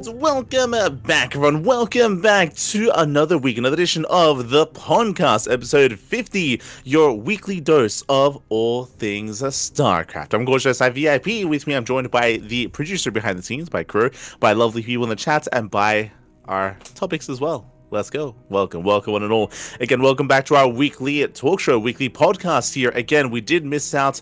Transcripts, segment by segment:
And welcome back, everyone. Welcome back to another week, another edition of the PondCast, episode 50, your weekly dose of all things StarCraft. I'm Gorgeous VIP. With me, I'm joined by the producer behind the scenes, by Crow, by lovely people in the chat, and by our topics as well. Let's go. Welcome one and all. Again, welcome back to our weekly talk show, weekly podcast here. Again, we did miss out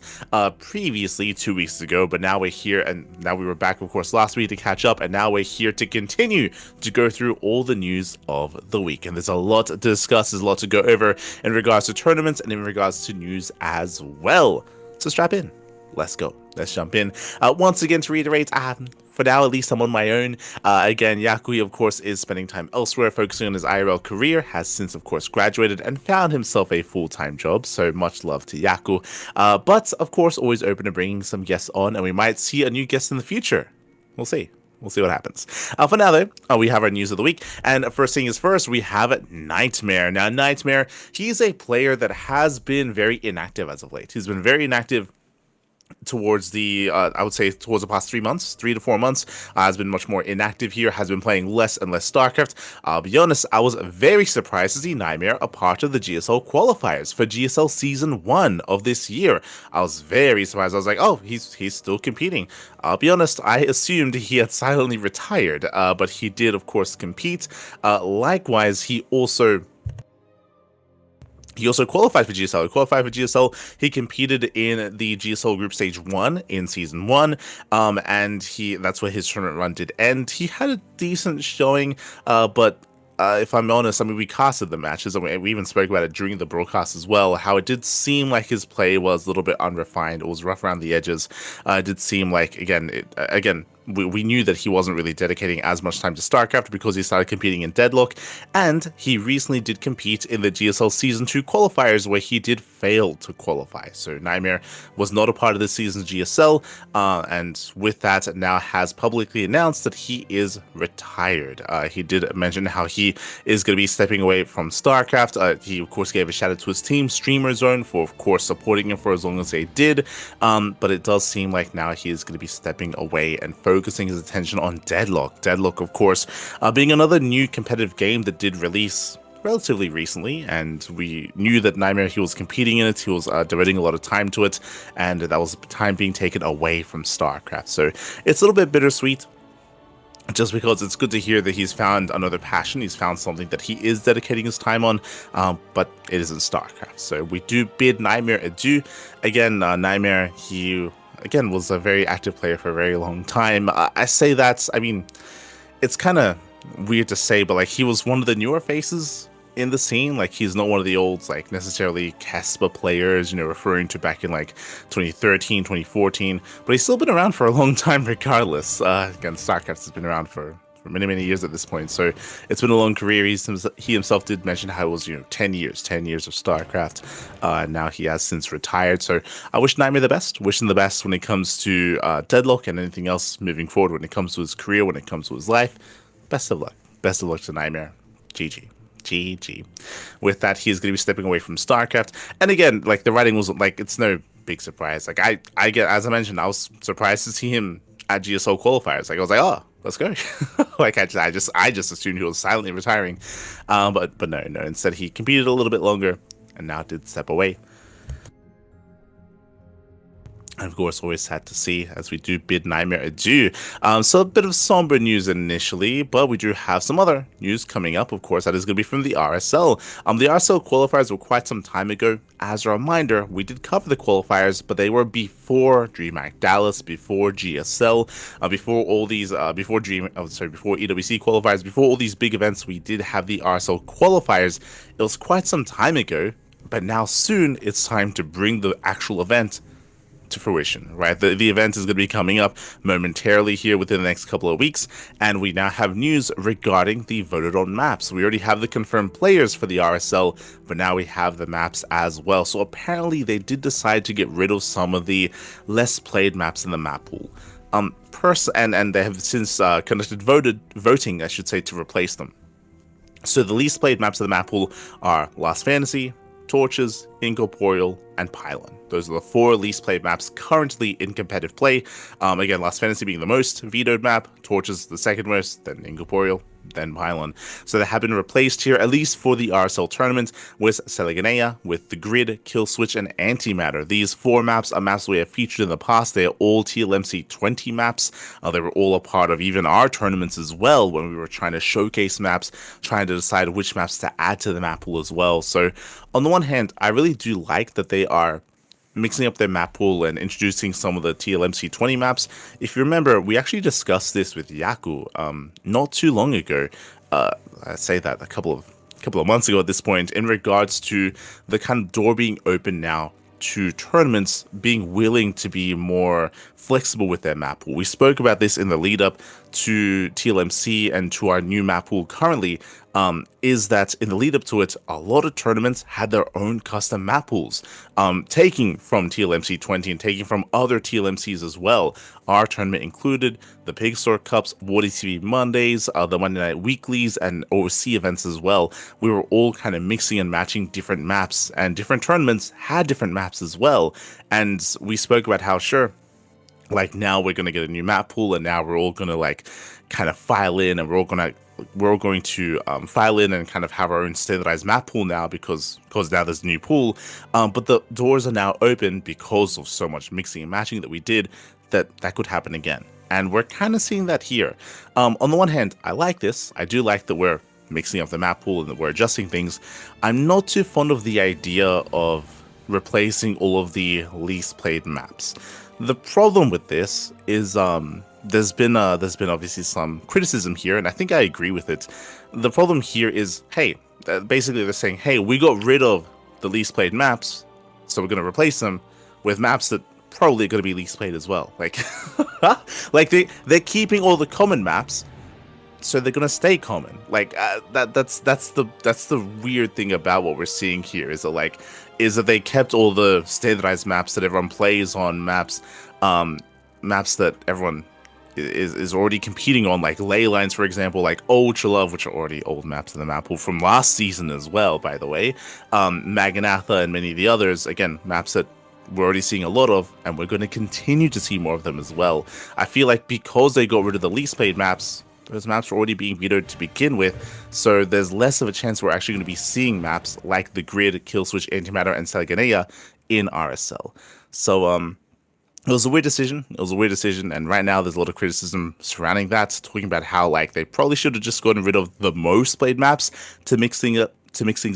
previously 2 weeks ago, but now we're here, and now we were back, of course, last week to catch up, and now we're here to continue to go through all the news of the week. And there's a lot to discuss, there's a lot to go over in regards to tournaments and in regards to news as well. So strap in. Let's go. Let's jump in. Once again, to reiterate, for now, at least, I'm on my own. Again, Yakui, of course, is spending time elsewhere, focusing on his IRL career, has since, of course, graduated and found himself a full-time job, so much love to Yaku. But, of course, always open to bringing some guests on, and we might see a new guest in the future. We'll see. We'll see what happens. For now, though, we have our news of the week. And first thing is first, we have Nightmare. Now, Nightmare, he's a player that has been very inactive as of late. He's been very inactive towards the I would say towards the past 3 months, 3 to 4 months, has been much more inactive here, has been playing less and less StarCraft. I'll be honest, I was very surprised to see Nightmare a part of the GSL qualifiers for GSL Season 1 of this year. I was very surprised. I was like, oh, he's still competing. I'll be honest, I assumed he had silently retired, but he did, of course, compete. Likewise, he also qualified for GSL. He competed in the GSL Group Stage 1 in Season 1, and that's where his tournament run did end. He had a decent showing, but if I'm honest, I mean, we casted the matches, and we even spoke about it during the broadcast as well, how it did seem like his play was a little bit unrefined. It was rough around the edges. It did seem like, we knew that he wasn't really dedicating as much time to StarCraft because he started competing in Deadlock, and he recently did compete in the GSL Season 2 qualifiers where he did fail to qualify. So Nightmare was not a part of this season's GSL, and with that now has publicly announced that he is retired. He did mention how he is going to be stepping away from StarCraft. He, of course, gave a shout out to his team, Streamer Zone, for, of course, supporting him for as long as they did, but it does seem like now he is going to be stepping away and focusing his attention on Deadlock. Deadlock, of course, being another new competitive game that did release relatively recently, and we knew that Nightmare, he was competing in it, he was devoting a lot of time to it, and that was time being taken away from StarCraft. So it's a little bit bittersweet, just because it's good to hear that he's found another passion, he's found something that he is dedicating his time on, but it isn't StarCraft. So we do bid Nightmare adieu. Again, Nightmare, he again was a very active player for a very long time. I say that, I mean, it's kind of weird to say, but like, he was one of the newer faces in the scene. Like, he's not one of the old, like, necessarily Casper players, referring to back in like 2013, 2014, but he's still been around for a long time regardless. Again, StarCraft has been around for many years at this point, so it's been a long career. He himself did mention how it was 10 years of StarCraft. Now he has since retired, so I wish Nightmare the best, wish him the best when it comes to Deadlock and anything else moving forward, when it comes to his career, when it comes to his life. Best of luck to Nightmare. GG. With that, he's going to be stepping away from StarCraft, and again, like, the writing was like, it's no big surprise. Like, I get, as I mentioned, I was surprised to see him at GSL qualifiers. Like, I was like, oh, let's go. Like, I just assumed he was silently retiring, but no. Instead, he competed a little bit longer and now did step away. And of course, always sad to see as we do bid Nightmare adieu. So a bit of somber news initially, but we do have some other news coming up. Of course, that is going to be from the RSL. The RSL qualifiers were quite some time ago. As a reminder, we did cover the qualifiers, but they were before DreamHack Dallas, before GSL, before all these, before EWC qualifiers, before all these big events. We did have the RSL qualifiers. It was quite some time ago, but now soon it's time to bring the actual event to fruition, right? The event is going to be coming up momentarily here within the next couple of weeks, and we now have news regarding the voted on maps. We already have the confirmed players for the RSL, but now we have the maps as well. So apparently they did decide to get rid of some of the less played maps in the map pool. And they have since conducted voting, I should say, to replace them. So the least played maps of the map pool are Lost Fantasy, Torches, Incorporeal, and Pylon. Those are the 4 least played maps currently in competitive play. Again, Last Fantasy being the most vetoed map, Torches the second most, then Incorporeal, then Pylon. So they have been replaced here, at least for the RSL tournament, with Seleganea, with the Grid, Kill Switch, and Antimatter. These 4 maps are maps we have featured in the past. They are all TLMC 20 maps. They were all a part of even our tournaments as well, when we were trying to showcase maps, trying to decide which maps to add to the map pool as well. So on the one hand, I really do like that they are mixing up their map pool and introducing some of the TLMC 20 maps. If you remember, we actually discussed this with Yaku not too long ago. I say that a couple of months ago at this point, in regards to the kind of door being open now to tournaments being willing to be more flexible with their map pool. We spoke about this in the lead up to TLMC and to our new map pool currently, is that in the lead up to it, a lot of tournaments had their own custom map pools, taking from TLMC 20 and taking from other TLMCs as well. Our tournament included the Pig Store Cups, Water TV Mondays, the Monday Night Weeklies, and overseas events as well. We were all kind of mixing and matching different maps, and different tournaments had different maps as well. And we spoke about how, sure, like now we're going to get a new map pool, and now we're all going to like kind of file in, and we're all going to file in and kind of have our own standardized map pool now because now there's a new pool. But the doors are now open because of so much mixing and matching that we did, that could happen again. And we're kind of seeing that here. On the one hand, I like this. I do like that we're mixing up the map pool and that we're adjusting things. I'm not too fond of the idea of replacing all of the least played maps. The problem with this is there's been obviously some criticism here, and I think I agree with it. The problem here is, hey, basically they're saying, hey, we got rid of the least played maps, so we're going to replace them with maps that probably going to be least played as well. Like, like they're keeping all the common maps, so they're going to stay common. Like that's the weird thing about what we're seeing here is that they kept all the standardized maps that everyone plays on, maps that everyone is already competing on, like Ley Lines, for example, like Ultra Love, which are already old maps in the map pool from last season as well, by the way. Maganatha and many of the others, again, maps that we're already seeing a lot of, and we're going to continue to see more of them as well. I feel like because they got rid of the least played maps, those maps were already being vetoed to begin with, so there's less of a chance we're actually going to be seeing maps like the Grid, Kill Switch, Antimatter, and Seleganea in RSL. So it was a weird decision. And right now there's a lot of criticism surrounding that, talking about how like they probably should have just gotten rid of the most played maps to mix things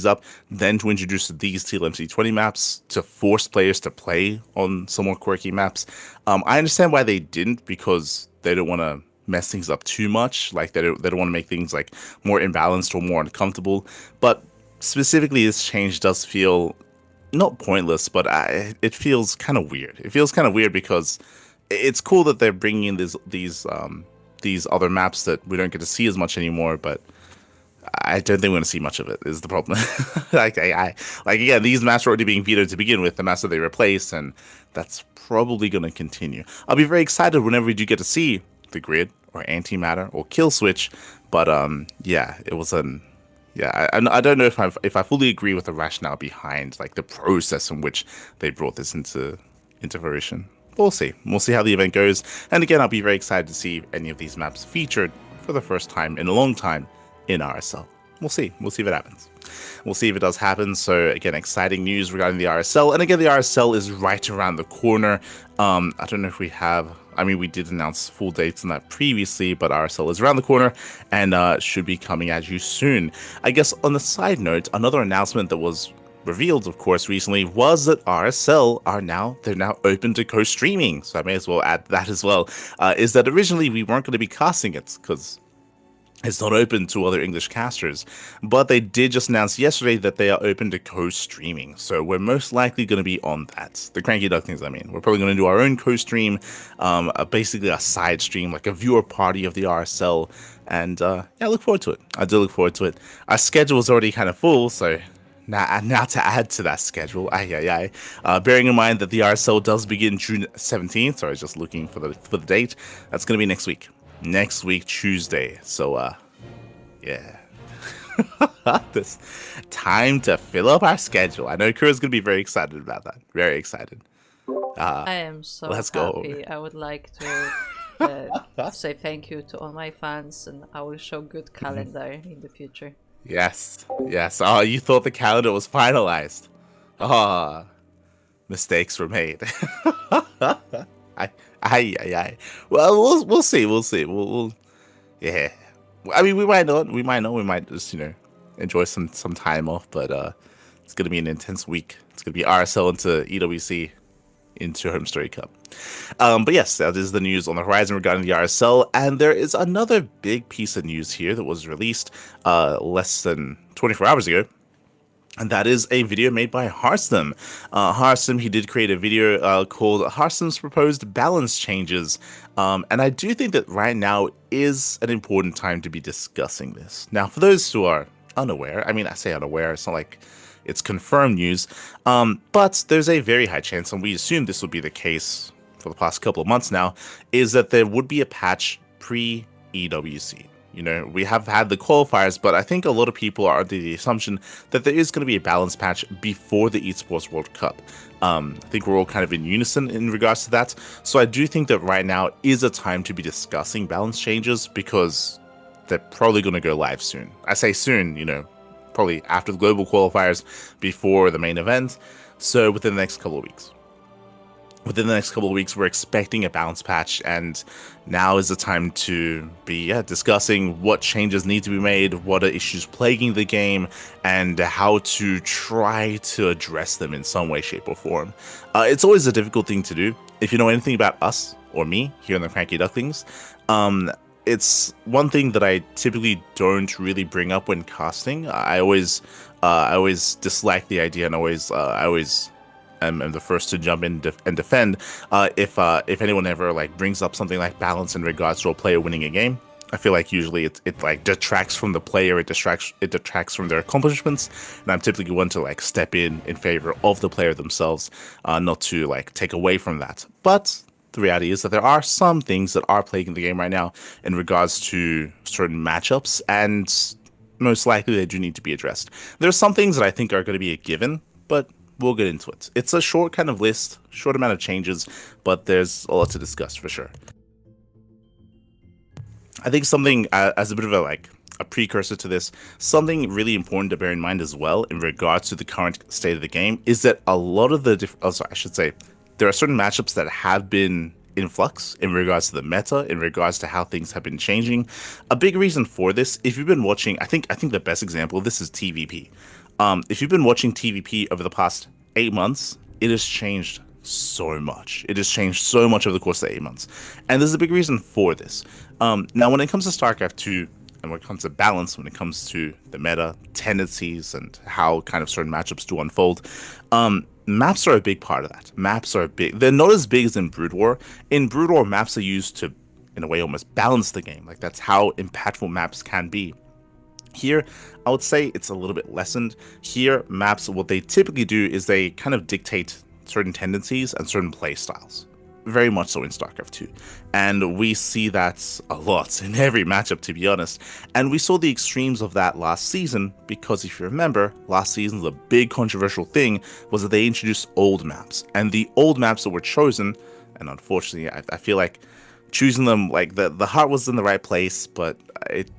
up, then to introduce these TLMC 20 maps to force players to play on some more quirky maps. I understand why they didn't, because they don't want to mess things up too much. Like they don't want to make things like more imbalanced or more uncomfortable. But specifically, this change does feel not pointless, but it feels kind of weird. It feels kind of weird because it's cool that they're bringing in these other maps that we don't get to see as much anymore, but I don't think we're going to see much of it, is the problem. like again, these maps are already being vetoed to begin with, the maps that they replace, and that's probably going to continue. I'll be very excited whenever we do get to see the Grid or Antimatter or Kill Switch, but yeah, it was I don't know if I fully agree with the rationale behind like the process in which they brought this into fruition. We'll see how the event goes, and again, I'll be very excited to see any of these maps featured for the first time in a long time in RSL. We'll see if it happens. We'll see if it does happen. So again, exciting news regarding the RSL, and again, the RSL is right around the corner. I don't know if we have, we did announce full dates on that previously, but RSL is around the corner and should be coming at you soon. I guess on the side note, another announcement that was revealed, of course, recently was that RSL they're now open to co-streaming. So I may as well add that as well. Is that originally we weren't going to be casting it because it's not open to other English casters, but they did just announce yesterday that they are open to co-streaming. So we're most likely going to be on that. The CranKy Ducklings, We're probably going to do our own co-stream, basically a side stream, like a viewer party of the RSL. And yeah, I look forward to it. I do look forward to it. Our schedule is already kind of full, so now to add to that schedule, bearing in mind that the RSL does begin June 17th, so I was just looking for the date. That's going to be next week, Tuesday. So yeah. This time to fill up our schedule. I know Kura's gonna be very excited about that. Very excited. Uh, I am so let's go. happy. I would like to say thank you to all my fans, and I will show good calendar in the future. Yes, yes. Oh, you thought the calendar was finalized. Oh, mistakes were made. I, I. Well, we'll see. We'll see. We'll yeah. I mean, we might not. We might not. We might just enjoy some time off. But it's gonna be an intense week. It's gonna be RSL into EWC into Home Story Cup. But yes, that is the news on the horizon regarding the RSL. And there is another big piece of news here that was released less than 24 hours ago. And that is a video made by Harstem. Harstem, he did create a video called Harstem's Proposed Balance Changes. And I do think that right now is an important time to be discussing this. Now, for those who are unaware, I mean, I say unaware, it's not like it's confirmed news, but there's a very high chance, and we assume this will be the case for the past couple of months now, is that there would be a patch pre-EWC. We have had the qualifiers, but I think a lot of people are under the assumption that there is going to be a balance patch before the Esports World Cup. I think we're all kind of in unison in regards to that. So I do think that right now is a time to be discussing balance changes because they're probably going to go live soon. I say soon, probably after the global qualifiers, before the main event. So within the next couple of weeks. Within the next couple of weeks, we're expecting a balance patch, and now is the time to be discussing what changes need to be made, what are issues plaguing the game, and how to try to address them in some way, shape, or form. It's always a difficult thing to do. If you know anything about us, or me, here in the CranKy Ducklings, it's one thing that I typically don't really bring up when casting. I always dislike the idea, and I always am the first to jump in and defend if anyone ever brings up something like balance in regards to a player winning a game. I feel like usually it detracts from the player, it detracts from their accomplishments, and I'm typically one to step in favor of the player themselves, not to take away from that. But the reality is that there are some things that are plaguing the game right now in regards to certain matchups, and most likely they do need to be addressed. There's some things that I think are going to be a given, but we'll get into it. It's a short kind of list, short amount of changes, but there's a lot to discuss for sure. I think something as a bit of a precursor to this, something really important to bear in mind as well in regards to the current state of the game is that a lot of the there are certain matchups that have been in flux in regards to the meta, in regards to how things have been changing. A big reason for this, if you've been watching, I think the best example of this is TVP. If you've been watching TVP over the past 8 months, it has changed so much. It has changed so much over the course of 8 months. And there's a big reason for this. Now, when it comes to StarCraft 2, and when it comes to balance, when it comes to the meta, tendencies, and how kind of certain matchups do unfold, maps are a big part of that. Maps are big. They're not as big as in Brood War. In Brood War, maps are used to, in a way, almost balance the game. That's how impactful maps can be. Here, I would say it's a little bit lessened. Here, maps, what they typically do is they kind of dictate certain tendencies and certain play styles. Very much so in StarCraft 2. And we see that a lot in every matchup, to be honest. And we saw the extremes of that last season, because if you remember, last season, the big controversial thing was that they introduced old maps. And the old maps that were chosen, and unfortunately, I feel like choosing them, the heart was in the right place, but it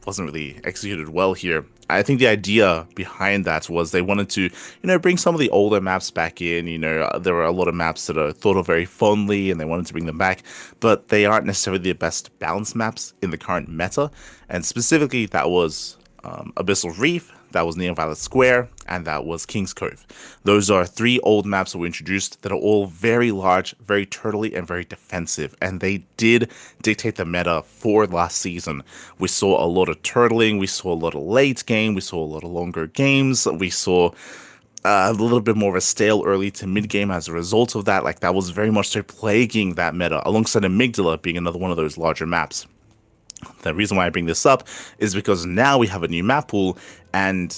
wasn't really executed well here. I think the idea behind that was they wanted to, bring some of the older maps back in. There were a lot of maps that are thought of very fondly, and they wanted to bring them back, but they aren't necessarily the best balanced maps in the current meta. And specifically, that was Abyssal Reef, that was Neon Violet Square, and that was King's Cove. Those are 3 old maps that were introduced that are all very large, very turtley, and very defensive, and they did dictate the meta for last season. We saw a lot of turtling, we saw a lot of late game, we saw a lot of longer games, we saw a little bit more of a stale early to mid game as a result of that. That was very much so plaguing that meta, alongside Amygdala being another one of those larger maps. The reason why I bring this up is because now we have a new map pool, and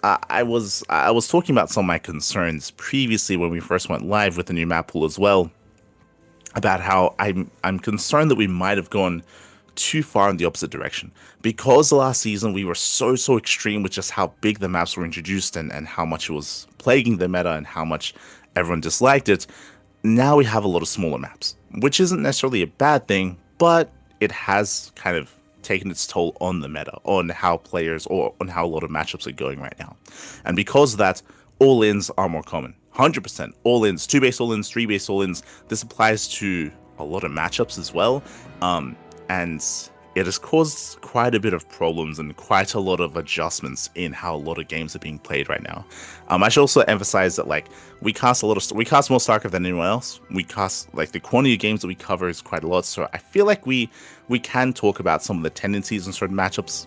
I was talking about some of my concerns previously when we first went live with the new map pool as well, about how I'm concerned that we might have gone too far in the opposite direction. Because the last season we were so extreme with just how big the maps were introduced and how much it was plaguing the meta and how much everyone disliked it, now we have a lot of smaller maps, which isn't necessarily a bad thing, but it has kind of taken its toll on the meta, on how players or on how a lot of matchups are going right now. And because of that, all-ins are more common. 100% all-ins, 2-base all-ins, 3-base all-ins. This applies to a lot of matchups as well. And it has caused quite a bit of problems and quite a lot of adjustments in how a lot of games are being played right now. I should also emphasize that like we cast more StarCraft than anyone else. We cast like the quantity of games that we cover is quite a lot. So I feel like we can talk about some of the tendencies in certain matchups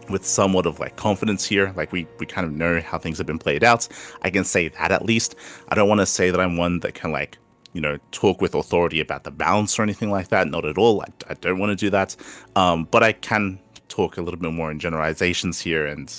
with somewhat of like confidence here. Like we kind of know how things have been played out. I can say that at least. I don't want to say that I'm one that can like, you know, talk with authority about the balance or anything like that. Not at all. I don't want to do that. But I can talk a little bit more in generalizations here and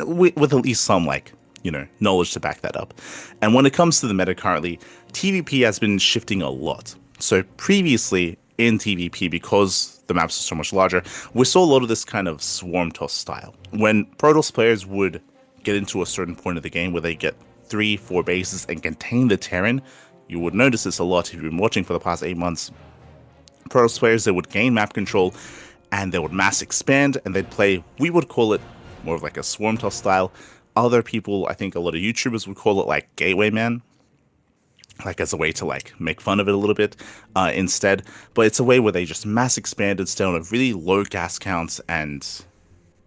with at least some like, you know, knowledge to back that up. And when it comes to the meta currently, TVP has been shifting a lot. So previously in TVP, because the maps are so much larger, we saw a lot of this kind of swarm toss style. When Protoss players would get into a certain point of the game where they get 3-4 bases and contain the Terran, you would notice this a lot if you've been watching for the past 8 months. Protoss players, they would gain map control and they would mass expand and they'd play, we would call it more of like a swarm toss style. Other people, I think a lot of YouTubers would call it like gateway man, like as a way to like make fun of it a little bit instead. But it's a way where they just mass expanded, stay on a really low gas counts, and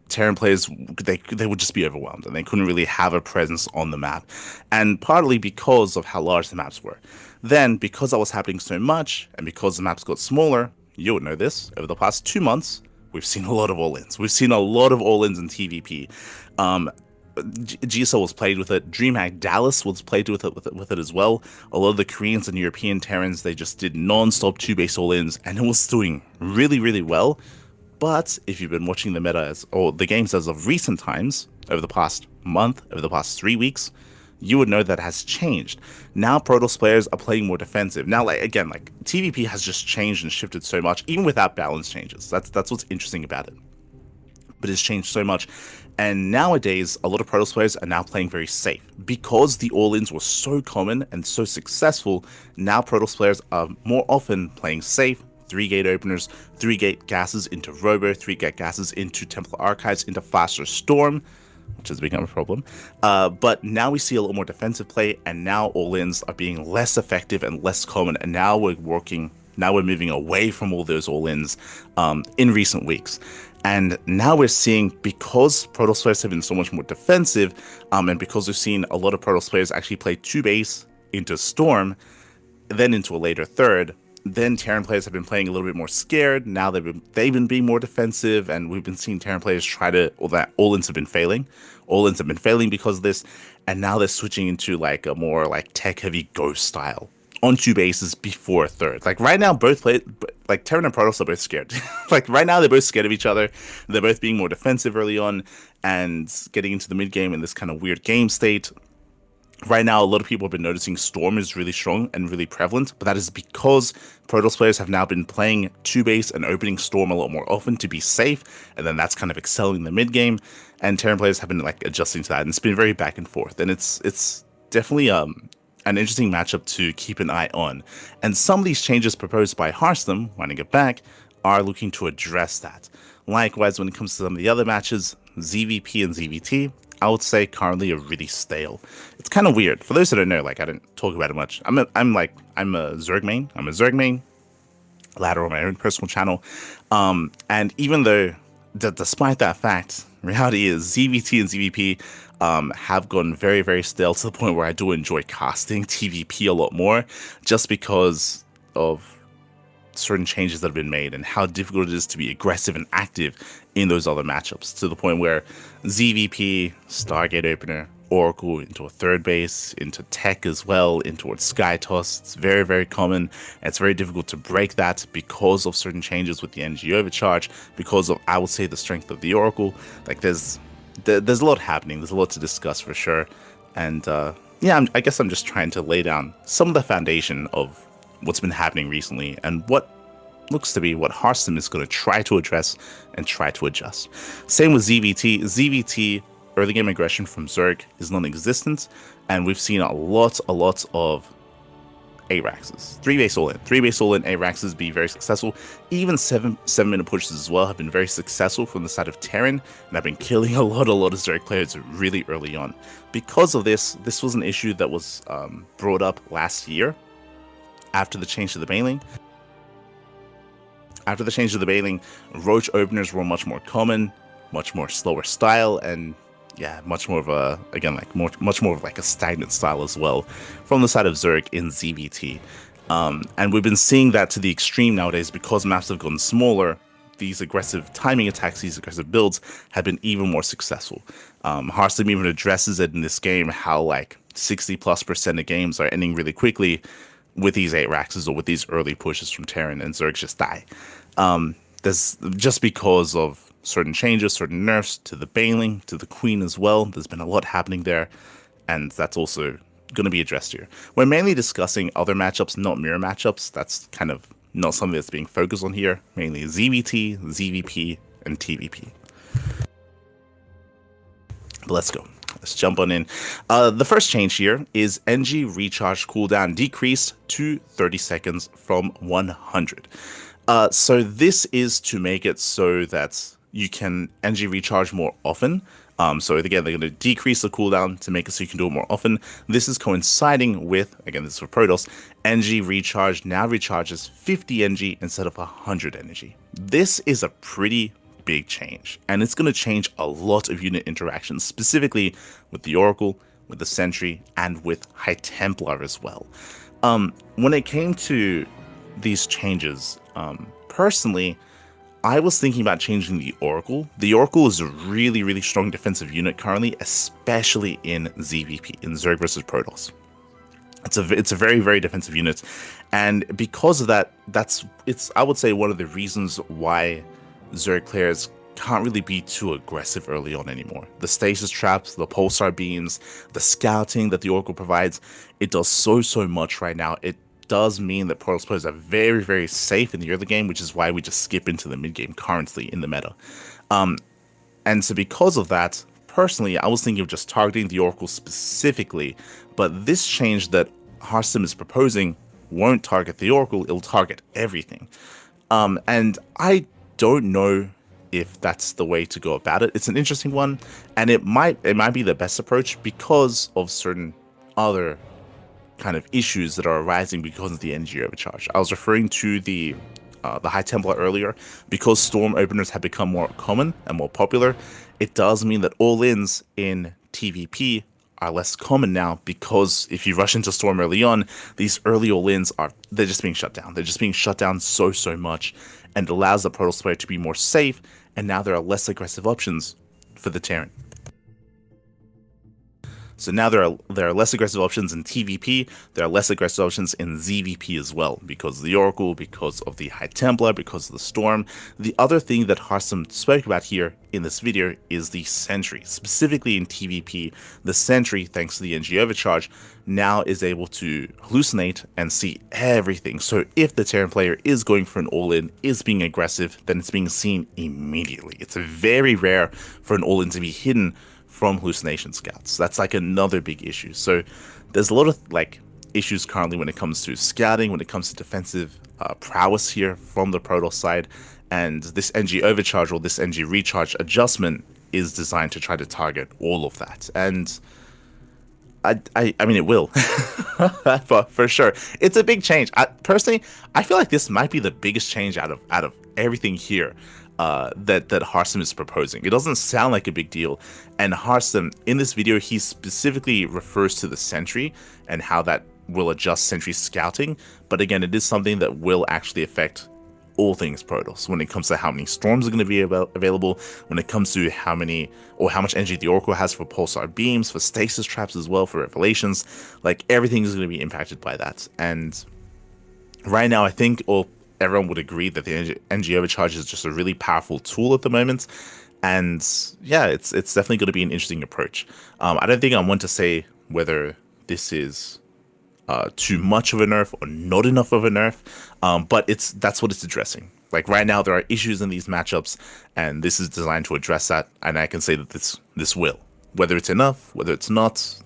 Terran players, they would just be overwhelmed and they couldn't really have a presence on the map. And partly because of how large the maps were. Then, because that was happening so much, and because the maps got smaller, you would know this, over the past 2 months, we've seen a lot of all-ins. We've seen a lot of all-ins in TVP. GSL was played with it. DreamHack Dallas was played with it as well. A lot of the Koreans and European Terrans, they just did non-stop 2-base all-ins, and it was doing really well. But if you've been watching the meta or the games as of recent times, over the past month, over the past 3 weeks, you would know that has changed. Now Protoss players are playing more defensive. Now, like again, like TVP has just changed and shifted so much, even without balance changes. That's what's interesting about it. But it's changed so much. And nowadays, a lot of Protoss players are now playing very safe. Because the all-ins were so common and so successful, now Protoss players are more often playing safe. 3-gate openers, 3-gate gases into Robo, 3-gate gases into Templar Archives, into Faster Storm, which has become a problem. But now we see a lot more defensive play, and now all-ins are being less effective and less common, and now we're moving away from all those all-ins in recent weeks. And now we're seeing, because Protoss players have been so much more defensive, and because we've seen a lot of Protoss players actually play 2-base into Storm, then into a later third, then Terran players have been playing a little bit more scared. Now they've been being more defensive, and we've been seeing Terran players all-ins have been failing. All-ins have been failing because of this, and now they're switching into like a more like tech-heavy ghost style on 2 bases before a third. Like right now, both players, like Terran and Protoss, are both scared. Like right now, they're both scared of each other. They're both being more defensive early on and getting into the mid game in this kind of weird game state. Right now, a lot of people have been noticing Storm is really strong and really prevalent, but that is because Protoss players have now been playing 2-base and opening Storm a lot more often to be safe, and then that's kind of excelling the mid game, and Terran players have been like adjusting to that, and it's been very back and forth, and it's definitely an interesting matchup to keep an eye on. And some of these changes proposed by Hearthstone, winding it back, are looking to address that. Likewise, when it comes to some of the other matches, ZVP and ZVT, I would say currently are really stale. It's kind of weird. For those that don't know, like I don't talk about it much. I'm a Zerg main. I'm a Zerg main. Ladder on my own personal channel. And even though, despite that fact, reality is ZVT and ZVP have gotten very stale to the point where I do enjoy casting TVP a lot more, just because of certain changes that have been made and how difficult it is to be aggressive and active in those other matchups, to the point where ZVP, Stargate Opener, Oracle into a 3rd base, into Tech as well, in towards Sky Toss. It's very common. It's very difficult to break that because of certain changes with the energy overcharge, because of, I would say, the strength of the Oracle. Like there's a lot happening. There's a lot to discuss for sure. And yeah, I guess I'm just trying to lay down some of the foundation of what's been happening recently and what looks to be what Hearthstone is going to try to address and try to adjust. Same with ZVT. ZVT, early game aggression from Zerg, is non-existent, and we've seen a lot of ARAXs. 3-base all-in. 3-base all-in ARAXs be very successful. Even 7-minute pushes as well have been very successful from the side of Terran, and have been killing a lot of Zerg players really early on. Because of this was an issue that was brought up last year after the change to the Baneling. After the change to the Baneling, Roach openers were much more common, much more slower style, and yeah, much more of a, again, like much more of like a stagnant style as well from the side of Zerg in ZVT. And we've been seeing that to the extreme nowadays because maps have gotten smaller. These aggressive timing attacks, these aggressive builds have been even more successful. Hearthstone even addresses it in this game how like 60+% of games are ending really quickly with these 8-Raxes or with these early pushes from Terran, and Zerg just die. There's just because of certain changes, certain nerfs to the Baneling, to the Queen as well. There's been a lot happening there, and that's also going to be addressed here. We're mainly discussing other matchups, not mirror matchups. That's kind of not something that's being focused on here. Mainly ZVT, ZVP, and TVP. But let's go. Let's jump on in. The first change here is NG recharge cooldown decreased to 30 seconds from 100. So this is to make it so that you can NG recharge more often. So again, they're going to decrease the cooldown to make it so you can do it more often. This is coinciding with, again, this is for Protoss, NG recharge now recharges 50 NG instead of 100 energy. This is a pretty big change, and it's going to change a lot of unit interactions, specifically with the Oracle, with the Sentry, and with High Templar as well. When it came to these changes, personally, I was thinking about changing the Oracle. The Oracle is a really, really strong defensive unit currently, especially in ZVP, in Zerg versus Protoss. It's a very, very defensive unit, and because of that, it's I would say one of the reasons why Zerg players can't really be too aggressive early on anymore. The stasis traps, the pulsar beams, the scouting that the Oracle provides, it does so much right now. It does mean that Protoss players are very, very safe in the early game, which is why we just skip into the mid game currently in the meta. And so because of that, personally, I was thinking of just targeting the Oracle specifically, but this change that Hearthstone is proposing won't target the Oracle, it'll target everything. And I don't know if that's the way to go about it. It's an interesting one, and it might be the best approach because of certain other kind of issues that are arising because of the NG overcharge. I was referring to the High Templar earlier. Because Storm openers have become more common and more popular, it does mean that all-ins in TVP are less common now, because if you rush into Storm early on, these early all-ins they're just being shut down. They're just being shut down so much, and it allows the Protoss player to be more safe, and now there are less aggressive options for the Terran. So now there are less aggressive options in TVP, there are less aggressive options in ZVP as well, because of the Oracle, because of the High Templar, because of the Storm. The other thing that Hearthstone spoke about here in this video is the Sentry. Specifically in TVP, the Sentry, thanks to the NG overcharge, now is able to hallucinate and see everything. So if the Terran player is going for an all-in, is being aggressive, then it's being seen immediately. It's very rare for an all-in to be hidden from hallucination scouts. That's like another big issue. So there's a lot of like issues currently when it comes to scouting, when it comes to defensive prowess here from the Protoss side, and this NG overcharge or this NG recharge adjustment is designed to try to target all of that. And I mean, it will, but for sure, it's a big change. Personally, I feel like this might be the biggest change out of everything here. That Hearthstone is proposing. It doesn't sound like a big deal, and Hearthstone, in this video, he specifically refers to the Sentry and how that will adjust Sentry scouting, but again, it is something that will actually affect all things Protoss when it comes to how many storms are going to be available, when it comes to how much energy the Oracle has for pulsar beams, for stasis traps as well, for revelations. Like, everything is going to be impacted by that, and right now, I think everyone would agree that the NG overcharge is just a really powerful tool at the moment, and yeah, it's definitely going to be an interesting approach. I don't think I want to say whether this is too much of a nerf or not enough of a nerf, but that's what it's addressing. Like right now, there are issues in these matchups, and this is designed to address that. And I can say that this will, whether it's enough, whether it's not,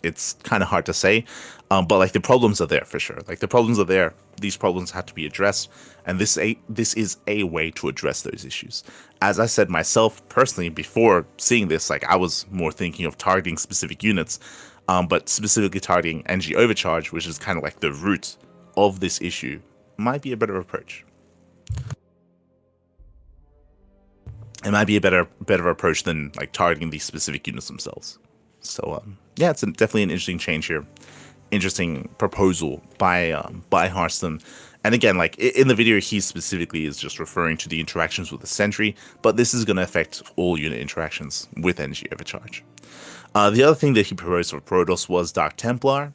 it's kind of hard to say. But like the problems are there for sure. Like the problems are there. These problems have to be addressed, and this is a way to address those issues. As I said myself personally before seeing this, like I was more thinking of targeting specific units, but specifically targeting NG overcharge, which is kind of like the root of this issue, might be a better approach. It might be a better approach than like targeting these specific units themselves. So yeah, it's definitely an interesting change here, interesting proposal by Hearthstone. And again, like in the video, he specifically is just referring to the interactions with the sentry, but this is going to affect all unit interactions with NG overcharge. The other thing that he proposed for Protoss was Dark Templar.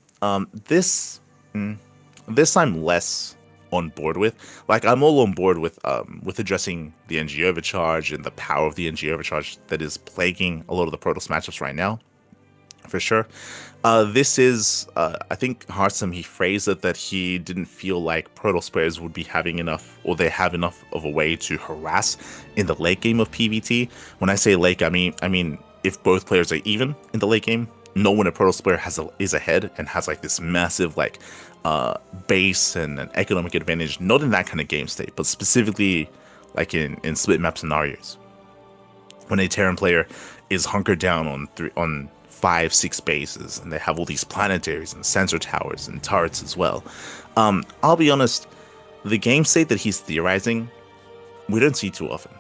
This I'm less on board with. Like I'm all on board with addressing the NG overcharge and the power of the NG overcharge that is plaguing a lot of the Protoss matchups right now, for sure. This is I think Hearthstone, he phrased it that he didn't feel like Protoss players would be having enough, or they have enough of a way to harass in the late game of PvT. When I say late, I mean if both players are even in the late game, know when a Protoss player is ahead and has like this massive like base and an economic advantage, not in that kind of game state, but specifically like in split map scenarios, when a Terran player is hunkered down on 5-6 bases and they have all these planetaries and sensor towers and turrets as well. I'll be honest, the game state that he's theorizing, we don't see too often.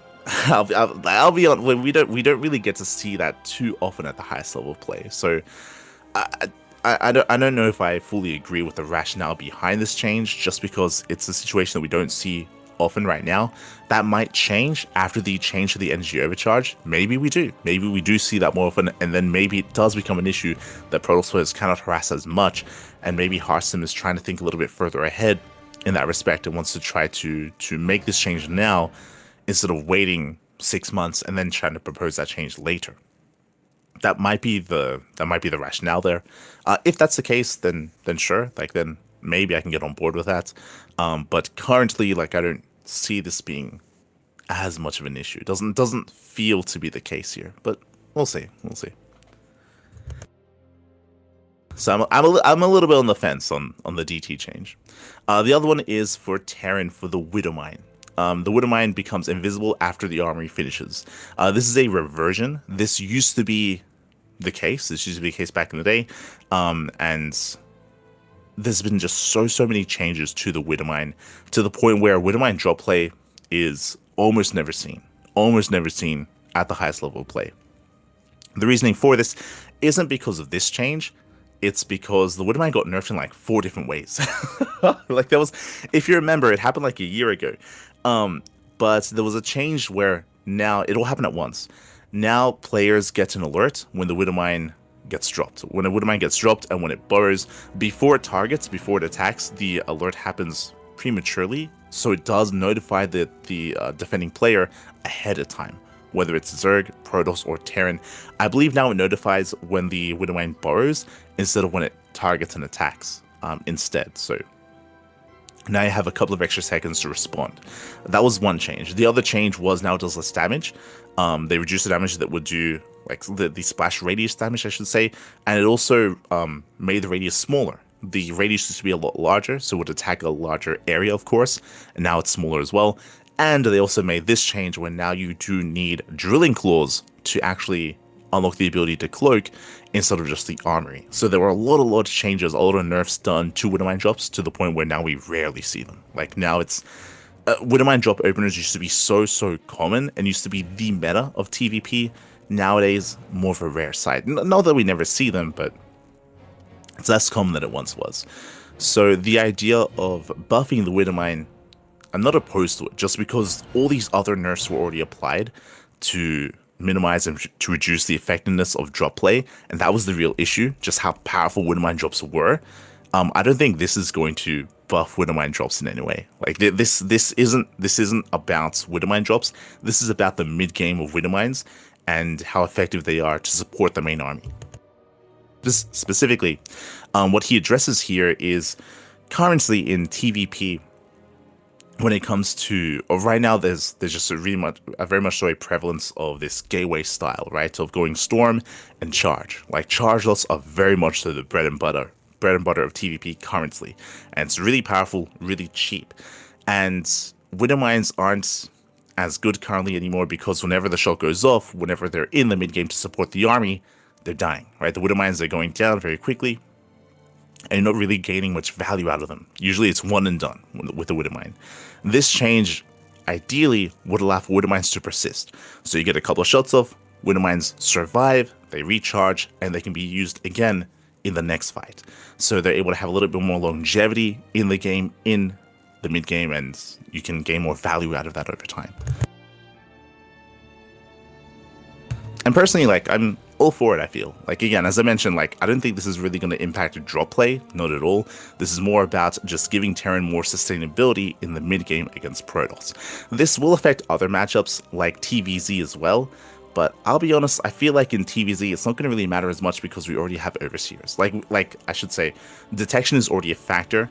I'll be honest, we don't really get to see that too often at the highest level of play. So I don't know if I fully agree with the rationale behind this change, just because it's a situation that we don't see often right now. That might change after the change to the energy overcharge. Maybe we do. Maybe we do see that more often, and then maybe it does become an issue that Protoss players cannot harass as much, and maybe Hearthstone is trying to think a little bit further ahead in that respect and wants to try to make this change now instead of waiting 6 months and then trying to propose that change later. That might be the rationale there. If that's the case, then sure, like then maybe I can get on board with that. But currently, like I don't see this being as much of an issue. It doesn't feel to be the case here, but we'll see. So I'm a little bit on the fence on the DT change. The other one is for Terran for the Widowmine. The Widowmine becomes invisible after the armory finishes. This is a reversion. This used to be the case. This used to be the case back in the day. And there's been just so many changes to the Widowmine, to the point where Widowmine drop play is almost never seen at the highest level of play. The reasoning for this isn't because of this change. It's because the Widowmine got nerfed in like 4 different ways. Like there was, if you remember, it happened like a year ago. But there was a change where now it'll happen at once. Now players get an alert when the Widowmine gets dropped. When a Widowmine gets dropped and when it burrows, before it targets, before it attacks, the alert happens prematurely. So it does notify the defending player ahead of time, whether it's Zerg, Protoss, or Terran. I believe now it notifies when the Widowmine burrows instead of when it targets and attacks instead. So now you have a couple of extra seconds to respond. That was one change. The other change was now it does less damage. They reduced the damage that would do, like the splash radius damage, I should say, and it also made the radius smaller. The radius used to be a lot larger, so it would attack a larger area, of course, and now it's smaller as well. And they also made this change when now you do need drilling claws to actually unlock the ability to cloak instead of just the armory. So there were a lot of changes, a lot of nerfs done to Widowmine drops to the point where now we rarely see them. Like now it's Widowmine drop openers used to be so common and used to be the meta of TVP. Nowadays, more of a rare sight. Not that we never see them, but it's less common than it once was. So the idea of buffing the Widowmine, I'm not opposed to it, just because all these other nerfs were already applied to minimize and to reduce the effectiveness of drop play, and that was the real issue, just how powerful Widowmine drops were. I don't think this is going to buff Widowmine drops in any way. Like this isn't about Widowmine drops. This is about the mid game of Widowmines and how effective they are to support the main army. specifically, what he addresses here is currently in TVP. When it comes to right now, there's just a very much so a prevalence of this gateway style, right? Of going storm and charge. Like charge lots are very much so the bread and butter of TVP currently, and it's really powerful, really cheap. And Widow Mines aren't as good currently anymore because whenever the shot goes off, whenever they're in the mid game to support the army, they're dying, right? The Widow Mines are going down very quickly, and you're not really gaining much value out of them. Usually it's one and done with the Widow Mine. This change, ideally, would allow for Widow Mines to persist. So you get a couple of shots off, Widow Mines survive, they recharge, and they can be used again in the next fight. So they're able to have a little bit more longevity in the game, in the mid game, and you can gain more value out of that over time. And personally, like, I'm all for it, I feel. Like, again, as I mentioned, like, I don't think this is really going to impact drop play, not at all. This is more about just giving Terran more sustainability in the mid game against Protoss. This will affect other matchups like TVZ as well, but I'll be honest, I feel like in TVZ, it's not going to really matter as much because we already have Overseers. Like I should say, detection is already a factor,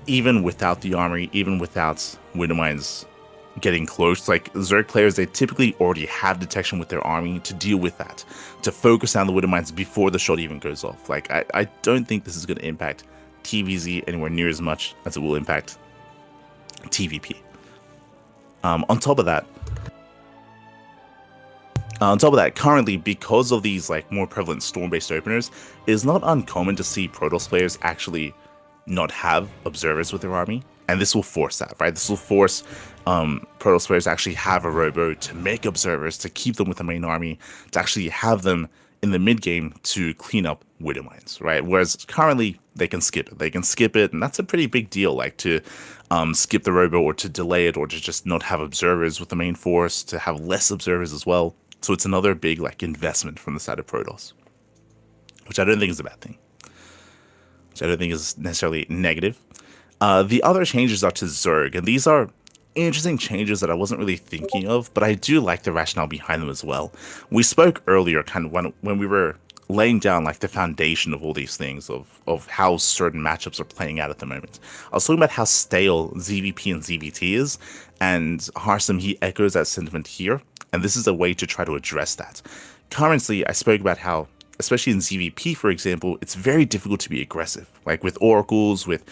even without the armory, even without Widow Mines getting close. Like Zerg players, they typically already have detection with their army to deal with that, to focus on the Widow Mines before the shot even goes off. Like I don't think this is going to impact TVZ anywhere near as much as it will impact TVP. On top of that, currently, because of these like more prevalent storm-based openers, it is not uncommon to see Protoss players actually not have observers with their army, and this will force that, right? This will force Protoss players to actually have a robo to make observers, to keep them with the main army, to actually have them in the mid game to clean up Widow Mines, right? Whereas currently they can skip it. They can skip it, and that's a pretty big deal, like to skip the robo or to delay it or to just not have observers with the main force, to have less observers as well. So it's another big like investment from the side of Protoss, which I don't think is a bad thing. Which I don't think is necessarily negative. The other changes are to Zerg, and these are interesting changes that I wasn't really thinking of, but I do like the rationale behind them as well. We spoke earlier, kind of when we were laying down like the foundation of all these things, of how certain matchups are playing out at the moment. I was talking about how stale ZVP and ZVT is, and Harsam, he echoes that sentiment here, and this is a way to try to address that. Currently, I spoke about how, especially in ZVP, for example, it's very difficult to be aggressive, like with oracles, with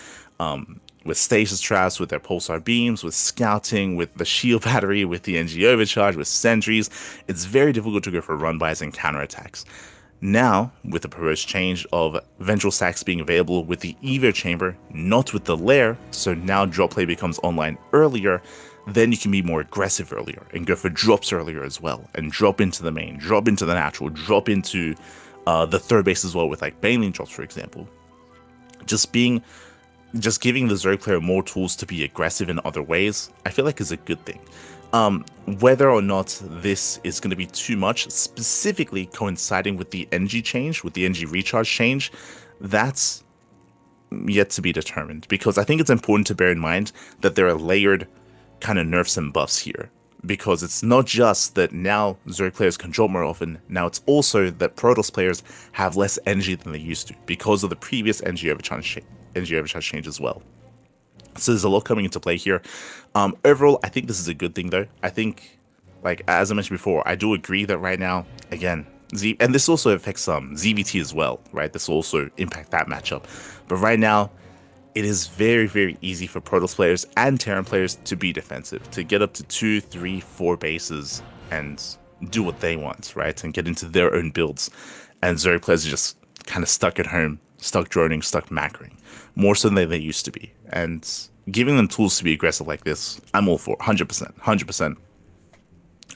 stasis traps, with their pulsar beams, with scouting, with the shield battery, with the NG overcharge, with sentries. It's very difficult to go for run-bys and counterattacks. Now, with the proposed change of Ventral Stacks being available with the Evo Chamber, not with the Lair, so now drop play becomes online earlier, then you can be more aggressive earlier and go for drops earlier as well, and drop into the main, drop into the natural, drop into the third base as well with like Baneling drops, for example. Just giving the Zerg player more tools to be aggressive in other ways, I feel like is a good thing. Whether or not this is going to be too much, specifically coinciding with the NG change, with the NG recharge change, that's yet to be determined, because I think it's important to bear in mind that there are layered kind of nerfs and buffs here, because it's not just that now Zerg players can drop more often, now it's also that Protoss players have less NG than they used to because of the previous NG overcharge change as well. So there's a lot coming into play here. Overall, I think this is a good thing, though. I think, like as I mentioned before, I do agree that right now, again, and this also affects ZVT as well, right? This will also impact that matchup. But right now, it is very, very easy for Protoss players and Terran players to be defensive, to get up to 2, 3, 4 bases and do what they want, right? And get into their own builds. And Zerg players are just kind of stuck at home, stuck droning, stuck macroing, more so than they used to be. And giving them tools to be aggressive like this, I'm all for it, 100%.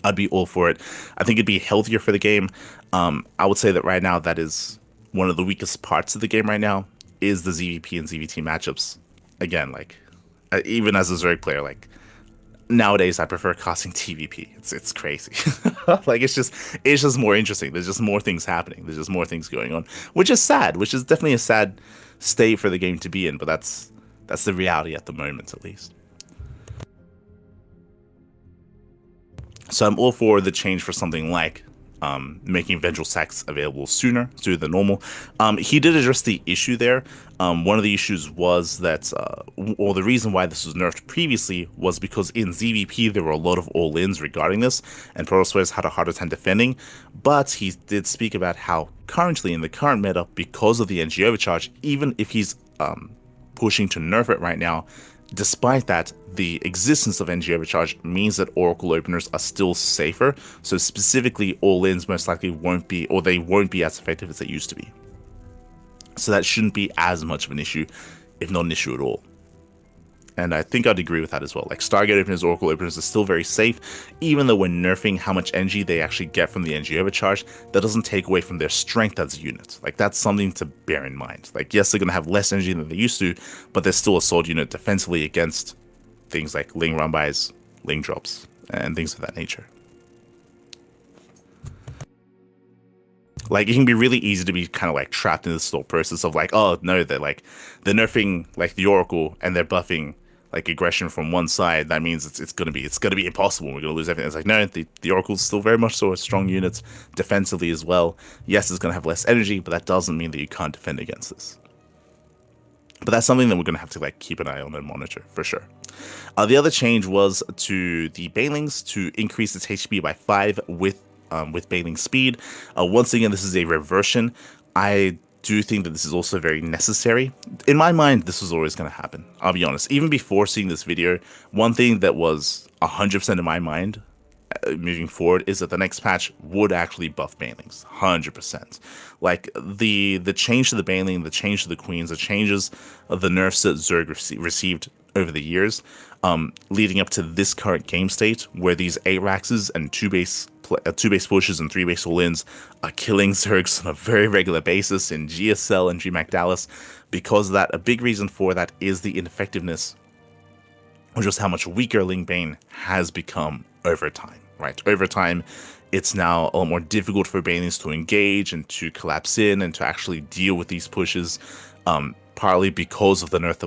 I'd be all for it. I think it'd be healthier for the game. I would say that right now, that is one of the weakest parts of the game right now, is the ZVP and ZVT matchups. Again, like, even as a Zerg player, like, nowadays I prefer casting TVP. It's crazy. Like, it's just more interesting. There's just more things happening. There's just more things going on, which is sad, which is definitely a sad state for the game to be in, but that's the reality at the moment, at least. So I'm all for the change for something like making vengeful sacks available sooner than normal. He did address the issue there. One of the issues was that, or the reason why this was nerfed previously was because in ZVP there were a lot of all-ins regarding this, and Protoss players had a harder time defending. But he did speak about how currently in the current meta, because of the NG overcharge, even if he's pushing to nerf it right now, despite that, the existence of NG overcharge means that Oracle openers are still safer. So specifically, all-ins most likely won't be, or they won't be as effective as they used to be. So that shouldn't be as much of an issue, if not an issue at all. And I think I'd agree with that as well. Like, Stargate openers, Oracle openers are still very safe, even though we're nerfing how much NG they actually get from the NG overcharge. That doesn't take away from their strength as a unit. Like, that's something to bear in mind. Like, yes, they're going to have less NG than they used to, but they're still a solid unit defensively against things like Ling run-bys, Ling drops, and things of that nature. Like, it can be really easy to be kind of like trapped in this thought process of like, oh no, they're nerfing like the Oracle and they're buffing like aggression from one side. That means it's gonna be impossible. We're gonna lose everything. It's like, no, the Oracle's still very much so a strong unit defensively as well. Yes, it's gonna have less energy, but that doesn't mean that you can't defend against this. But that's something that we're gonna have to like keep an eye on and monitor for sure. The other change was to the Banelings to increase its HP by 5 with Bailing speed. Once again, this is a reversion. I do think that this is also very necessary. In my mind, this was always going to happen. I'll be honest. Even before seeing this video, one thing that was 100% in my mind moving forward is that the next patch would actually buff Banelings. 100%. Like, the change to the Bailing, the change to the Queens, the changes of the nerfs that Zerg received over the years, leading up to this current game state, where these 8 Raxes and 2 base pushes and 3 base all-ins are killing Zergs on a very regular basis in GSL and GMAC Dallas. Because of that, a big reason for that is the ineffectiveness, or just how much weaker Ling Bane has become over time, right? Over time, it's now a lot more difficult for Banelings to engage and to collapse in and to actually deal with these pushes, partly because of the nerf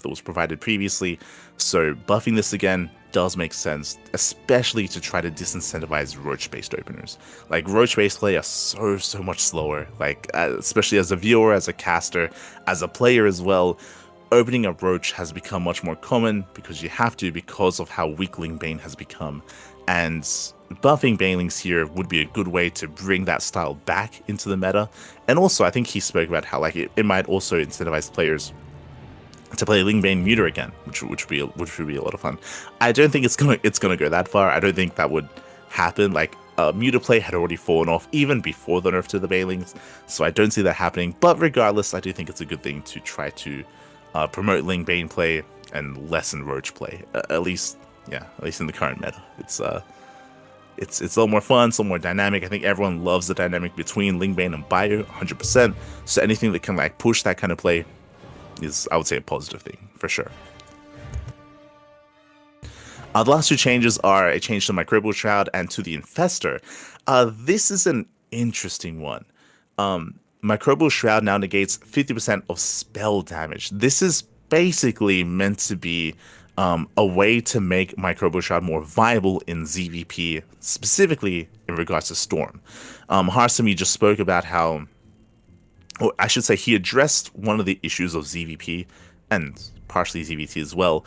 that was provided previously. So buffing this again does make sense, especially to try to disincentivize Roach-based openers. Like, Roach-based play are so much slower, like, especially as a viewer, as a caster, as a player as well. Opening up Roach has become much more common because you have to, because of how weak Ling Bane has become. And buffing Banelings here would be a good way to bring that style back into the meta. And also, I think he spoke about how like it might also incentivize players to play Ling Bane Muta again, which would be a lot of fun. I don't think it's gonna go that far. I don't think that would happen. Like, Muta play had already fallen off even before the nerf to the Banelings, so I don't see that happening. But regardless, I do think it's a good thing to try to promote Ling Bane play and lessen Roach play. At least in the current meta. It's a lot more fun, it's a lot more dynamic. I think everyone loves the dynamic between Ling Bane and Bio, 100%. So anything that can like push that kind of play is, I would say, a positive thing for sure. The last 2 changes are a change to Microbial Shroud and to the Infestor. This is an interesting one. Microbial Shroud now negates 50% of spell damage. This is basically meant to be a way to make Microbial Shroud more viable in ZVP, specifically in regards to Storm. Harsami just spoke about how, or I should say, he addressed one of the issues of ZVP, and partially ZVT as well,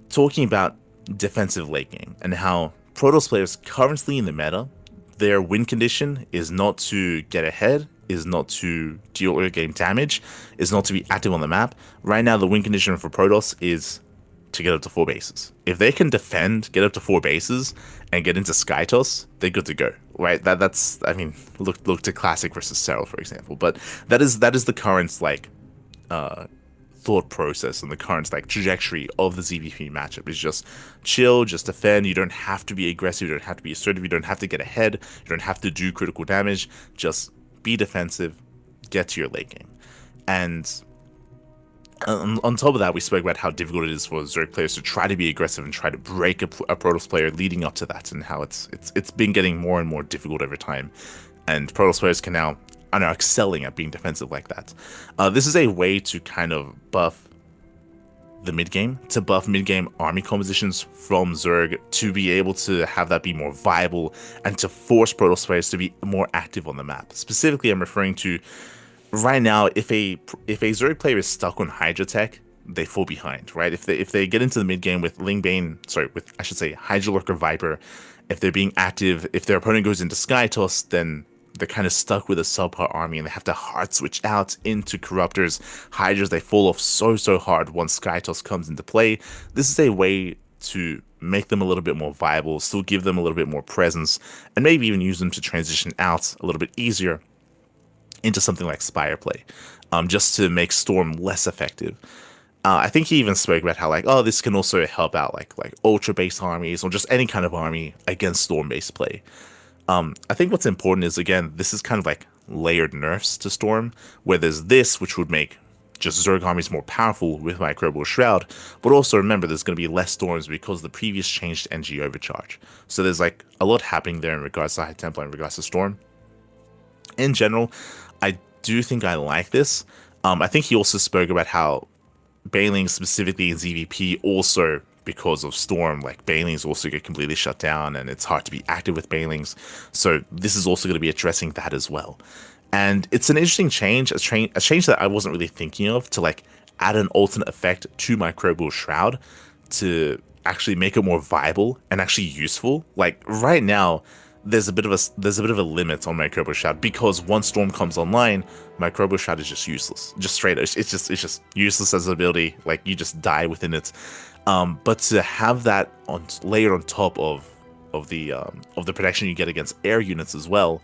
talking about defensive late game, and how Protoss players currently in the meta, their win condition is not to get ahead, is not to deal early game damage, is not to be active on the map. Right now, the win condition for Protoss is to get up to 4 bases. If they can defend, get up to 4 bases, and get into Skytoss, they're good to go, right? That's I mean, look to Classic versus Serral, for example. But that is the current like thought process and the current like trajectory of the ZVP matchup. Is just chill, just defend. You don't have to be aggressive, you don't have to be assertive, you don't have to get ahead, you don't have to do critical damage. Just be defensive, get to your late game. And on top of that, we spoke about how difficult it is for Zerg players to try to be aggressive and try to break a Protoss player leading up to that, and how it's been getting more and more difficult over time. And Protoss players can now are now excelling at being defensive like that. This is a way to kind of buff the mid game, to buff mid game army compositions from Zerg, to be able to have that be more viable, and to force Protoss players to be more active on the map. Specifically, I'm referring to right now, if a Zerg player is stuck on Hydra tech, they fall behind, right? If they get into the mid game with I should say Hydra Lurker Viper, if they're being active, if their opponent goes into Sky Toss, then they're kind of stuck with a subpar army and they have to hard switch out into Corruptors. Hydras, they fall off so hard once Sky Toss comes into play. This is a way to make them a little bit more viable, still give them a little bit more presence, and maybe even use them to transition out a little bit easier into something like Spire play, just to make Storm less effective. I think he even spoke about how like, oh, this can also help out like Ultra-based armies or just any kind of army against Storm-based play. I think what's important is, again, this is kind of like layered nerfs to Storm, where there's this, which would make just Zerg armies more powerful with Microbial Shroud, but also remember there's going to be less Storms because the previous changed NG Overcharge. So there's like a lot happening there in regards to High Templar, in regards to Storm. In general, I do think I like this. I think he also spoke about how Banelings, specifically in ZVP, also because of Storm, like Banelings also get completely shut down and it's hard to be active with Banelings. So this is also going to be addressing that as well. And it's an interesting change, a change that I wasn't really thinking of, to like add an alternate effect to Microbial Shroud to actually make it more viable and actually useful. Like right now, there's a bit of a limit on Microbial Shroud because once Storm comes online, Microbial Shroud is just useless. Just straight, it's just useless as an ability. Like you just die within it. But to have that layered on top of the protection you get against air units as well,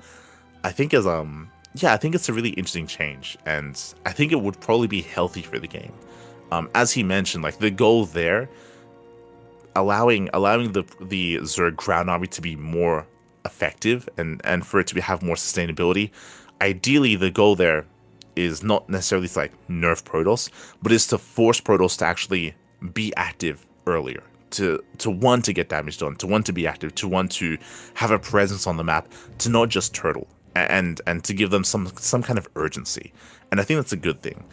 I think I think it's a really interesting change, and I think it would probably be healthy for the game. As he mentioned, like the goal there, allowing the Zerg ground army to be more effective and for it to have more sustainability. Ideally, the goal there is not necessarily to like nerf Protoss, but is to force Protoss to actually be active earlier, to get damage done, to be active, to have a presence on the map, to not just turtle, and to give them some kind of urgency. And I think that's a good thing.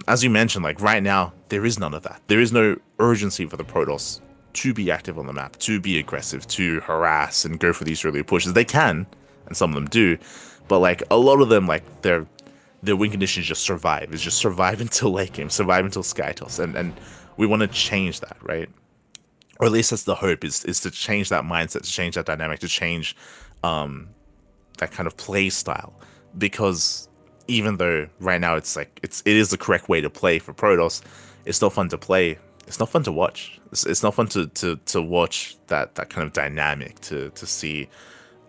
As you mentioned, like right now, there is none of that. There is no urgency for the Protoss to be active on the map, to be aggressive, to harass and go for these earlier pushes. They can, and some of them do, but like a lot of them, like their win condition is just survive. It's just survive until late game, survive until Sky Toss, and we want to change that, right? Or at least that's the hope, is to change that mindset, to change that dynamic, to change that kind of play style. Because even though right now it is the correct way to play for Protoss, it's not fun to play. It's not fun to watch. It's not fun to watch that kind of dynamic, to see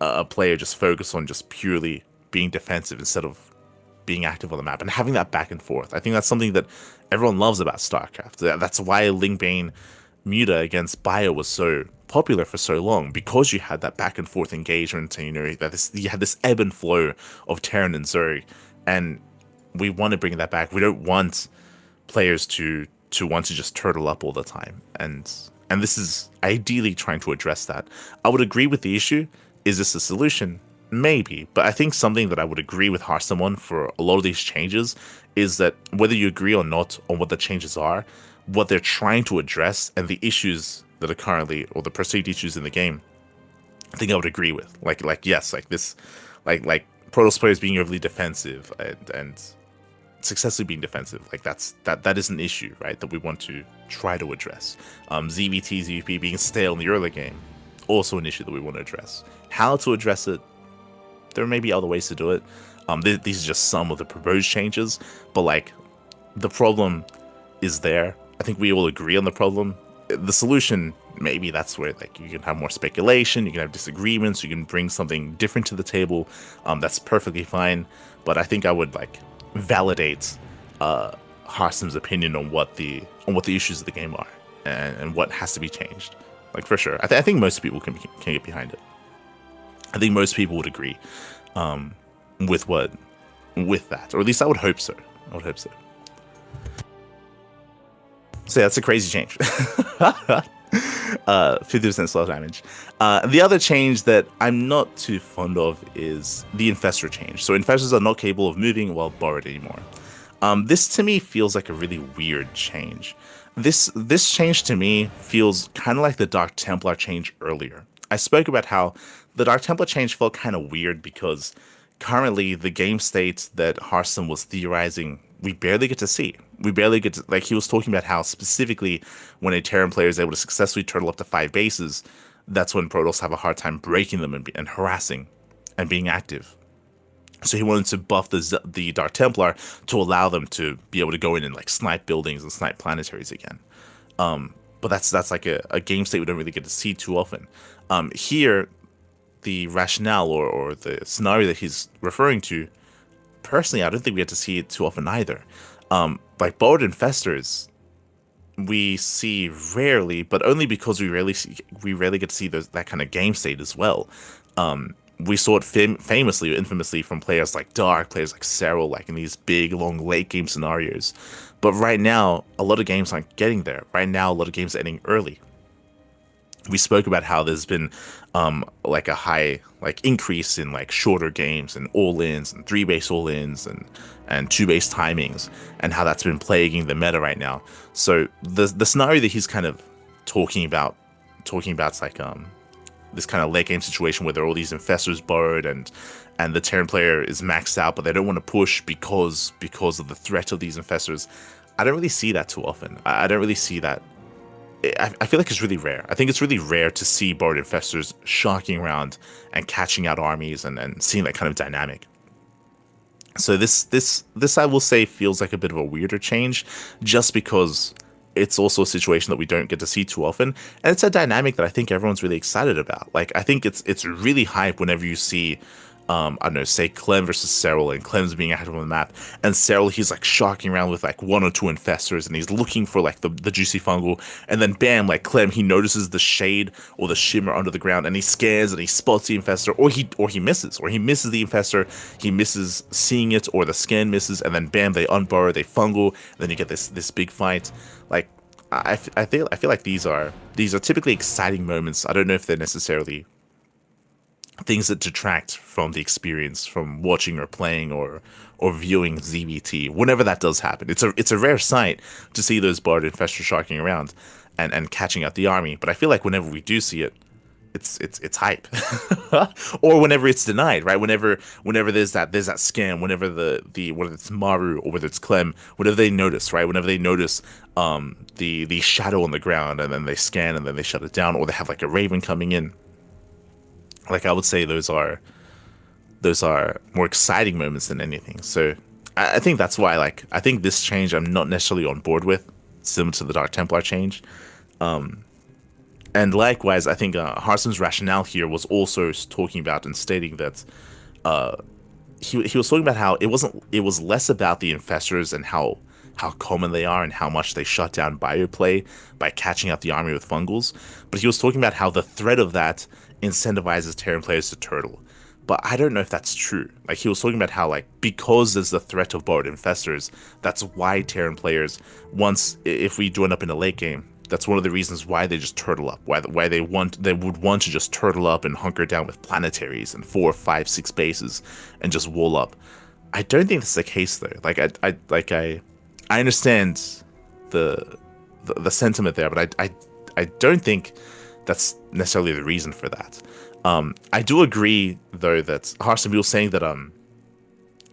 a player just focus on just purely being defensive instead of being active on the map and having that back and forth. I think that's something that everyone loves about StarCraft. That's why Lingbane Muta against Bio was so popular for so long, because you had that back and forth engagement, and you had this ebb and flow of Terran and Zerg, and we want to bring that back. We don't want players to want to just turtle up all the time, and this is ideally trying to address that. I would agree with the issue. Is this a solution? Maybe, but I think something that I would agree with Hearthstone on for a lot of these changes is that whether you agree or not on what the changes are, what they're trying to address, and the issues that are currently, or the perceived issues in the game, I think I would agree with. Like yes, like this, like Protoss players being overly defensive and successfully being defensive, like that is an issue, right, that we want to try to address. ZVP being stale in the early game, also an issue that we want to address. How to address it, there may be other ways to do it. These are just some of the proposed changes, but like the problem is there. I think we all agree on the problem. The solution, maybe that's where like you can have more speculation, you can have disagreements, you can bring something different to the table. That's perfectly fine. But I think I would like validate Hearthstone's opinion on what the issues of the game are and what has to be changed. Like for sure, I think most people can get behind it. I think most people would agree with that, or at least I would hope so. So yeah, that's a crazy change. 50% slow damage. The other change that I'm not too fond of is the Infestor change. So Infestors are not capable of moving while borrowed anymore. This to me feels like a really weird change. This change to me feels kind of like the Dark Templar change earlier. I spoke about how the Dark Templar change felt kind of weird because currently the game state that Hearthstone was theorizing, we barely get to see. We barely get to, like, he was talking about how specifically when a Terran player is able to successfully turtle up to 5 bases, that's when Protoss have a hard time breaking them and harassing and being active. So he wanted to buff the Dark Templar to allow them to be able to go in and like snipe buildings and snipe planetaries again. But that's like a game state we don't really get to see too often. Here, the rationale or the scenario that he's referring to, personally, I don't think we get to see it too often either. Like Bored Infestors, we see rarely, but only because we rarely get to see that kind of game state as well. We saw it famously, infamously from players like Dark, players like Serral, like in these big, long late game scenarios. But right now, a lot of games aren't getting there. Right now, a lot of games are ending early. We spoke about how there's been like a high increase in like shorter games and all-ins and 3-base all-ins and 2-base timings, and how that's been plaguing the meta right now. So the scenario that he's kind of talking about is like this kind of late game situation where there are all these infestors borrowed and the Terran player is maxed out, but they don't want to push because of the threat of these infestors. I don't really see that too often. I don't really see that. I feel like it's really rare. I think it's really rare to see borrowed infestors sharking around and catching out armies and seeing that kind of dynamic. So this I will say feels like a bit of a weirder change, just because it's also a situation that we don't get to see too often, and it's a dynamic that I think everyone's really excited about. Like, I think it's really hype whenever you see, I don't know, say Clem versus Serral, and Clem's being active on the map, and Serral, he's like sharking around with like 1 or 2 infestors, and he's looking for like the juicy fungal, and then bam, like Clem, he notices the shade or the shimmer under the ground, and he scans and he spots the infestor, or he misses the infestor, he misses seeing it, or the scan misses, and then bam, they unburrow, they fungal, and then you get this big fight. Like, I feel like these are typically exciting moments. I don't know if they're necessarily things that detract from the experience from watching or playing or viewing ZBT. Whenever that does happen, it's a rare sight to see those Bard infestors sharking around and catching out the army. But I feel like whenever we do see it, it's hype. Or whenever it's denied, right? Whenever there's that scam, whenever whether it's Maru or whether it's Clem, whenever they notice, right? Whenever they notice the shadow on the ground, and then they scan and then they shut it down, or they have like a Raven coming in. Like, I would say those are more exciting moments than anything. So I think that's why, like, I think this change I'm not necessarily on board with, similar to the Dark Templar change. And likewise, I think Hearthstone's rationale here was also talking about and stating that he was talking about how it was less about the infestors and how common they are and how much they shut down bioplay by catching out the army with fungals, but he was talking about how the threat of that incentivizes Terran players to turtle. But I don't know if that's true. Like, he was talking about how, like, because there's the threat of borrowed infestors, that's why Terran players, if we do end up in a late game, that's one of the reasons why they just turtle up. Why they would want to just turtle up and hunker down with planetaries and 4, 5, 6 bases and just wall up. I don't think that's the case though. Like, I understand the sentiment there, but I don't think that's necessarily the reason for that. I do agree though that Hearthstone was saying that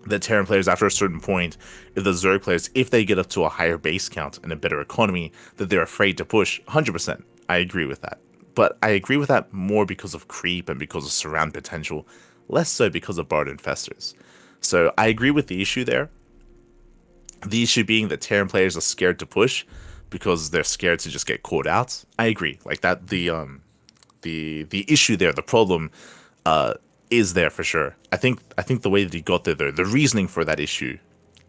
the Terran players, after a certain point, if the Zerg players, if they get up to a higher base count and a better economy, that they're afraid to push. 100%, I agree with that. But I agree with that more because of creep and because of surround potential, less so because of Bard Infestors. So I agree with the issue there. The issue being that Terran players are scared to push because they're scared to just get caught out. I agree. Like, that the issue there, the problem, is there for sure. I think the way that he got there, though, the reasoning for that issue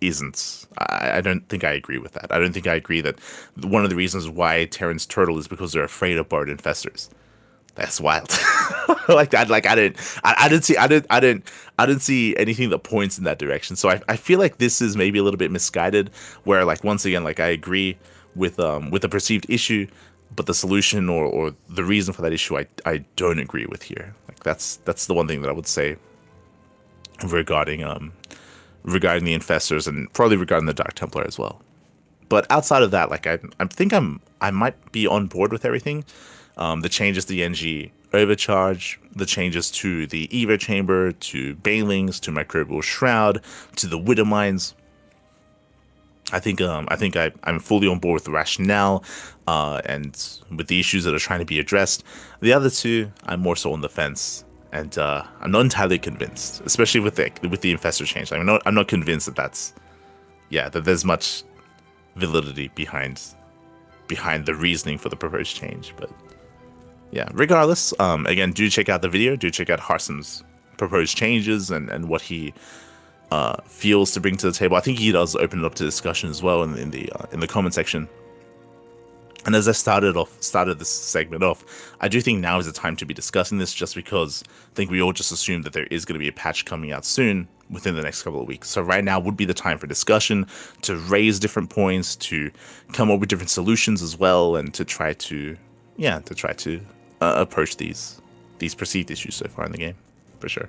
isn't. I don't think I agree with that. I don't think I agree that one of the reasons why Terrans turtle is because they're afraid of Bard Infestors. That's wild. Like that. Like, I didn't see anything that points in that direction. So I feel like this is maybe a little bit misguided. Where, like, once again, like, I agree with the perceived issue, but the solution or the reason for that issue, I don't agree with here. Like, that's the one thing that I would say regarding the infestors, and probably regarding the Dark Templar as well. But outside of that, like I think I might be on board with everything. The changes to the NG overcharge, the changes to the Evo chamber, to Banelings, to Microbial Shroud, to the Widow Mines. I'm fully on board with the rationale, and with the issues that are trying to be addressed. The other two, I'm more so on the fence, and I'm not entirely convinced, especially with the infestor change. I'm not convinced that there's much validity behind the reasoning for the proposed change. But yeah, regardless, again, do check out the video. Do check out Harsim's proposed changes and what he feels to bring to the table. I think he does open it up to discussion as well in the comment section. And as I started this segment off, I do think now is the time to be discussing this, just because I think we all just assumed that there is going to be a patch coming out soon within the next couple of weeks. So right now would be the time for discussion, to raise different points, to come up with different solutions as well, and to try to approach these perceived issues so far in the game, for sure.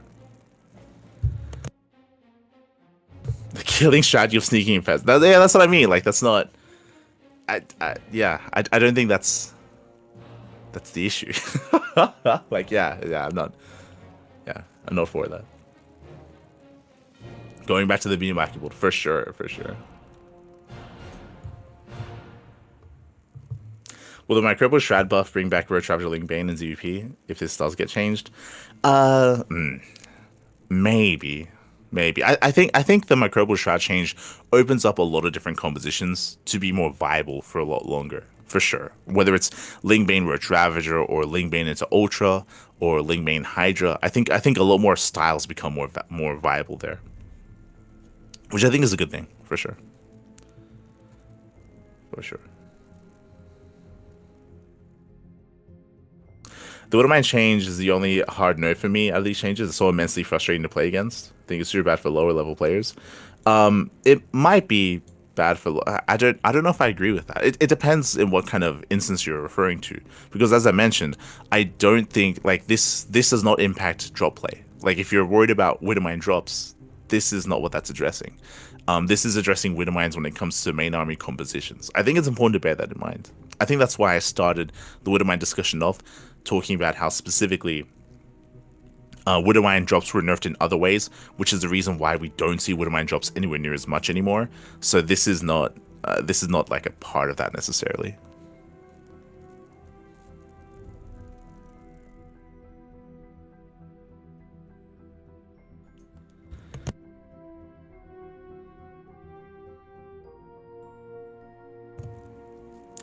The killing strategy of sneaking in pets. That's what I mean. Like, that's not. I don't think that's the issue. Like, I'm not for that. Going back to the medium build, for sure. Will the Microbial Shroud buff bring back Road Ravager Ling Bane in ZVP if this does get changed? Maybe. I think the Microbial Shroud change opens up a lot of different compositions to be more viable for a lot longer, for sure. Whether it's Lingbane Roach Ravager, or Lingbane into Ultra, or Lingbane Hydra, I think a lot more styles become more viable there, which I think is a good thing, for sure. The Widowmine change is the only hard no for me out of these changes. It's so immensely frustrating to play against. I think it's super bad for lower level players. It might be bad for. I don't know if I agree with that. It depends in what kind of instance you're referring to. Because as I mentioned, I don't think like this does not impact drop play. Like, if you're worried about Widowmine drops, this is not what that's addressing. This is addressing Widowmines when it comes to main army compositions. I think it's important to bear that in mind. I think that's why I started the Widowmine discussion off, talking about how specifically Widowmine drops were nerfed in other ways, which is the reason why we don't see Widowmine drops anywhere near as much anymore. So this is not like a part of that necessarily.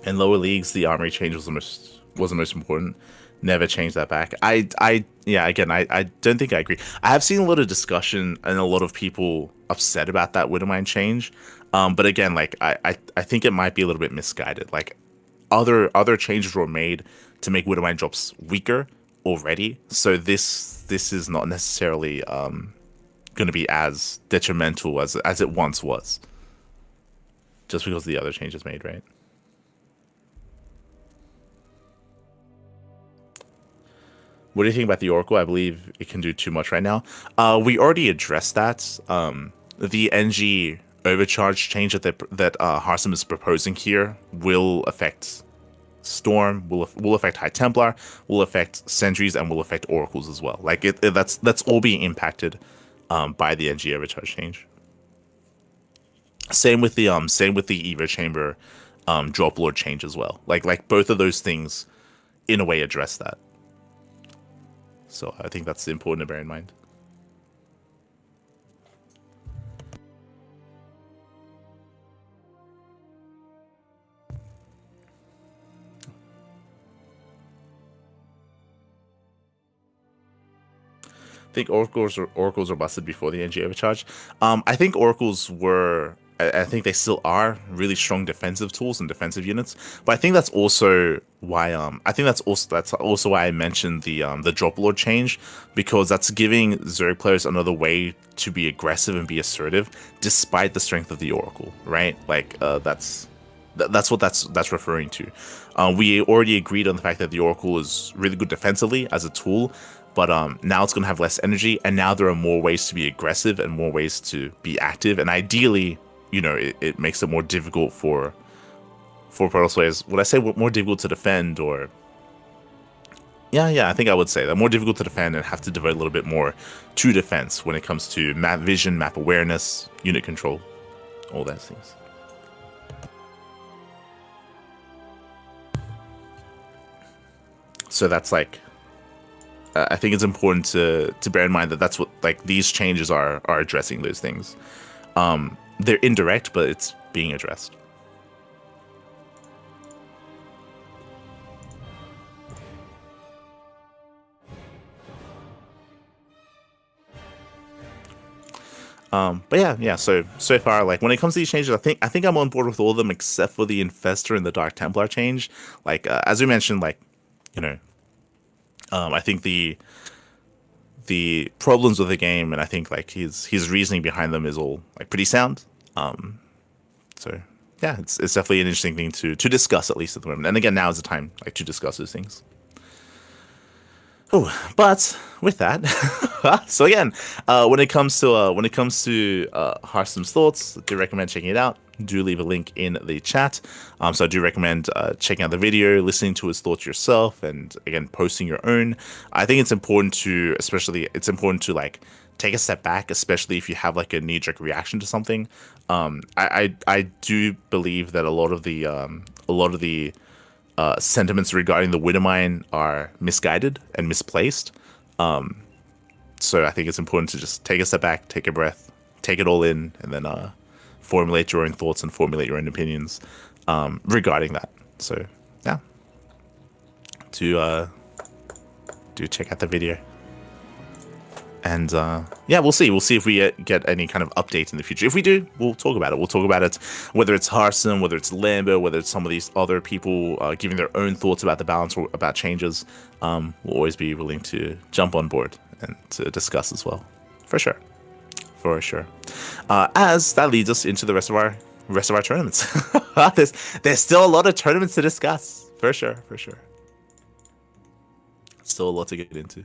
In lower leagues, the armory change was the most important. Never change that back. I don't think I agree. I have seen a lot of discussion and a lot of people upset about that Widowmine change. But again, like I think it might be a little bit misguided. Like, other changes were made to make Widowmine drops weaker already. So this is not necessarily going to be as detrimental as it once was, just because the other changes made, right? What do you think about the Oracle? I believe it can do too much right now. We already addressed that. The NG overcharge change that Harsim is proposing here will affect Storm, will affect High Templar, will affect Sentries, and will affect Oracles as well. Like that's all being impacted by the NG overcharge change. Same with the Evo Chamber Drop Lord change as well. Like both of those things, in a way, address that. So I think that's important to bear in mind. I think oracles are busted before the NG overcharge. I think oracles were. I think they still are really strong defensive tools and defensive units, but I think that's also why that's also why I mentioned the Drop Lord change, because that's giving Zerg players another way to be aggressive and be assertive despite the strength of the Oracle, right? Like that's what that's referring to. We already agreed on the fact that the Oracle is really good defensively as a tool, but now it's going to have less energy, and now there are more ways to be aggressive and more ways to be active, and ideally, you know, it makes it more difficult for for Protoss players. Would I say more difficult to defend, or yeah, I think I would say that more difficult to defend and have to devote a little bit more to defense when it comes to map vision, map awareness, unit control, all those things. So that's like, I think it's important to bear in mind that that's what like these changes are addressing those things. They're indirect, but it's being addressed. But yeah. So far, like when it comes to these changes, I think I'm on board with all of them except for the Infestor and the Dark Templar change. Like as we mentioned, like you know, I think the problems with the game, and I think like his reasoning behind them is all like pretty sound. So yeah, it's definitely an interesting thing to discuss, at least at the moment. And again, now is the time like to discuss those things. Oh, but with that, so again, when it comes to Hearthstone's thoughts, I do recommend checking it out. Do leave a link in the chat. So I do recommend checking out the video, listening to his thoughts yourself, and again posting your own. I think it's important to like take a step back, especially if you have like a knee-jerk reaction to something. I do believe that a lot of the sentiments regarding the Widowmine are misguided and misplaced. So I think it's important to just take a step back, take a breath, take it all in, and then formulate your own thoughts and formulate your own opinions regarding that. So yeah, do check out the video. And yeah, we'll see. We'll see if we get any kind of update in the future. If we do, we'll talk about it. We'll talk about it, whether it's Hearthstone, whether it's Lambo, whether it's some of these other people giving their own thoughts about the balance or about changes. We'll always be willing to jump on board and to discuss as well, for sure. As that leads us into the rest of our tournaments. there's still a lot of tournaments to discuss, for sure. Still a lot to get into.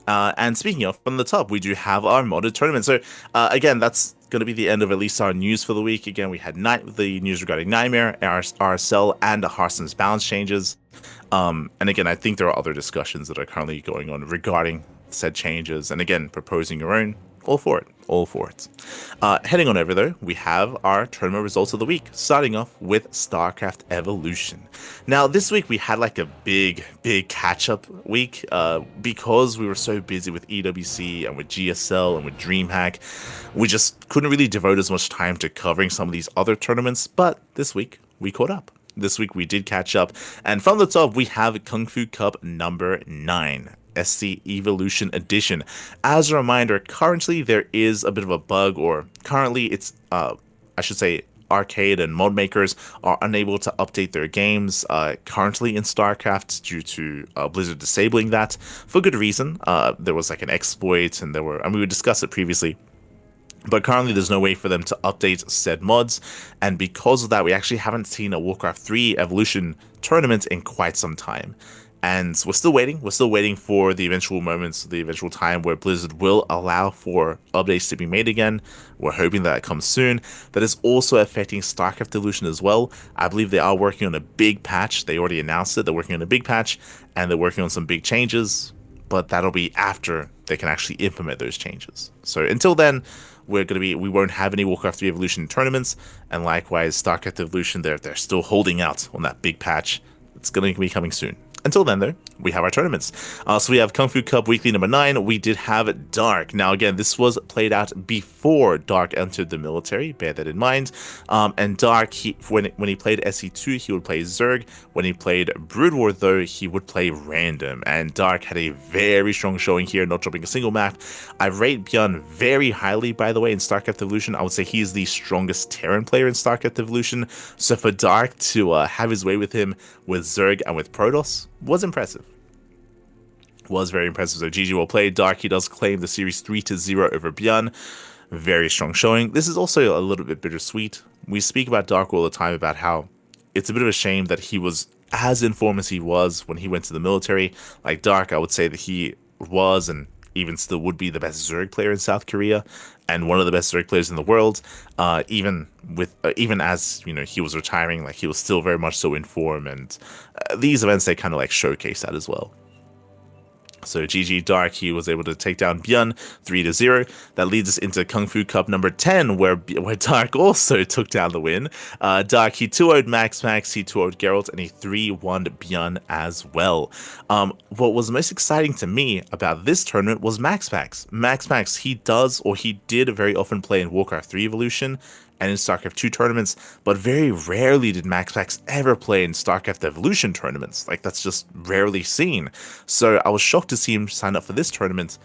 And speaking of, from the top, we do have our modded tournament. So again, that's going to be the end of at least our news for the week. Again, we had the news regarding Nightmare, RSL, and the Hearthstone's balance changes. And again, I think there are other discussions that are currently going on regarding said changes. And again, proposing your own. All for it. Heading on over, though, we have our tournament results of the week, starting off with StarCraft Evolution. Now, this week we had like a big catch-up week because we were so busy with EWC and with GSL and with DreamHack. We just couldn't really devote as much time to covering some of these other tournaments, but this week we caught up. This week we did catch up, and from the top we have Kung Fu Cup number 9. SC Evolution Edition. As a reminder, currently there is a bit of a bug, or currently it's, I should say, arcade and mod makers are unable to update their games currently in StarCraft due to Blizzard disabling that for good reason. There was like an exploit, and we discussed it previously. But currently there's no way for them to update said mods, and because of that, we actually haven't seen a Warcraft 3 Evolution tournament in quite some time. And we're still waiting for the eventual moments, the eventual time where Blizzard will allow for updates to be made again. We're hoping that comes soon. That is also affecting StarCraft Evolution as well. I believe they are working on a big patch. They already announced it. They're working on a big patch, and they're working on some big changes, but that'll be after they can actually implement those changes. So until then, we won't have any Warcraft 3 Evolution tournaments, and likewise StarCraft Evolution, they're still holding out on that big patch. It's going to be coming soon. Until then, though, we have our tournaments. So we have Kung Fu Cup Weekly number 9. We did have Dark. Now, again, this was played out before Dark entered the military. Bear that in mind. And Dark, when he played SC2, he would play Zerg. When he played Brood War, though, he would play random. And Dark had a very strong showing here, not dropping a single map. I rate Bjorn very highly, by the way, in StarCraft Evolution. I would say he's the strongest Terran player in StarCraft Evolution. So for Dark to have his way with him with Zerg and with Protoss was impressive. Was very impressive. So GG well played. Dark, he does claim the series 3-0 over Bjorn. Very strong showing. This is also a little bit bittersweet. We speak about Dark all the time about how it's a bit of a shame that he was as informed as he was when he went to the military. Like Dark, I would say that he was and even still would be the best Zerg player in South Korea and one of the best Zerg players in the world. Even as he was retiring, like he was still very much so in form, and these events they kind of like showcase that as well. So GG Dark, he was able to take down Byun 3-0. That leads us into Kung Fu Cup number 10, where Dark also took down the win. Dark, he 2-0'd Max, he 2-0'd Geralt, and he 3-1'd Byun as well. What was most exciting to me about this tournament was Max. Max, he did very often play in Warcraft 3 Evolution and in StarCraft 2 tournaments, but very rarely did Max ever play in StarCraft Evolution tournaments. Like, that's just rarely seen. So I was shocked to see him sign up for this tournament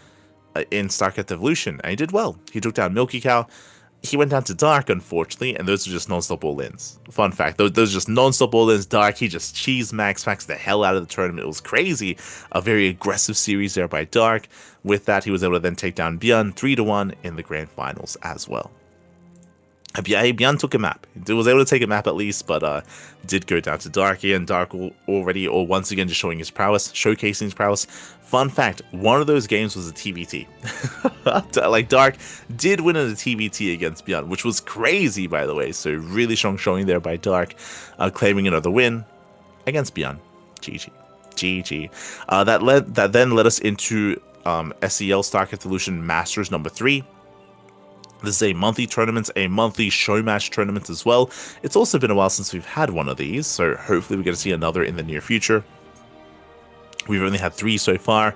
in StarCraft Evolution, and he did well. He took down Milky Cow. He went down to Dark, unfortunately, and those are just non-stop all-ins. Fun fact, those are just non-stop all-ins. Dark, he just cheesed Max the hell out of the tournament. It was crazy. A very aggressive series there by Dark. With that, he was able to then take down Byun 3-1 in the grand finals as well. Byun took a map. He was able to take a map at least, but did go down to Dark again. Dark once again just showing his prowess, showcasing his prowess. Fun fact, one of those games was a TVT. Like, Dark did win in a TVT against Byun, which was crazy, by the way. So really strong showing there by Dark, claiming another win against Byun. GG. That then led us into SEL StarCraft Evolution Masters number 3. This is a monthly tournament, a monthly show match tournament as well. It's also been a while since we've had one of these, so hopefully we're going to see another in the near future. We've only had 3 so far.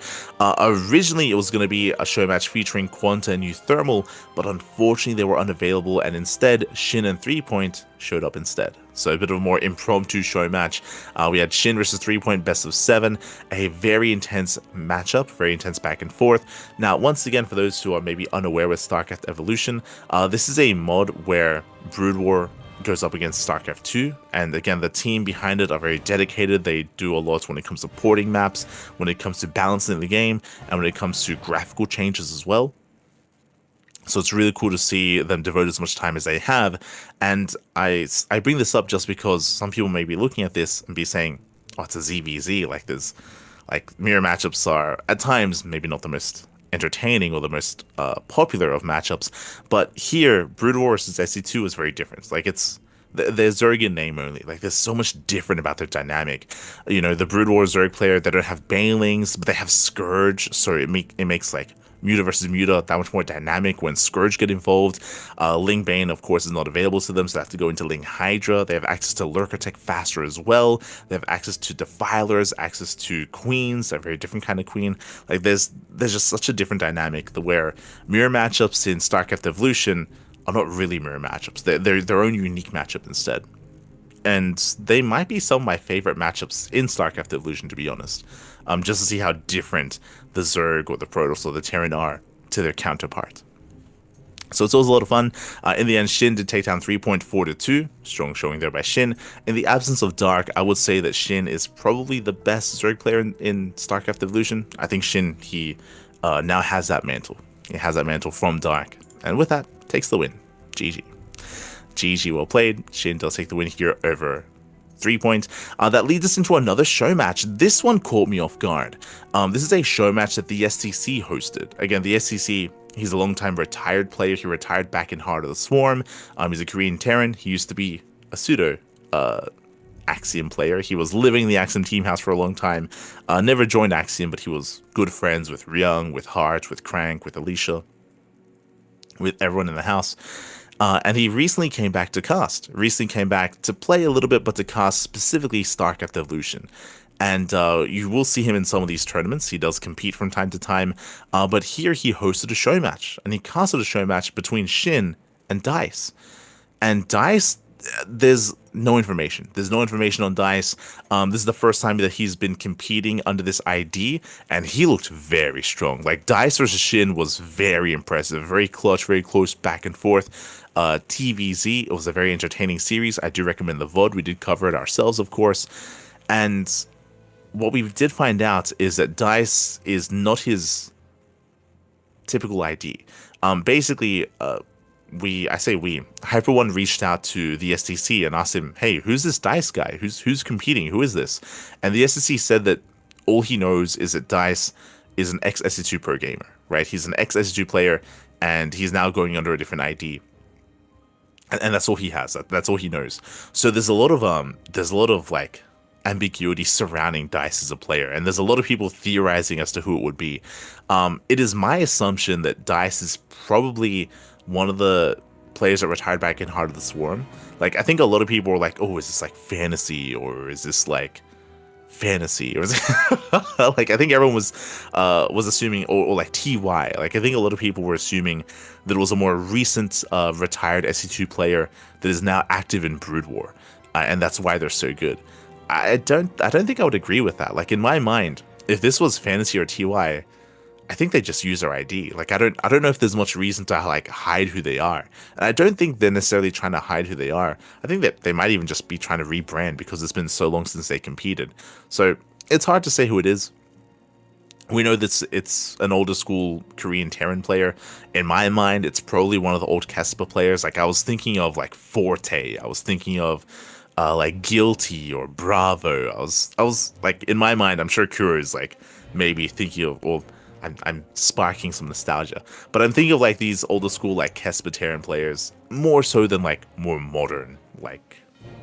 Originally, it was going to be a show match featuring Quanta and Thermal, but unfortunately they were unavailable, and instead Shin and 3Point showed up instead. So a bit of a more impromptu show match. We had Shin versus 3Point, best of 7, a very intense matchup, very intense back and forth. Now, once again, for those who are maybe unaware with StarCraft Evolution, this is a mod where Brood War goes up against StarCraft 2, and again, the team behind it are very dedicated. They do a lot when it comes to porting maps, when it comes to balancing the game, and when it comes to graphical changes as well. So it's really cool to see them devote as much time as they have. And I bring this up just because some people may be looking at this and be saying, oh, it's a ZVZ, like mirror matchups are at times maybe not the most entertaining or the most popular of matchups, but here Brood War versus SC2 is very different. Like, it's the Zerg in name only. Like, there's so much different about their dynamic. The Brood War Zerg player, they don't have Banelings, but they have Scourge, so it makes like Muta versus Muta that much more dynamic when Scourge get involved. Ling Bane, of course, is not available to them, so they have to go into Ling Hydra. They have access to Lurker Tech faster as well. They have access to Defilers, access to Queens, a very different kind of Queen. Like, there's just such a different dynamic where mirror matchups in StarCraft Evolution are not really mirror matchups. They're their own unique matchup instead. And they might be some of my favorite matchups in StarCraft Evolution, to be honest. Just to see how different the Zerg or the Protoss or the Terran are to their counterpart. So it's always a lot of fun. In the end, Shin did take down 3.4-2. Strong showing there by Shin. In the absence of Dark, I would say that Shin is probably the best Zerg player in StarCraft Evolution. I think Shin, he now has that mantle. He has that mantle from Dark. And with that, takes the win. GG, well played. Shin does take the win here over 3Point. That leads us into another show match. This one caught me off guard. This is a show match that the SCC hosted. Again, the SCC, he's a long-time retired player. He retired back in Heart of the Swarm. He's a Korean Terran. He used to be a pseudo Axiom player. He was living in the Axiom team house for a long time. Never joined Axiom, but he was good friends with Ryung, with Hart, with Crank, with Alicia, with everyone in the house. And he recently came back to cast. Recently came back to play a little bit, but to cast specifically StarCraft Evolution. And you will see him in some of these tournaments. He does compete from time to time. But here he hosted a show match. And he casted a show match between Shin and Dice. And Dice, there's no information. There's no information on Dice. This is the first time that he's been competing under this ID, and he looked very strong. Like, Dice versus Shin was very impressive, very clutch, very close back and forth. TVZ, it was a very entertaining series. I do recommend the VOD. We did cover it ourselves, of course. And what we did find out is that Dice is not his typical ID. Basically, Hyper One reached out to the STC and asked him, hey, who's this Dice guy? Who's competing? Who is this? And the STC said that all he knows is that Dice is an ex-SC2 pro gamer. right? He's an ex-SG player, and he's now going under a different ID. And that's all he has. That's all he knows. So there's a lot of like ambiguity surrounding Dice as a player, and there's a lot of people theorizing as to who it would be. It is my assumption that Dice is probably one of the players that retired back in Heart of the Swarm. Like, I think a lot of people were like, "Oh, is this like fantasy, or is this like fantasy, or is it like?" I think everyone was assuming, or like TY. Like, I think a lot of people were assuming that it was a more recent retired SC2 player that is now active in Brood War, and that's why they're so good. I don't think I would agree with that. Like, in my mind, if this was fantasy or TY, I think they just use their ID. Like, I don't know if there's much reason to like hide who they are. And I don't think they're necessarily trying to hide who they are. I think that they might even just be trying to rebrand because it's been so long since they competed. So it's hard to say who it is. We know that it's an older school Korean Terran player. In my mind, it's probably one of the old Kespa players. Like, I was thinking of like Forte. I was thinking of like Guilty or Bravo. I was like, in my mind, I'm sure Kuro is like maybe thinking of, well, I'm sparking some nostalgia, but I'm thinking of like these older school like Kespa Terran players more so than like more modern like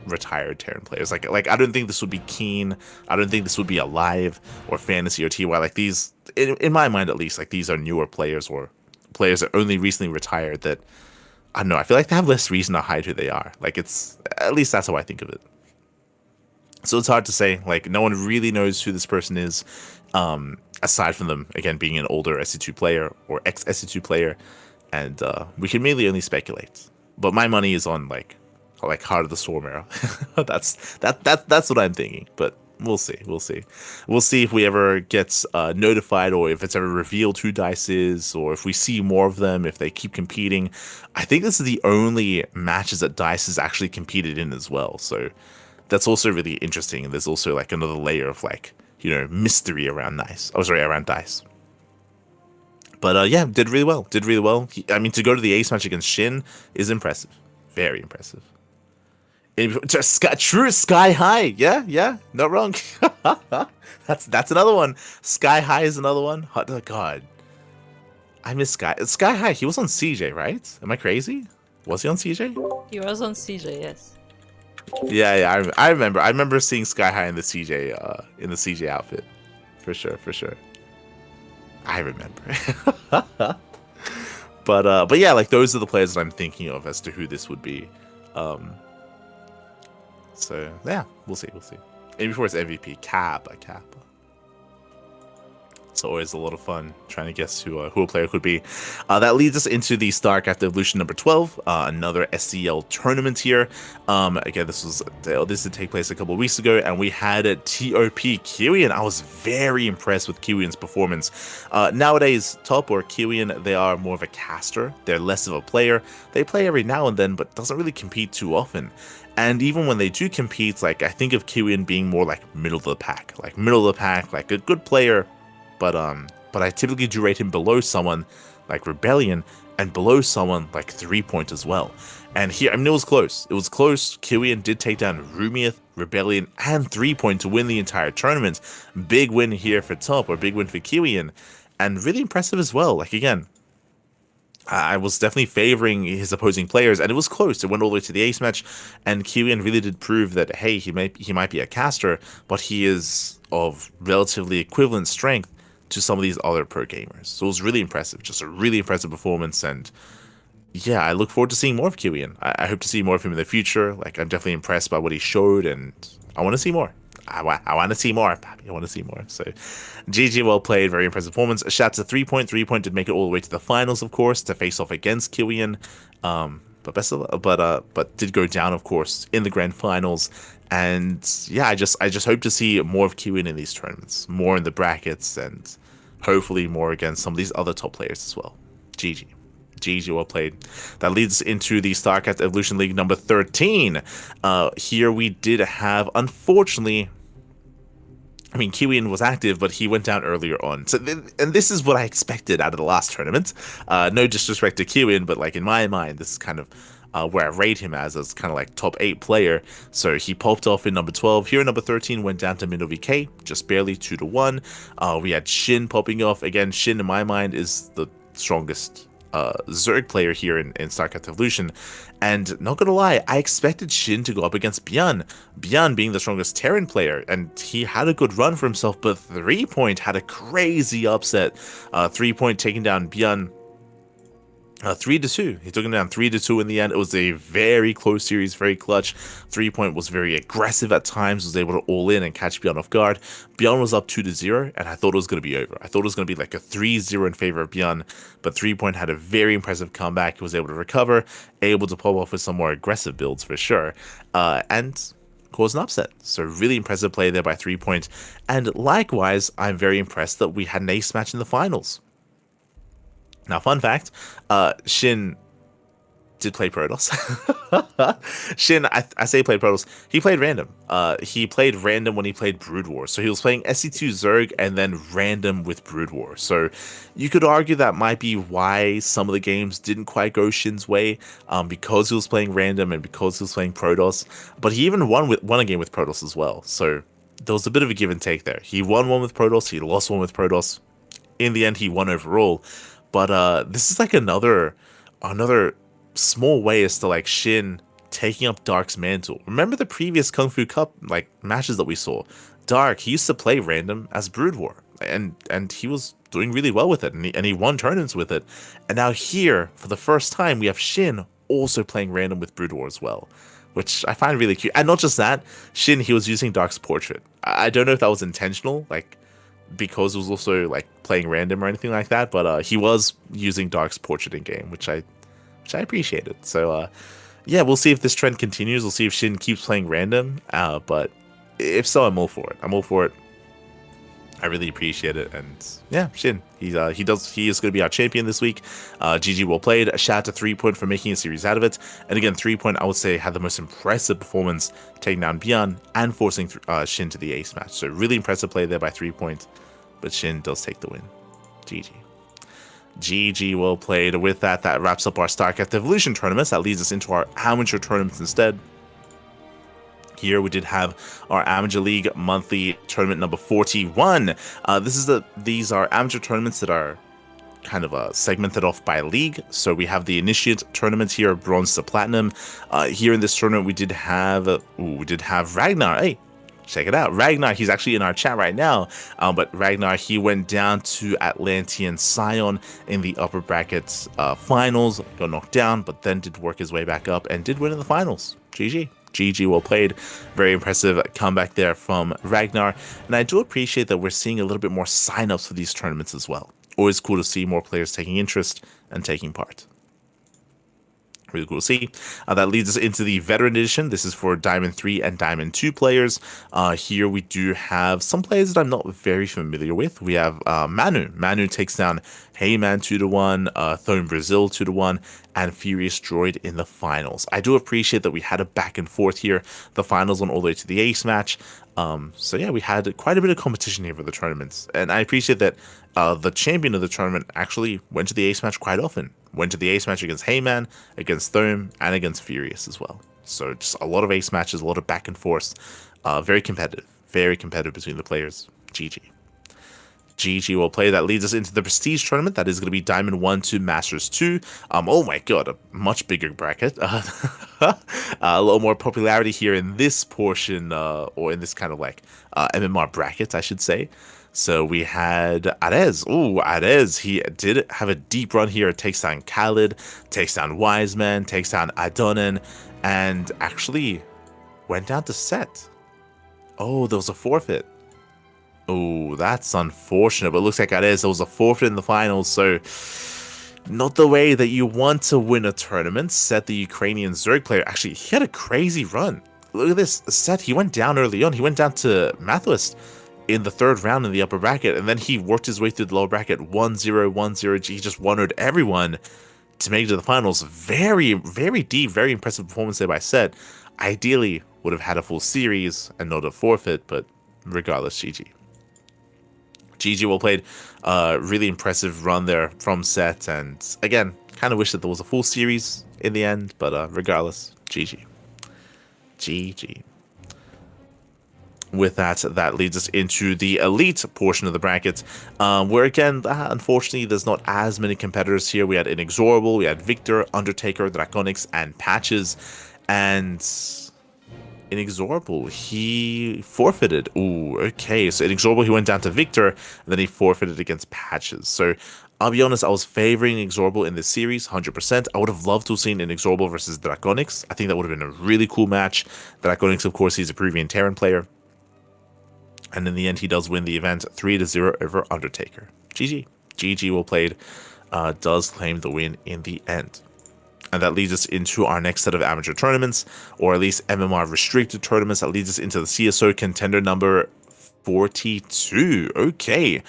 retired Terran players. Like I don't think this would be Keen. I don't think this would be Alive or Fantasy or TY. Like, these, in my mind at least, like these are newer players or players that only recently retired that, I don't know, I feel like they have less reason to hide who they are. Like, it's, at least that's how I think of it. So it's hard to say. Like, no one really knows who this person is, aside from them, again, being an older SC2 player or ex-SC2 player. And we can mainly only speculate. But my money is on, like Heart of the Storm era. That's what I'm thinking. But we'll see. We'll see if we ever get notified, or if it's ever revealed who Dice is, or if we see more of them, if they keep competing. I think this is the only matches that Dice has actually competed in as well. So that's also really interesting. And there's also like another layer of like, you know, mystery around Dice. Around Dice. But yeah, did really well. I mean, to go to the ace match against Shin is impressive. Very impressive. True Sky High. Yeah, not wrong. That's another one. Sky High is another one. Oh, God, I miss Sky High. He was on CJ, right? Am I crazy? Was he on CJ? He was on CJ, yes. Yeah. I remember seeing Sky High in the CJ outfit, for sure. I remember. But yeah, like, those are the players that I'm thinking of as to who this would be. So yeah, we'll see. And before it's MVP, Kappa. It's always a lot of fun trying to guess who a player could be. That leads us into the StarCraft Evolution number 12, another SCL tournament here. Again, this did take place a couple of weeks ago, and we had a TOP Kiwian. I was very impressed with Kiwian's performance. Nowadays, Top or Kiwian, they are more of a caster. They're less of a player. They play every now and then, but doesn't really compete too often. And even when they do compete, like, I think of Kiwian being more like middle of the pack, like a good player. But I typically do rate him below someone like Rebellion and below someone like 3-Point as well. And here, I mean, it was close. Kiwian did take down Rumiath, Rebellion, and 3-Point to win the entire tournament. Big win here for Top, or big win for Kiwian, and really impressive as well. Like, again, I was definitely favoring his opposing players, and it was close. It went all the way to the ace match, and Kiwian really did prove that, hey, he might be a caster, but he is of relatively equivalent strength to some of these other pro gamers. So it was really impressive, just a really impressive performance. And yeah, I look forward to seeing more of Kiwian. I hope to see more of him in the future. Like, I'm definitely impressed by what he showed, and I want to see more. I want to see more, Pappy. I want to see more. So, GG, well played, very impressive performance. Shout out to 3-Point. 3-Point did make it all the way to the finals, of course, to face off against Kiwian. But did go down, of course, in the grand finals. And yeah, I just hope to see more of Kiwian in these tournaments, more in the brackets, and hopefully more against some of these other top players as well. GG. GG, well played. That leads us into the StarCraft Evolution League number 13. Here we did have, unfortunately, I mean, Kiwian was active, but he went down earlier on. So, and this is what I expected out of the last tournament. No disrespect to Kiwian, but like, in my mind, this is kind of where I rate him as kind of like top 8 player. So he popped off in number 12. Here in number 13 went down to Minnow VK, just barely 2-1. We had Shin popping off. Again, Shin in my mind is the strongest Zerg player here in StarCraft Evolution. And not gonna lie, I expected Shin to go up against Bjorn. Bjorn being the strongest Terran player, and he had a good run for himself, but 3-Point had a crazy upset. 3-Point taking down Bjorn 3-2. He took him down 3-2 in the end. It was a very close series, very clutch. 3-Point was very aggressive at times, was able to all in and catch Bjorn off guard. Bjorn was up 2-0, and I thought it was going to be over. I thought it was going to be like a 3-0 in favor of Bjorn, but 3-Point had a very impressive comeback. He was able to recover, able to pop off with some more aggressive builds for sure, and caused an upset. So really impressive play there by 3-Point. And likewise, I'm very impressed that we had an ace match in the finals. Now, fun fact, Shin did play Protoss. Shin, I say played Protoss. He played random. He played random when he played Brood War. So he was playing SC2 Zerg and then random with Brood War. So you could argue that might be why some of the games didn't quite go Shin's way, because he was playing random and because he was playing Protoss. But he even won a game with Protoss as well. So there was a bit of a give and take there. He won one with Protoss. He lost one with Protoss. In the end, he won overall. But this is like another small way as to like Shin taking up Dark's mantle. Remember the previous Kung Fu Cup like matches that we saw? Dark, he used to play random as Brood War, and he was doing really well with it, and he won tournaments with it. And now here, for the first time, we have Shin also playing random with Brood War as well, which I find really cute. And not just that, Shin, he was using Dark's portrait. I don't know if that was intentional, like, because it was also like playing random or anything like that, but he was using Dark's portrait in game, which I appreciated. So yeah, we'll see if this trend continues. We'll see if Shin keeps playing random, but if so, I'm all for it. I really appreciate it. And yeah, Shin, he is going to be our champion this week. GG well played. A shout out to 3-Point for making a series out of it. And again, 3-Point, I would say, had the most impressive performance, taking down Bjorn and forcing Shin to the ace match. So really impressive play there by 3-Point, but Shin does take the win. GG well played. With that wraps up our StarCraft Evolution tournaments. That leads us into our amateur tournaments instead. Here we did have our Amateur League monthly tournament number 41. These are amateur tournaments that are kind of segmented off by league. So we have the Initiate tournament here, Bronze to Platinum. Here in this tournament we did have Ragnar. Hey, check it out, Ragnar. He's actually in our chat right now. But Ragnar, he went down to Atlantean Scion in the upper brackets finals, got knocked down, but then did work his way back up and did win in the finals. GG well played. Very impressive comeback there from Ragnar. And I do appreciate that we're seeing a little bit more signups for these tournaments as well. Always cool to see more players taking interest and taking part. Really cool to see. That leads us into the Veteran Edition. This is for Diamond 3 and Diamond 2 players. Here we do have some players that I'm not very familiar with. We have Manu. Manu takes down Heyman 2-1, Thone Brazil 2-1, and Furious Droid in the finals. I do appreciate that we had a back and forth here. The finals went all the way to the ace match. So yeah, we had quite a bit of competition here for the tournaments. And I appreciate that the champion of the tournament actually went to the ace match quite often. Went to the ace match against Heyman, against Thome, and against Furious as well. So just a lot of ace matches, a lot of back and forth. Very competitive between the players. GG will play. That leads us into the Prestige tournament. That is going to be Diamond 1 to Masters 2. Oh my god, a much bigger bracket. A little more popularity here in this portion, or in this kind of like MMR bracket, I should say. So we had Arez. Ooh, Arez. He did have a deep run here. Takes down Khalid, takes down Wiseman, takes down Adonin, and actually went down to Set. Oh, there was a forfeit. Oh, that's unfortunate. But it looks like Arez, there was a forfeit in the finals. So not the way that you want to win a tournament. Set, the Ukrainian Zerg player, actually, he had a crazy run. Look at this. Set, he went down early on. He went down to Mathwist in the third round in the upper bracket, and then he worked his way through the lower bracket 1-0, 1-0. He just won-ed everyone to make it to the finals. Very, very deep, very impressive performance there by Set. Ideally, would have had a full series and not a forfeit, but regardless, GG well played. Really impressive run there from Set, and again, kind of wish that there was a full series in the end, but regardless, GG. GG. With that, that leads us into the elite portion of the bracket, where again, unfortunately, there's not as many competitors here. We had Inexorable, we had Victor, Undertaker, Draconics, and Patches, and Inexorable, he forfeited. Ooh, okay, so Inexorable, he went down to Victor, and then he forfeited against Patches. So I'll be honest, I was favoring Inexorable in this series, 100%. I would have loved to have seen Inexorable versus Draconics. I think that would have been a really cool match. Draconics, of course, he's a Peruvian Terran player. And in the end, he does win the event 3-0 over Undertaker. GG. GG, well played. Does claim the win in the end. And that leads us into our next set of amateur tournaments, or at least MMR restricted tournaments. That leads us into the CSO contender number 42. Okay.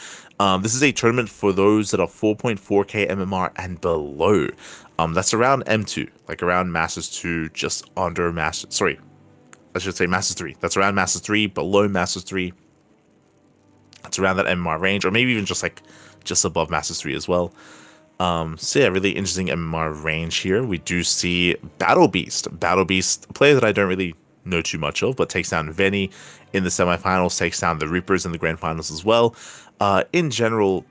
This is a tournament for those that are 4.4k MMR and below. That's around M2, like around Masters 2, just under Masters. Sorry, I should say Masters 3. That's around Masters 3, below Masters 3. It's around that MMR range, or maybe even just above Masters 3 as well. So yeah, really interesting MMR range here. We do see Battle Beast. Battle Beast, a player that I don't really know too much of, but takes down Venny in the semifinals, takes down the Reapers in the grand finals as well. In general,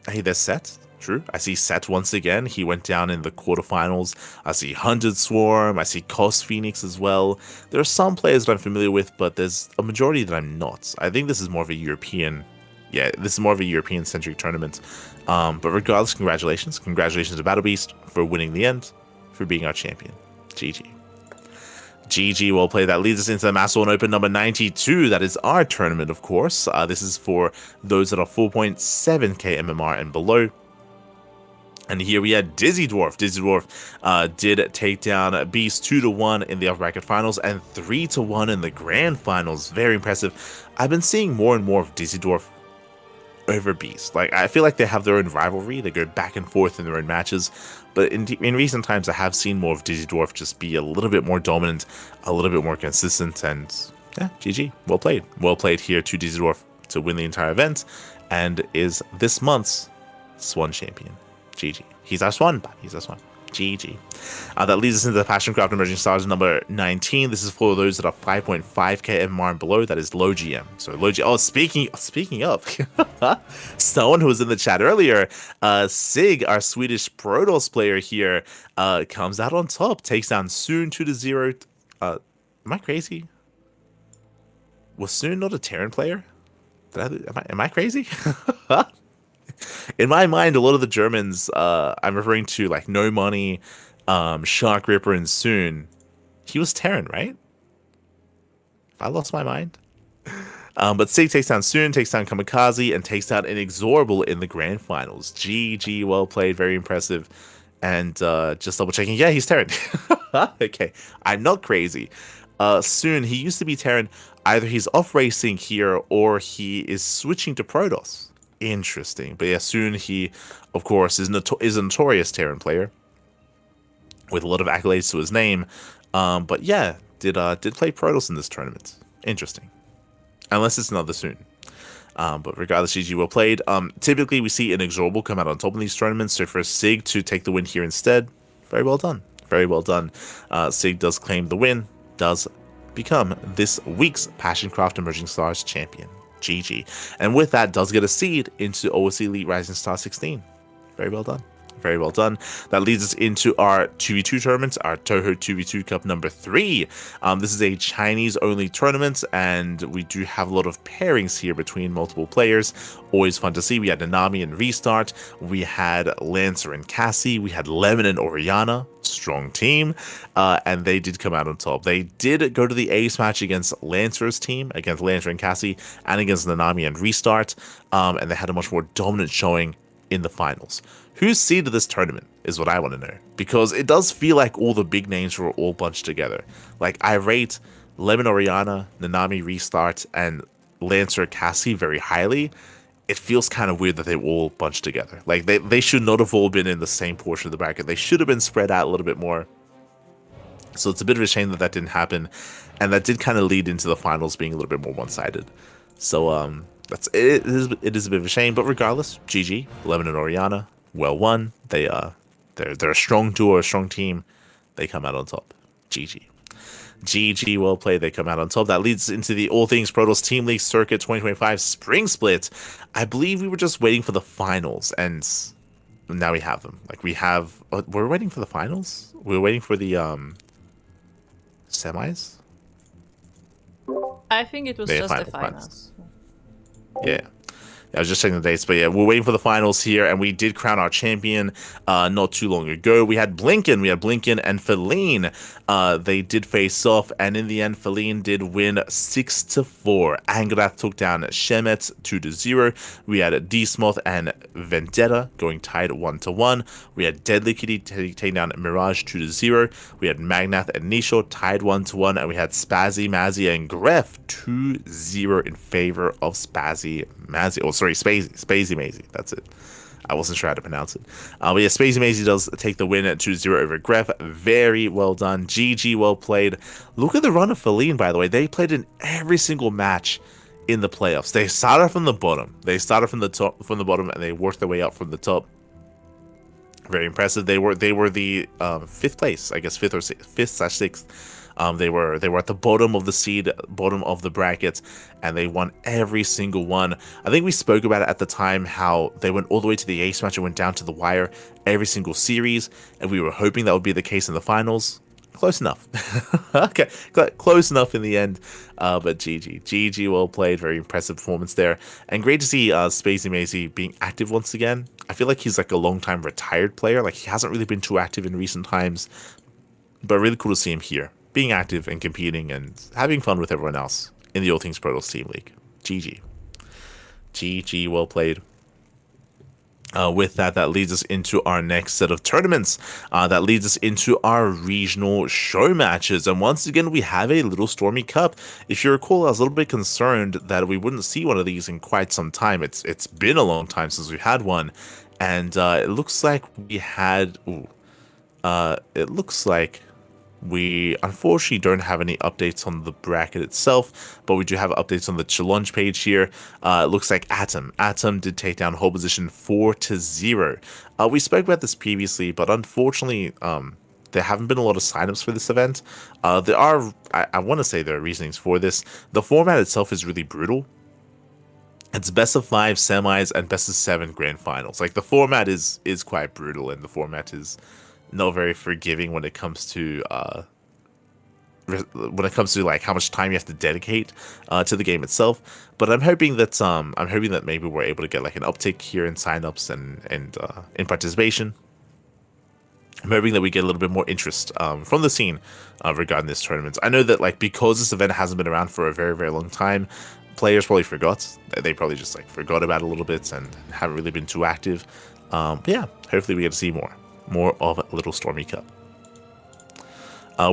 hey, there's Set. True. I see Set once again. He went down in the quarterfinals. I see 100 Swarm. I see Cos Phoenix as well. There are some players that I'm familiar with, but there's a majority that I'm not. I think this is more of a European... Yeah, this is more of a European-centric tournament. But regardless, congratulations. Congratulations to Battle Beast for winning the end, for being our champion. GG. GG, well played. That leads us into the Master 1 Open number 92. That is our tournament, of course. This is for those that are 4.7k MMR and below. And here we had Dizzy Dwarf. Dizzy Dwarf did take down Beast 2-1 in the upper bracket finals and 3-1 in the grand finals. Very impressive. I've been seeing more and more of Dizzy Dwarf over Beast. Like, I feel like they have their own rivalry. They go back and forth in their own matches. But in recent times, I have seen more of Dizzy Dwarf just be a little bit more dominant, a little bit more consistent, and yeah, GG. Well played. Well played here to Dizzy Dwarf to win the entire event, and is this month's Swan champion. GG. He's our Swan, but he's our Swan. GG. That leads us into the Passioncraft Emerging Stars number 19. This is for those that are 5.5k MMR and below. That is low GM. So low GM. Oh, speaking of, someone who was in the chat earlier, Sig, our Swedish Protoss player here, comes out on top, takes down Soon 2-0. Am I crazy? Was Soon not a Terran player? Am I crazy? In my mind, a lot of the Germans, I'm referring to like No Money, Shark Ripper, and Soon. He was Terran, right? I lost my mind. But Sig takes down Soon, takes down Kamikaze, and takes down Inexorable in the grand finals. GG, well played, very impressive. And just double checking, yeah, he's Terran. Okay, I'm not crazy. Soon, he used to be Terran. Either he's off racing here or he is switching to Protoss. Interesting. But yeah, Soon, he, of course, is a notorious Terran player with a lot of accolades to his name. But yeah, did play Protoss in this tournament. Interesting. Unless it's another Soon. But regardless, GG well played. Typically, we see Inexorable come out on top in these tournaments. So for Sig to take the win here instead, very well done. Very well done. Sig does claim the win, does become this week's Passioncraft Emerging Stars champion. GG. And with that, does get a seed into OSC Elite Rising Star 16. Very well done. Very well done. That leads us into our 2v2 tournament, our Toho 2v2 Cup number 3. This is a Chinese-only tournament, and we do have a lot of pairings here between multiple players. Always fun to see. We had Nanami and Restart. We had Lancer and Cassie. We had Lemon and Oriana. Strong team. And they did come out on top. They did go to the ace match against Lancer's team, against Lancer and Cassie, and against Nanami and Restart. And they had a much more dominant showing in the finals. Who's seeded this tournament is what I want to know, because it does feel like all the big names were all bunched together. Like, I rate Lemon Oriana, Nanami Restart, and Lancer Cassie very highly. It feels kind of weird that they were all bunched together. Like, they should not have all been in the same portion of the bracket. They should have been spread out a little bit more. So it's a bit of a shame that that didn't happen, and that did kind of lead into the finals being a little bit more one-sided. So it is a bit of a shame, but regardless, GG, Lemon and Oriana. Well won. They're a strong duo, a strong team. They come out on top. GG. GG, well played. They come out on top. That leads into the All Things Pro Tours Team League Circuit 2025 Spring Split. I believe we were just waiting for the finals, and now we have them. Like, we're waiting for the finals? We were waiting for the, semis? I think it was just the finals. Yeah. I was just checking the dates, but yeah, we're waiting for the finals here, and we did crown our champion not too long ago. We had Blinken and Feline. They did face off, and in the end, Feline did win 6-4. Angrath took down Shemet 2-0. We had D-Smoth and Vendetta going tied 1-1. We had Deadly Kitty taking down Mirage 2-0. We had Magnath and Nisho tied 1-1, and we had Spazzy Mazzy and Gref 2-0 in favor of Spazzy Mazzy. Oh, sorry, Spazzy Mazzy. That's it. I wasn't sure how to pronounce it. But yeah, Spazzy Mazzy does take the win at 2-0 over Gref. Very well done. GG, well played. Look at the run of Feline, by the way. They played in every single match in the playoffs. They started from the bottom. They started from the top, from the bottom, and they worked their way up from the top. Very impressive. They were the fifth place, I guess, fifth/sixth. They were at the bottom of the seed, bottom of the bracket, and they won every single one. I think we spoke about it at the time, how they went all the way to the ace match and went down to the wire every single series, and we were hoping that would be the case in the finals. Close enough. Okay, close enough in the end, but GG, well played. Very impressive performance there, and great to see Spacey Macy being active once again. I feel like he's like a long-time retired player. Like, he hasn't really been too active in recent times, but really cool to see him here, being active and competing and having fun with everyone else in the All Things Pro Tours Team League. GG, well played. With that leads us into our next set of tournaments. That leads us into our regional show matches. And once again, we have a Little Stormy Cup. If you recall, I was a little bit concerned that we wouldn't see one of these in quite some time. It's been a long time since we had one. And it looks like we had... we unfortunately don't have any updates on the bracket itself, but we do have updates on the challenge page here. It looks like Atom did take down whole position 4-0. We spoke about this previously, but unfortunately, there haven't been a lot of signups for this event. There are, I want to say there are reasonings for this. The format itself is really brutal. It's best of 5 semis and best of 7 grand finals. Like, the format is quite brutal, and the format is not very forgiving when it comes to like how much time you have to dedicate to the game itself. But I'm hoping that maybe we're able to get like an uptick here in signups and in participation. I'm hoping that we get a little bit more interest from the scene regarding this tournament. I know that, like, because this event hasn't been around for a very, very long time, players probably forgot. They probably just like forgot about it a little bit and haven't really been too active. But yeah, hopefully we get to see more of a Little Stormy Cup.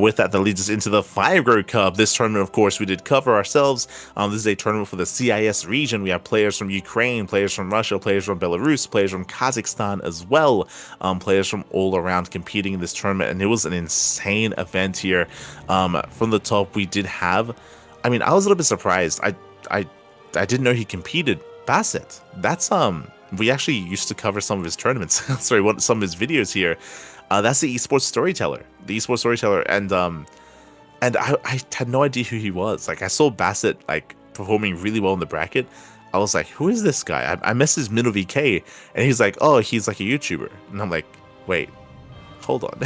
With that leads us into the Firegrow Cup. This tournament, of course, we did cover ourselves. This is a tournament for the CIS region. We have players from Ukraine, players from Russia, players from Belarus, players from Kazakhstan as well. Players from all around competing in this tournament, and it was an insane event here. From the top, we did have... I mean, I was a little bit surprised. I didn't know he competed. Bassett. That's... We actually used to cover some of his tournaments. Sorry, some of his videos here. That's the esports storyteller. And I had no idea who he was. Like, I saw Bassett like performing really well in the bracket. I was like, who is this guy? I messaged his Minnow VK, and he's like, oh, he's like a YouTuber. And I'm like, wait, hold on.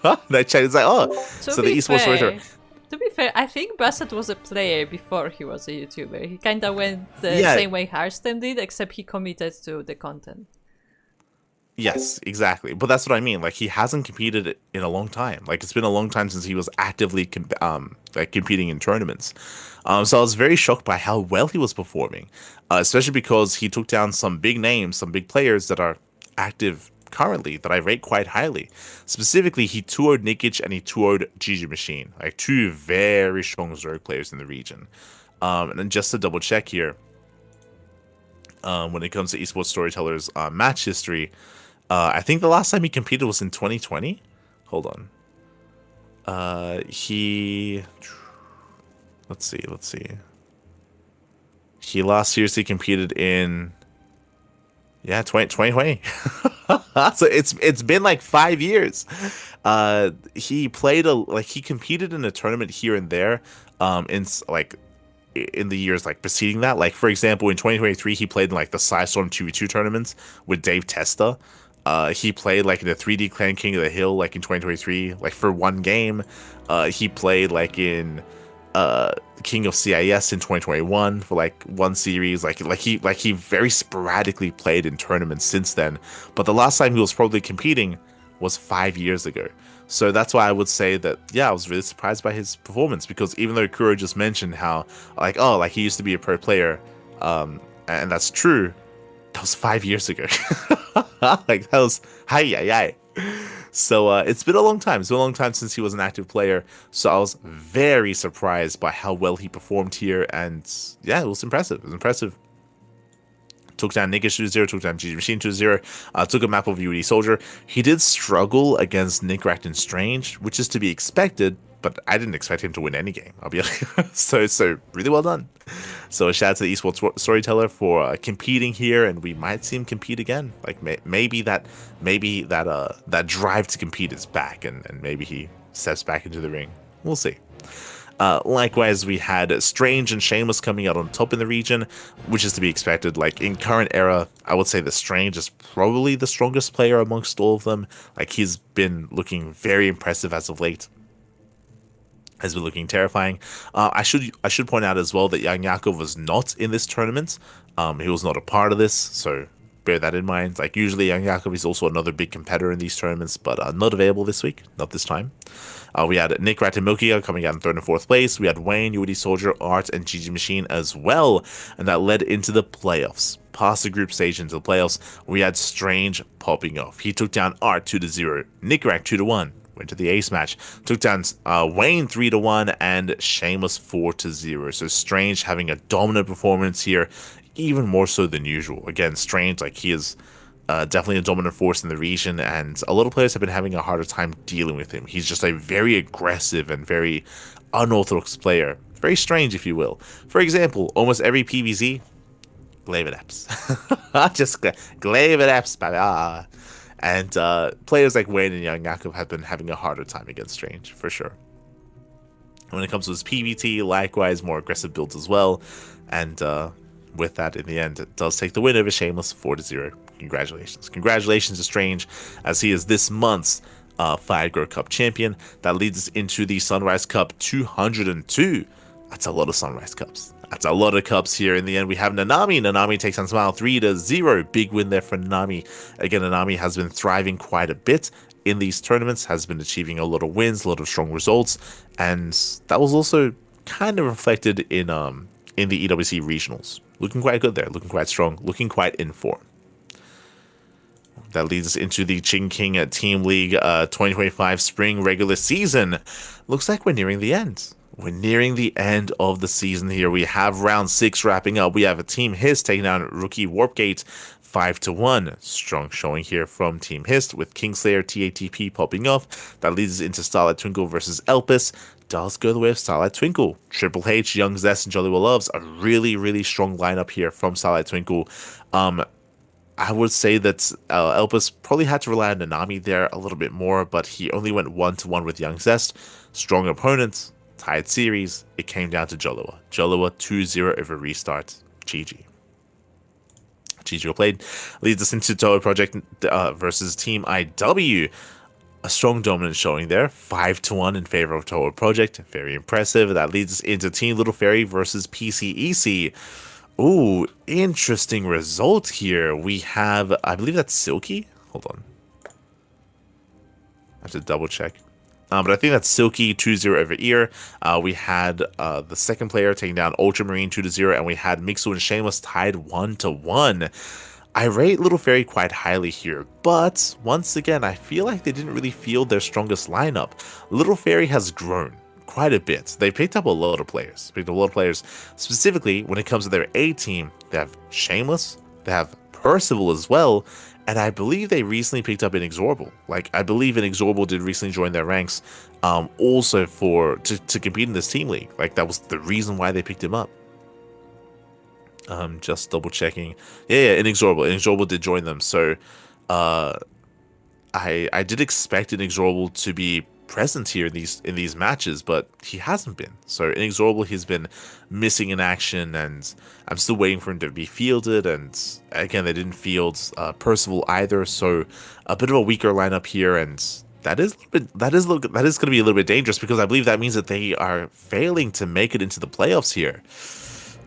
And I checked. It's like, oh, so the esports storyteller. To be fair, I think Bassett was a player before he was a YouTuber. He kind of went the same way Hearthstone did, except he committed to the content. Yes, exactly. But that's what I mean. Like, he hasn't competed in a long time. Like, it's been a long time since he was actively competing in tournaments. So I was very shocked by how well he was performing, especially because he took down some big names, some big players that are active currently that I rate quite highly. Specifically, he 2-0'd Nikic and he 2-0'd Gigi Machine, like two very strong Zerg players in the region. And then just to double check here, when it comes to esports storytellers match history, I think the last time he competed was in 2020. Hold on. Let's see. He last seriously competed in... Yeah, 2020. So it's been like 5 years. He played he competed in a tournament here and there, in the years like preceding that. Like for example, in 2023, he played in like the Psystorm 2v2 tournaments with Dave Testa. He played like in the 3D Clan King of the Hill like in 2023, like for one game. He played like in King of CIS in 2021 for like one series. He very sporadically played in tournaments since then. But the last time he was probably competing was 5 years ago. So that's why I would say that, yeah, I was really surprised by his performance, because even though Kuro just mentioned how he used to be a pro player, and that's true, that was 5 years ago. Like that was hi. So it's been a long time. It's been a long time since he was an active player. So I was very surprised by how well he performed here, and yeah, it was impressive. It was impressive. Took down Nickish 2-0, took down GG Machine 2-0, took a map of UD Soldier. He did struggle against Nickrat and Strange, which is to be expected, but I didn't expect him to win any game, I'll be honest. So really well done. So a shout out to the esports storyteller for competing here, and we might see him compete again. Like maybe that drive to compete is back, and maybe he steps back into the ring. We'll see. Likewise, we had Strange and Shameless coming out on top in the region, which is to be expected. Like in current era, I would say the Strange is probably the strongest player amongst all of them. Like he's been looking very impressive as of late. Has been looking terrifying. I should point out as well that Young Yakov was not in this tournament. He was not a part of this, so bear that in mind. Like usually Young Yakov is also another big competitor in these tournaments, but not available this week, not this time. We had Nick Rat and Milky coming out in 3rd and 4th place. We had Wayne, UD Soldier, Art, and GG Machine as well, and that led into the playoffs. Past the group stage into the playoffs, we had Strange popping off. He took down Art 2-0, Nick Rat 2-1. Went to the ace match, took down Wayne 3-1, and Shameless 4-0. So Strange having a dominant performance here, even more so than usual. Again, Strange, like he is definitely a dominant force in the region, and a lot of players have been having a harder time dealing with him. He's just a very aggressive and very unorthodox player. Very strange, if you will. For example, almost every PvZ, Glaive Apps. Just Glaive Apps, baby. And players like Wayne and Young Yakov have been having a harder time against Strange, for sure. When it comes to his PvT, likewise, more aggressive builds as well. And with that, in the end, it does take the win over Shameless 4-0. Congratulations. Congratulations to Strange, as he is this month's Fire Grow Cup champion. That leads us into the Sunrise Cup 202. That's a lot of Sunrise Cups. That's a lot of cups here. In the end, we have Nanami. Nanami takes on Smile 3-0. Big win there for Nanami. Again, Nanami has been thriving quite a bit in these tournaments, has been achieving a lot of wins, a lot of strong results, and that was also kind of reflected in the EWC regionals. Looking quite good there, looking quite strong, looking quite in form. That leads us into the Ching King Team League 2025 Spring Regular Season. Looks like we're nearing the end. We're nearing the end of the season here. We have round 6 wrapping up. We have a Team Hist taking down Rookie Warpgate 5-1. Strong showing here from Team Hist, with Kingslayer TATP popping off. That leads us into Starlight Twinkle versus Elpis. Does go the way of Starlight Twinkle. Triple H, Young Zest, and Jolly Will Loves. A really, really strong lineup here from Starlight Twinkle. I would say that Elpis probably had to rely on Nanami there a little bit more, but he only went 1-1 with Young Zest. Strong opponent, tied series. It came down to Jolowa. Jolowa 2-0 over Restart. GG. GG played. Leads us into Toho Project versus Team IW. A strong dominant showing there. 5-1 in favor of Toho Project. Very impressive. That leads us into Team Little Fairy versus PCEC. Ooh, interesting result here. We have, I believe that's Silky. Hold on. I have to double check. But I think that's Silky 2-0 over Ear. We had the second player taking down Ultramarine 2-0, and we had Mixu and Shameless tied 1-1. I rate Little Fairy quite highly here, but once again, I feel like they didn't really field their strongest lineup. Little Fairy has grown quite a bit. They picked up a lot of players. Specifically, when it comes to their A team, they have Shameless, they have Percival as well, and I believe they recently picked up Inexorable. Like, I believe Inexorable did recently join their ranks, also to compete in this team league. Like, that was the reason why they picked him up. Just double checking. Yeah, Inexorable. Inexorable did join them. So, I did expect Inexorable to be present here in these matches, but he hasn't been. So Inexorable, he's been missing in action, and I'm still waiting for him to be fielded. And again, they didn't field Percival either, so a bit of a weaker lineup here, and that is going to be a little bit dangerous because I believe that means that they are failing to make it into the playoffs here.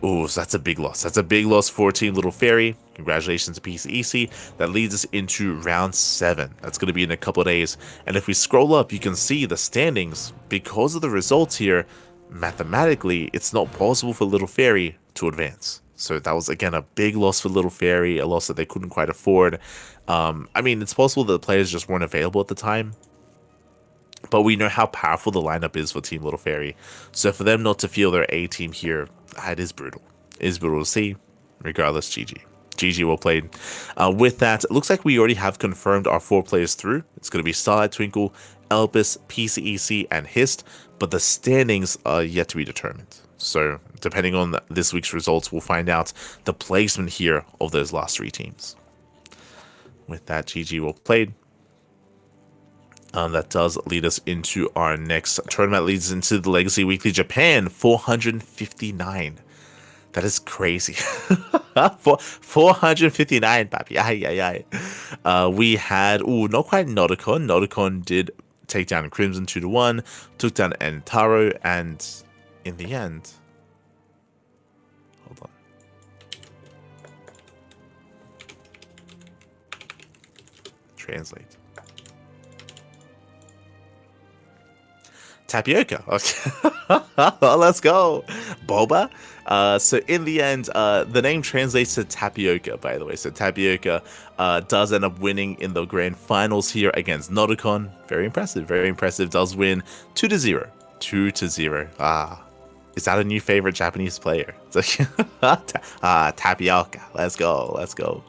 Ooh, so that's a big loss. That's a big loss for Team Little Fairy. Congratulations to PCEC. That leads us into round 7. That's going to be in a couple of days. And if we scroll up, you can see the standings. Because of the results here, mathematically, it's not possible for Little Fairy to advance. So that was, again, a big loss for Little Fairy, a loss that they couldn't quite afford. I mean, it's possible that the players just weren't available at the time. But we know how powerful the lineup is for Team Little Fairy. So for them not to feel their A team here, it is brutal. It is brutal to see. Regardless, GG. GG, well played. With that, it looks like we already have confirmed our 4 players through. It's going to be Starlight Twinkle, Elpis, PCEC, and Hist. But the standings are yet to be determined. So depending on this week's results, we'll find out the placement here of those last 3 teams. With that, GG, well played. That does lead us into our next tournament. Leads us into the Legacy Weekly Japan 459. That is crazy. 459, papi. Ay. We had, not quite Nodicon. Nodicon did take down Crimson 2-1, took down Entaro, and in the end, hold on. Translate. Tapioca. Okay. Let's go. Boba. So in the end, the name translates to tapioca, by the way. So tapioca does end up winning in the grand finals here against Nodicon. Very impressive. Very impressive. Does win 2-0. 2-0. Is that a new favorite Japanese player? Tapioca. Let's go. Let's go.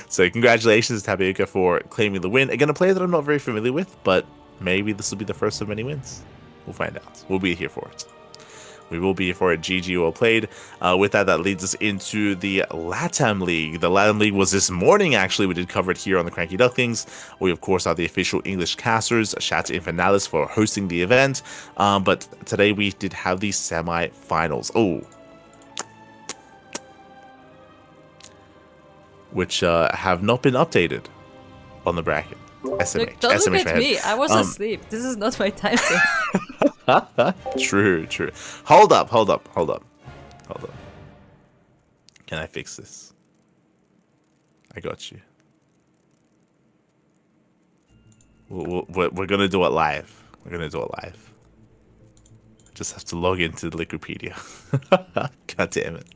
So congratulations, Tapioca, for claiming the win. Again, a player that I'm not very familiar with, but maybe this will be the first of many wins. We'll find out. We'll be here for it. We will be here for it. GG, well played. With that, that leads us into the LATAM League. The LATAM League was this morning, actually. We did cover it here on the CranKy Ducklings. We, of course, are the official English casters. Shout out to Infernales for hosting the event. But today we did have the semi-finals. Which have not been updated on the bracket. SMH. Don't SMH look at me. I was asleep. This is not my time. True. Hold up. Can I fix this? I got you. We're gonna do it live. Just have to log into the Wikipedia. God damn it.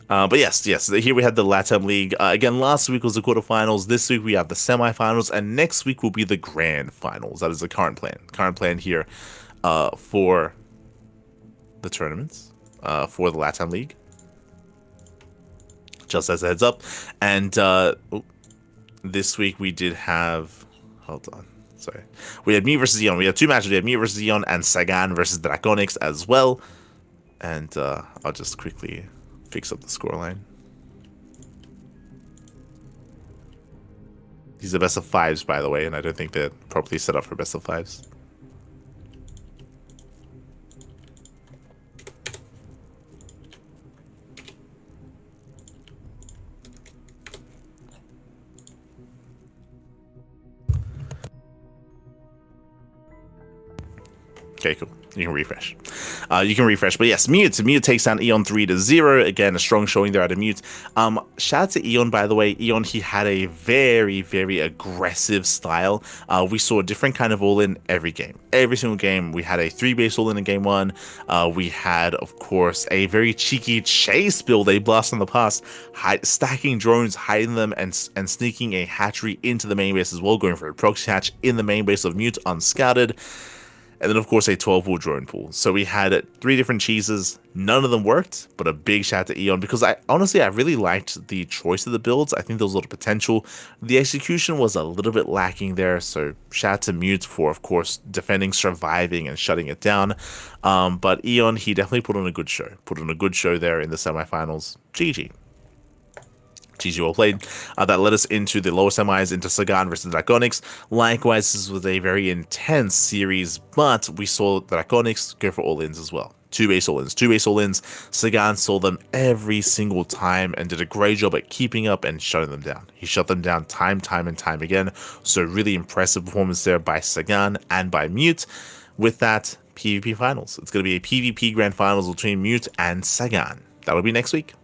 But yes, here we had the LATAM League. Again, last week was the quarterfinals. This week we have the semifinals, and next week will be the grand finals. That is the current plan. Current plan here for the tournaments, for the LATAM League. Just as a heads up. And this week we did have... Hold on. Sorry. We had me versus Eon. We had 2 matches. We had me versus Eon and Sagan versus Draconics as well. And I'll just quickly... fix up the scoreline. These are best of 5s, by the way, and I don't think they're properly set up for best of 5s. Okay, cool. You can refresh. But yes, Mute takes down Eon 3-0. Again, a strong showing there out of Mute. Shout out to Eon, by the way. Eon, he had a very, very aggressive style. We saw a different kind of all-in every game. Every single game, we had a 3-base all-in in game 1. We had, of course, a very cheeky chase build, a blast on the pass, stacking drones, hiding them, and sneaking a hatchery into the main base as well, going for a proxy hatch in the main base of Mute, unscouted. and then of course a 12-pool drone pool. So we had 3 different cheeses. None of them worked, but a big shout out to Eon because I really liked the choice of the builds. I think there was a lot of potential. The execution was a little bit lacking there, so shout out to Mute for, of course, defending, surviving, and shutting it down. But Eon, he definitely put on a good show. Put on a good show there in the semifinals. GG. GG well played. That led us into the lower semis, into Sagan versus Draconics. Likewise, this was a very intense series, but we saw Draconics go for all-ins as well. 2 base all-ins. Sagan saw them every single time and did a great job at keeping up and shutting them down. He shut them down time and time again. So really impressive performance there by Sagan and by Mute. With that, PvP finals. It's going to be a PvP grand finals between Mute and Sagan. That'll be next week.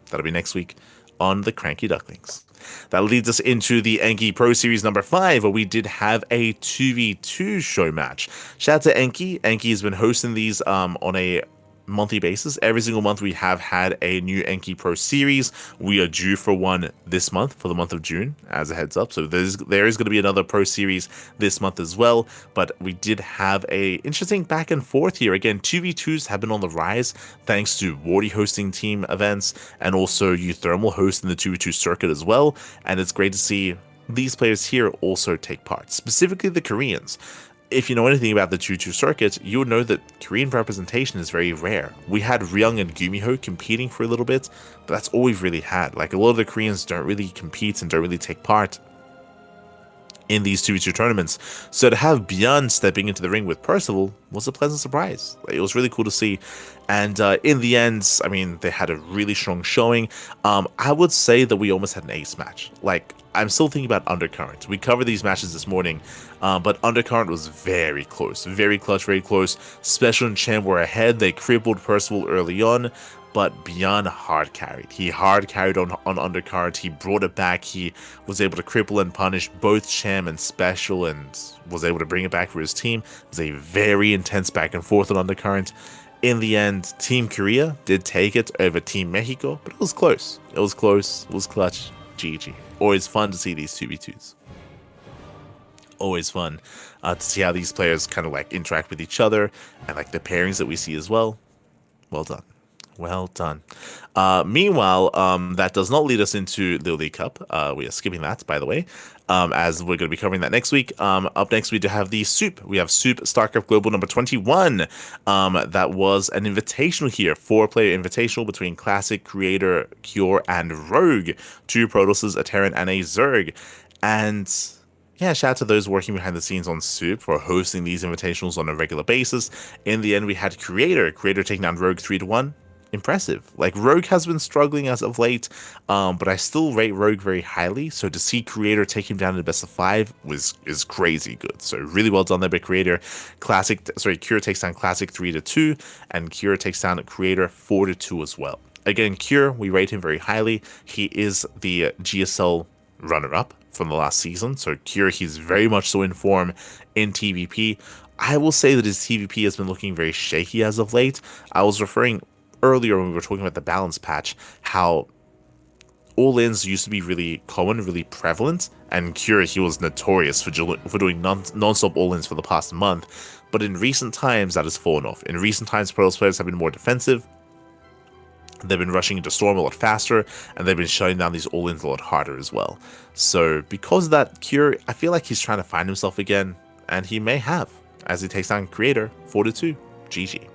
On the CranKy Ducklings. That leads us into the Enki Pro Series number 5, where we did have a 2v2 show match. Shout out to Enki. Enki has been hosting these on a monthly basis. Every single month we have had a new Enki Pro Series. We are due for one this month, for the month of June, as a heads up. So there is going to be another Pro Series this month as well. But we did have a interesting back and forth here. Again, 2v2s have been on the rise thanks to Wardy hosting team events and also Euthermal hosting the 2v2 circuit as well. And it's great to see these players here also take part, specifically the Koreans. If you know anything about the 2-2 circuit, you would know that Korean representation is very rare. We had Ryung and Gumiho competing for a little bit, but that's all we've really had. Like, a lot of the Koreans don't really compete and don't really take part in these 2v2 tournaments. So to have Björn stepping into the ring with Percival was a pleasant surprise. Like, it was really cool to see. And in the end, I mean, they had a really strong showing. I would say that we almost had an ace match. Like, I'm still thinking about Undercurrent. We covered these matches this morning, but Undercurrent was very close. Very clutch, very close. Special and Champ were ahead. They crippled Percival early on, but Björn hard carried. He hard carried on Undercurrent. He brought it back. He was able to cripple and punish both Cham and Special and was able to bring it back for his team. It was a very intense back and forth on Undercurrent. In the end, Team Korea did take it over Team Mexico, but it was close. It was clutch. GG. Always fun to see these 2v2s. Always fun to see how these players kind of like interact with each other and like the pairings that we see as well. Well done. Meanwhile, that does not lead us into the League Cup. We are skipping that, by the way, as we're going to be covering that next week. Up next, we do have the SOUP. We have SOUP StarCraft Global number 21. That was an invitational here, 4-player invitational between Classic, Creator, Cure, and Rogue. 2 Protosses, a Terran, and a Zerg. And yeah, shout out to those working behind the scenes on SOUP for hosting these invitationals on a regular basis. In the end, we had Creator taking down Rogue 3-1. Impressive. Like, Rogue has been struggling as of late, but I still rate Rogue very highly. So to see Creator take him down in the best of 5 is crazy good. So really well done there by Creator. Cure takes down Classic 3-2, and Cure takes down Creator 4-2 as well. Again, Cure, we rate him very highly. He is the GSL runner-up from the last season. So Cure, he's very much so in form in TVP. I will say that his TVP has been looking very shaky as of late. I was referring earlier when we were talking about the balance patch, how all-ins used to be really common, really prevalent, and Cure, he was notorious for doing non-stop all-ins for the past month. But in recent times, that has fallen off. In recent times, Protoss players have been more defensive. They've been rushing into Storm a lot faster, and they've been shutting down these all-ins a lot harder as well. So because of that, Cure, I feel like he's trying to find himself again, and he may have, as he takes down Creator 4-2. GG.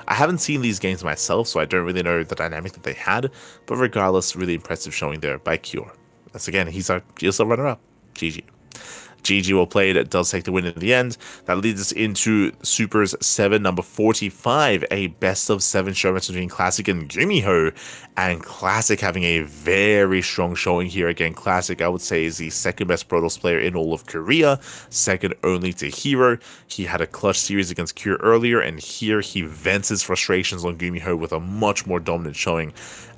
I haven't seen these games myself, so I don't really know the dynamic that they had, but regardless, really impressive showing there by Cure. That's again, he's our GSL runner-up. GG. GG well played. It does take the win in the end. That leads us into Supers 7, number 45, a best of 7 show match between Classic and Gumiho. And Classic having a very strong showing here. Again, Classic, I would say, is the second best Protoss player in all of Korea, second only to Hero. He had a clutch series against Cure earlier, and here he vents his frustrations on Gumiho with a much more dominant showing.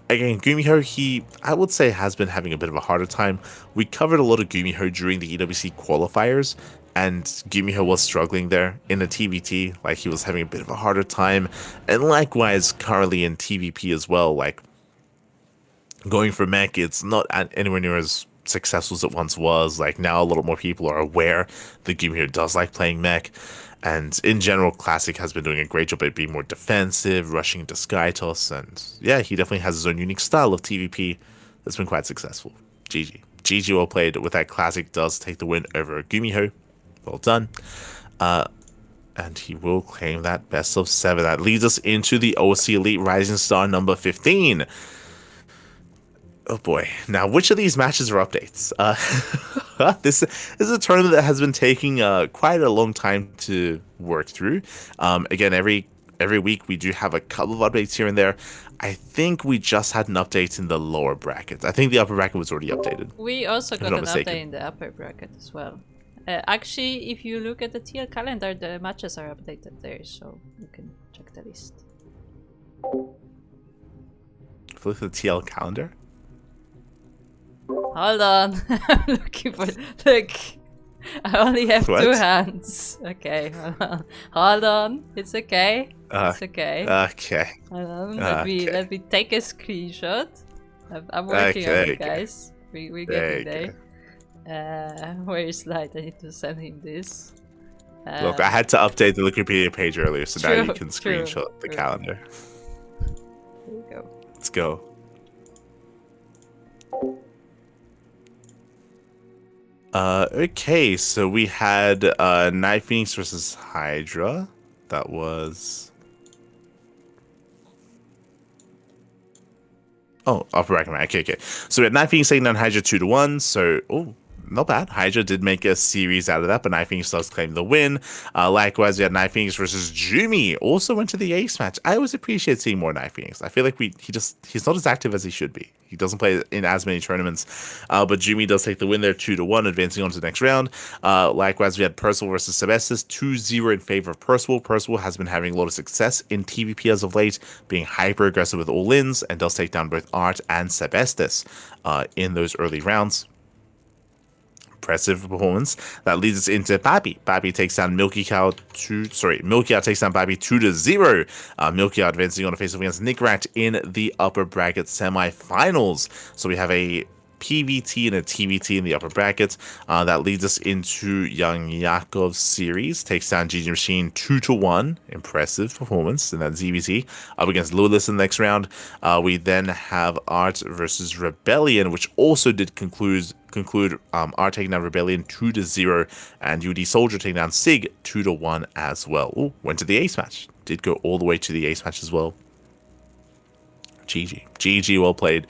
Again, Gumiho, I would say, has been having a bit of a harder time. We covered a lot of Gumiho during the EWC qualifiers, and Gumiho was struggling there in the TVT. Like, he was having a bit of a harder time. And likewise, currently in TVP as well. Like, going for mech, it's not anywhere near as successful as it once was. Like, now a lot more people are aware that Gumiho does like playing mech. And in general, Classic has been doing a great job at being more defensive, rushing into Skytoss, and yeah, he definitely has his own unique style of TVP that's been quite successful. GG. GG well played with that. Classic does take the win over Gumiho. Well done. And he will claim that best of 7. That leads us into the OC Elite Rising Star number 15. Oh boy. Now, which of these matches are updates? This is a tournament that has been taking quite a long time to work through. Again, every week we do have a couple of updates here and there. I think we just had an update in the lower bracket. I think the upper bracket was already updated. We also got an update in the upper bracket as well. Actually, if you look at the TL calendar, the matches are updated there, so you can check the list. Look at the TL calendar. Hold on, I'm looking for. Look, I only have 2 hands. Okay, hold on. It's okay. It's okay. Okay. Hold on. Let me take a screenshot. I'm working on it, guys. We're getting there. Where is Light? I need to send him this. Look, I had to update the Wikipedia page earlier, so now you can screenshot the calendar. Here we go. Let's go. Okay, so we had Night Phoenix versus Hydra. That was... Oh, upper bracket. Okay. So we had Night Phoenix taking down Hydra 2-1. So, not bad. Hydra did make a series out of that, but Night Phoenix does claim the win. Likewise, we had Night Phoenix versus Jumi. Also went to the ace match. I always appreciate seeing more Night Phoenix. I feel like he's not as active as he should be. He doesn't play in as many tournaments, but Jumi does take the win there, 2-1, advancing on to the next round. Likewise, we had Percival versus Sebestis, 2-0 in favor of Percival. Percival has been having a lot of success in TVP as of late, being hyper aggressive with all-ins, and does take down both Art and Sebestis in those early rounds. Impressive performance. That leads us into Babi. Babi takes down Milky Cow Milky Cow takes down Babi 2-0. Milky Cow advancing on a face-off against Nick Rat in the upper bracket semi-finals. So we have a PVT and a TVT in the upper bracket. That leads us into Young Yakov's series. Takes down GG Machine 2-1. Impressive performance in that ZVT. Up against Lewis in the next round. We then have Art versus Rebellion, which also did conclude Art taking down Rebellion 2-0, and UD Soldier taking down Sig 2-1 as well. Went to the ace match. Did go all the way to the ace match as well. GG, well played.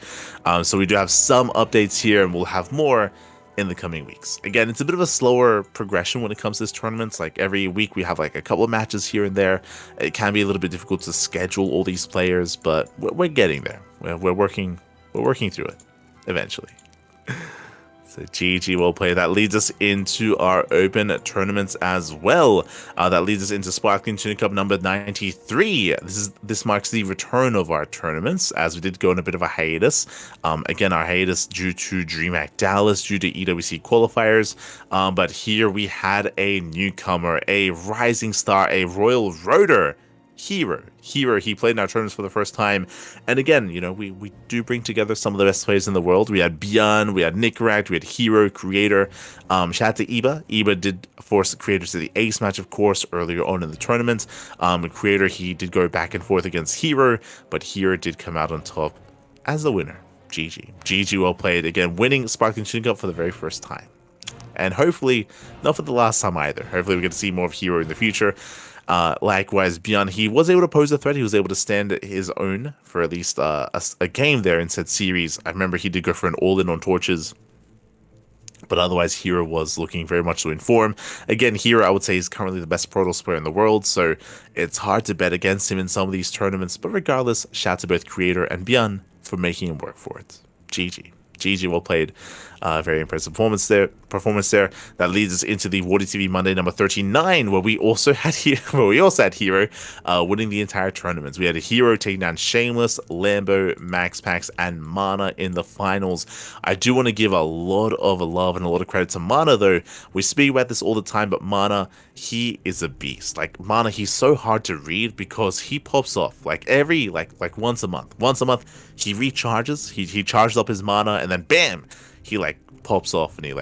So we do have some updates here, and we'll have more in the coming weeks. Again, it's a bit of a slower progression when it comes to this tournament. Like every week we have like a couple of matches here and there. It can be a little bit difficult to schedule all these players, but we're getting there. We're working through it eventually. So GG well played. That leads us into our open tournaments as well. That leads us into Sparkling Tunic Cup number 93. This marks the return of our tournaments, as we did go on a bit of a hiatus. Again, our hiatus due to DreamHack Dallas, due to EWC qualifiers. But here we had a newcomer, a rising star, a Royal Roader. Hero, he played in our tournaments for the first time, and again, we do bring together some of the best players in the world. We had Björn, we had Nickeract, we had Hero, Creator. Shout out to Iba. Iba did force the Creator to the ace match, of course, earlier on in the tournament. Creator, he did go back and forth against Hero, but Hero did come out on top as the winner. GG well played, again winning Sparkling Tunic Cup for the very first time, and hopefully not for the last time either. Hopefully we get to see more of Hero in the future. Likewise, Björn, he was able to pose a threat. He was able to stand his own for at least a game there in said series. I remember he did go for an all-in on torches, but otherwise Hero was looking very much so in form. Again, Hero, I would say, is currently the best Protoss player in the world, so it's hard to bet against him in some of these tournaments, but regardless, shout out to both Creator and Björn for making him work for it. GG well played. Very impressive performance there. That leads us into the Wardy TV Monday number 39, where we also had Hero winning the entire tournament. We had a Hero taking down Shameless, Lambo, Max Pax, and Mana in the finals. I do want to give a lot of love and a lot of credit to Mana, though. We speak about this all the time, but Mana, he is a beast. Like Mana, he's so hard to read because he pops off like every once a month. Once a month, he recharges. He charges up his Mana, and then bam, he pops off and he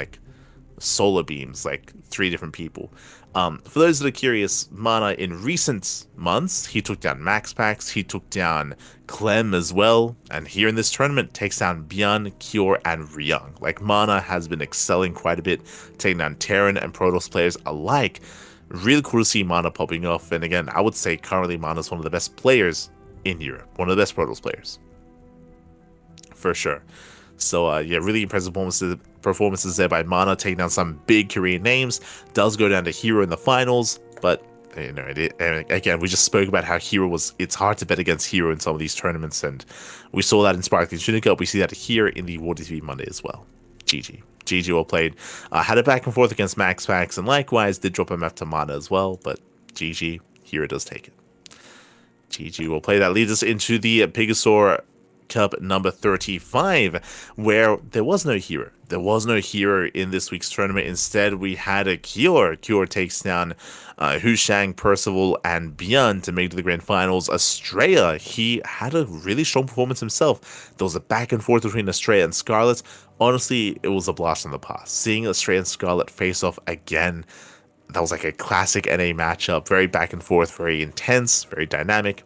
solar beams 3 different people. For those that are curious, Mana in recent months, he took down MaxPax, he took down Clem as well, and here in this tournament takes down Bjorn, Cure, and Ryung. Like, Mana has been excelling quite a bit, taking down Terran and Protoss players alike. Really cool to see Mana popping off, and again, I would say currently Mana is one of the best players in Europe, one of the best Protoss players. For sure. So, yeah, really impressive performances there by Mana, taking down some big Korean names. Does go down to Hero in the finals, but, you know, again, we just spoke about how it's hard to bet against Hero in some of these tournaments, and we saw that in Sparkling Tuna Cup. We see that here in the War TV Monday as well. GG. GG well played. Had it back and forth against MaxPax, and likewise did drop a map to Mana as well, but GG, Hero does take it. GG well played. That leads us into the Pegasaur Cup number 35, where there was no hero. There was no hero in this week's tournament. Instead, we had a Cure. Cure takes down Hushang, Percival, and Bjorn to make it to the grand finals. Estrella, he had a really strong performance himself. There was a back and forth between Estrella and Scarlet. Honestly, it was a blast from the past. Seeing Estrella and Scarlet face off again, that was like a classic NA matchup. Very back and forth, very intense, very dynamic.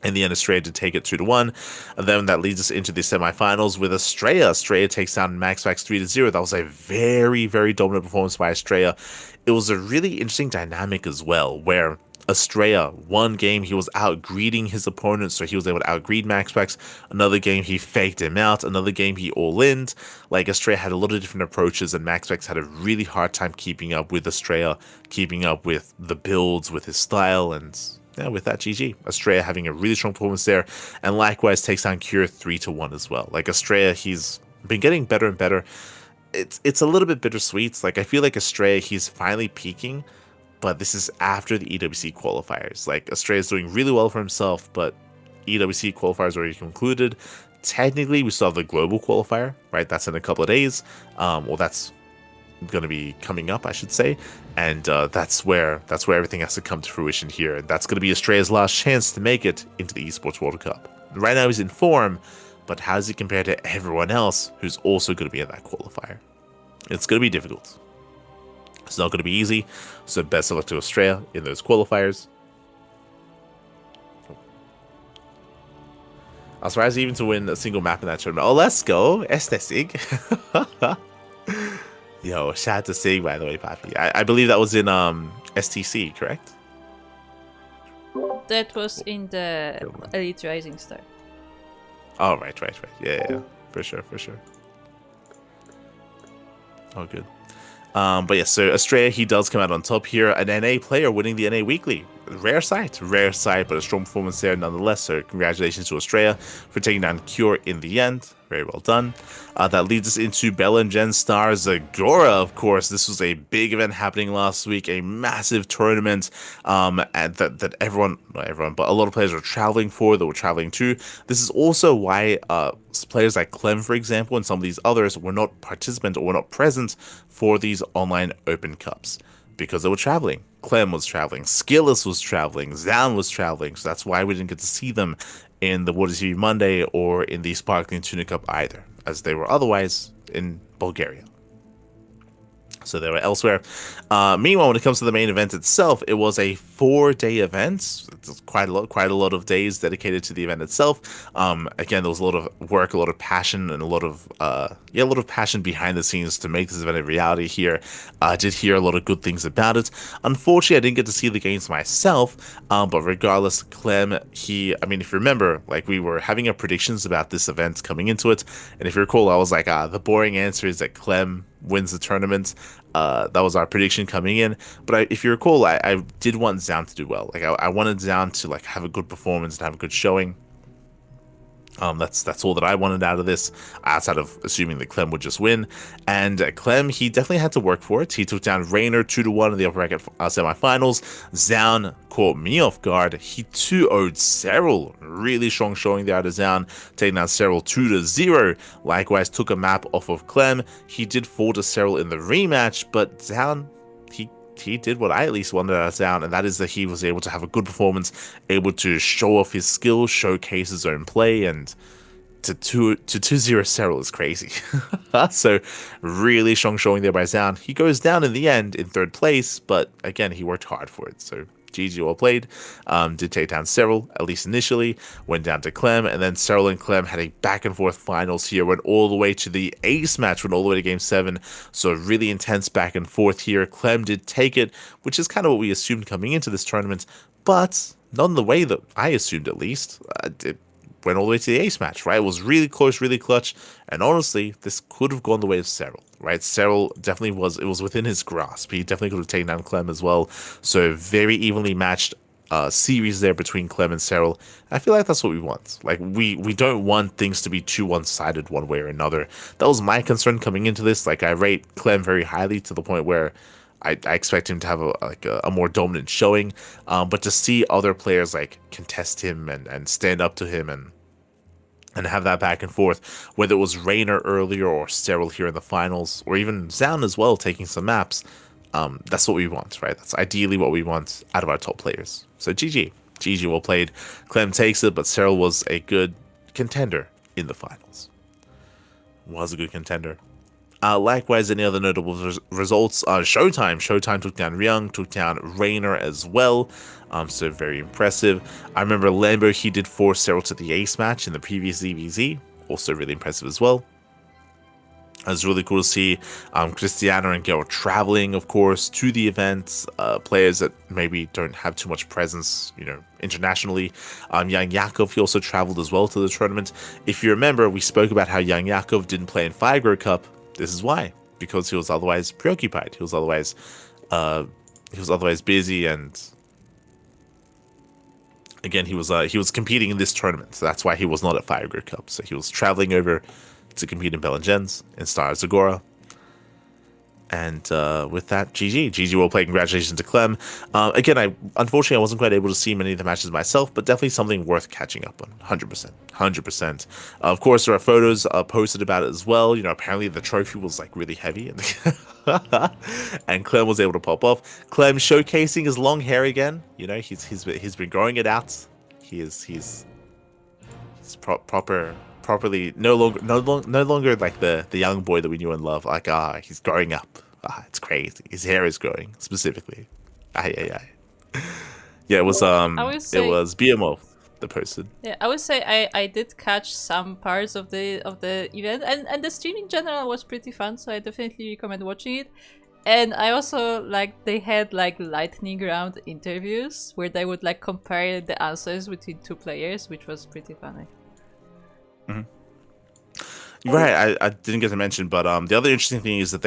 In the end, Estrella to take it 2-1. And then that leads us into the semifinals with Estrella. Estrella takes down MaxPax 3-0. That was a very, very dominant performance by Estrella. It was a really interesting dynamic as well, where Estrella, one game he was out-greeding his opponent, so he was able to out-greed MaxPax. Another game he faked him out. Another game he all-ined. Like, Estrella had a lot of different approaches, and MaxPax had a really hard time keeping up with Estrella, keeping up with the builds, with his style, and yeah, with that, GG. Estrella having a really strong performance there, and likewise takes down Cure 3-1 as well. Like, Estrella, he's been getting better and better. It's a little bit bittersweet. Like, I feel like Estrella, he's finally peaking, but this is after the EWC qualifiers. Like, Estrella's doing really well for himself, but EWC qualifiers already concluded. Technically, we still have the global qualifier, right? That's in a couple of days. Well, that's going to be coming up, I should say, and that's where everything has to come to fruition here, and that's going to be Estrella's last chance to make it into the Esports World Cup. Right now he's in form, but how does he compare to everyone else who's also going to be in that qualifier? It's going to be difficult. It's not going to be easy, so best of luck to Estrella in those qualifiers. I was surprised even to win a single map in that tournament. Oh, let's go, Sig. Yo, shout out to Sig, by the way, Papi. I believe that was in STC, correct? That was in the Elite Rising Star. Oh, right. Yeah. For sure. Oh, good. But yeah, so Estrella, he does come out on top here. An NA player winning the NA Weekly. Rare sight, but a strong performance there nonetheless. So congratulations to Estrella for taking down Cure in the end. Very well done. That leads us into Bella and Gen Star Zagora, of course. This was a big event happening last week, a massive tournament and that not everyone, but a lot of players were traveling for, that were traveling to. This is also why players like Clem, for example, and some of these others were not participant or were not present for these online open cups, because they were traveling. Clem was traveling, Skillus was traveling, Zan was traveling, so that's why we didn't get to see them in the War TV Monday or in the Sparkling Tuna Cup either, as they were otherwise in Bulgaria. So they were elsewhere. Meanwhile, when it comes to the main event itself, it was a 4-day event. It's quite a lot of days dedicated to the event itself. Again, there was a lot of work, a lot of passion, and a lot of passion behind the scenes to make this event a reality here. I did hear a lot of good things about it. Unfortunately, I didn't get to see the games myself. But regardless, Clem, if you remember, like, we were having our predictions about this event coming into it, and if you recall, I was like, the boring answer is that Clem wins the tournament. That was our prediction coming in. But if you recall, I did want Zan to do well. Like, I wanted Zan to have a good performance and have a good showing. That's all that I wanted out of this, outside of assuming that Clem would just win. And Clem, he definitely had to work for it. He took down Raynor 2-1 in the upper bracket semifinals. Zan caught me off guard. He 2-0'd Cyril. Really strong showing there out of Zan, taking down Cyril 2-0. Likewise, took a map off of Clem. He did fall to Cyril in the rematch, but Zan, he did what I at least wanted out of Zan, and that is that he was able to have a good performance, able to show off his skills, showcase his own play, and to 2-0 Cyril is crazy. So really strong showing there by Zan. He goes down in the end in third place, but again, he worked hard for it. So GG, well played. Did take down Cyril, at least initially. Went down to Clem, and then Cyril and Clem had a back and forth finals here. Went all the way to the ace match, went all the way to game 7. So a really intense back and forth here. Clem did take it, which is kind of what we assumed coming into this tournament, but not in the way that I assumed, at least. It went all the way to the ace match, right? It was really close, really clutch, and honestly, this could have gone the way of Cyril, right? Cyril definitely it was within his grasp. He definitely could have taken down Clem as well. So very evenly matched series there between Clem and Cyril. I feel like that's what we want. Like, we don't want things to be too one-sided one way or another. That was my concern coming into this. Like, I rate Clem very highly to the point where I expect him to have a more dominant showing, but to see other players like contest him and stand up to him and have that back and forth, whether it was Rainer earlier or Cyril here in the finals, or even Zan as well taking some maps, that's what we want, right? That's ideally what we want out of our top players. So GG, well played. Clem takes it, but Cyril was a good contender in the finals. Was a good contender. Likewise, any other notable results? Showtime took down Ryung, took down Rainer as well. So very impressive. I remember Lambo, he did force Cyril to the ace match in the previous ZVZ. Also really impressive as well. It was really cool to see Cristiano and Gil traveling, of course, to the event. Players that maybe don't have too much presence, internationally. Young Yakov, he also traveled as well to the tournament. If you remember, we spoke about how Young Yakov didn't play in Fire Cup. This is why, because he was otherwise preoccupied. He was otherwise busy, and again, he was competing in this tournament. So that's why he was not at Fire Cup. So he was traveling over to compete in Belengens in Star Zagora. And with that, GG will play. Congratulations to Clem. Again, unfortunately I wasn't quite able to see many of the matches myself, but definitely something worth catching up on. 100%. Of course, there are photos posted about it as well. Apparently the trophy was like really heavy, and Clem was able to pop off. Clem showcasing his long hair again. He's been growing it out. He's properly no longer like the young boy that we knew and loved. Like, he's growing up. It's crazy. His hair is growing specifically. Yeah, it was it was BMO that posted. Yeah, I would say I did catch some parts of the event, and the stream in general was pretty fun, so I definitely recommend watching it. And I also they had lightning round interviews where they would compare the answers between two players, which was pretty funny. Right, I didn't get to mention, but the other interesting thing is that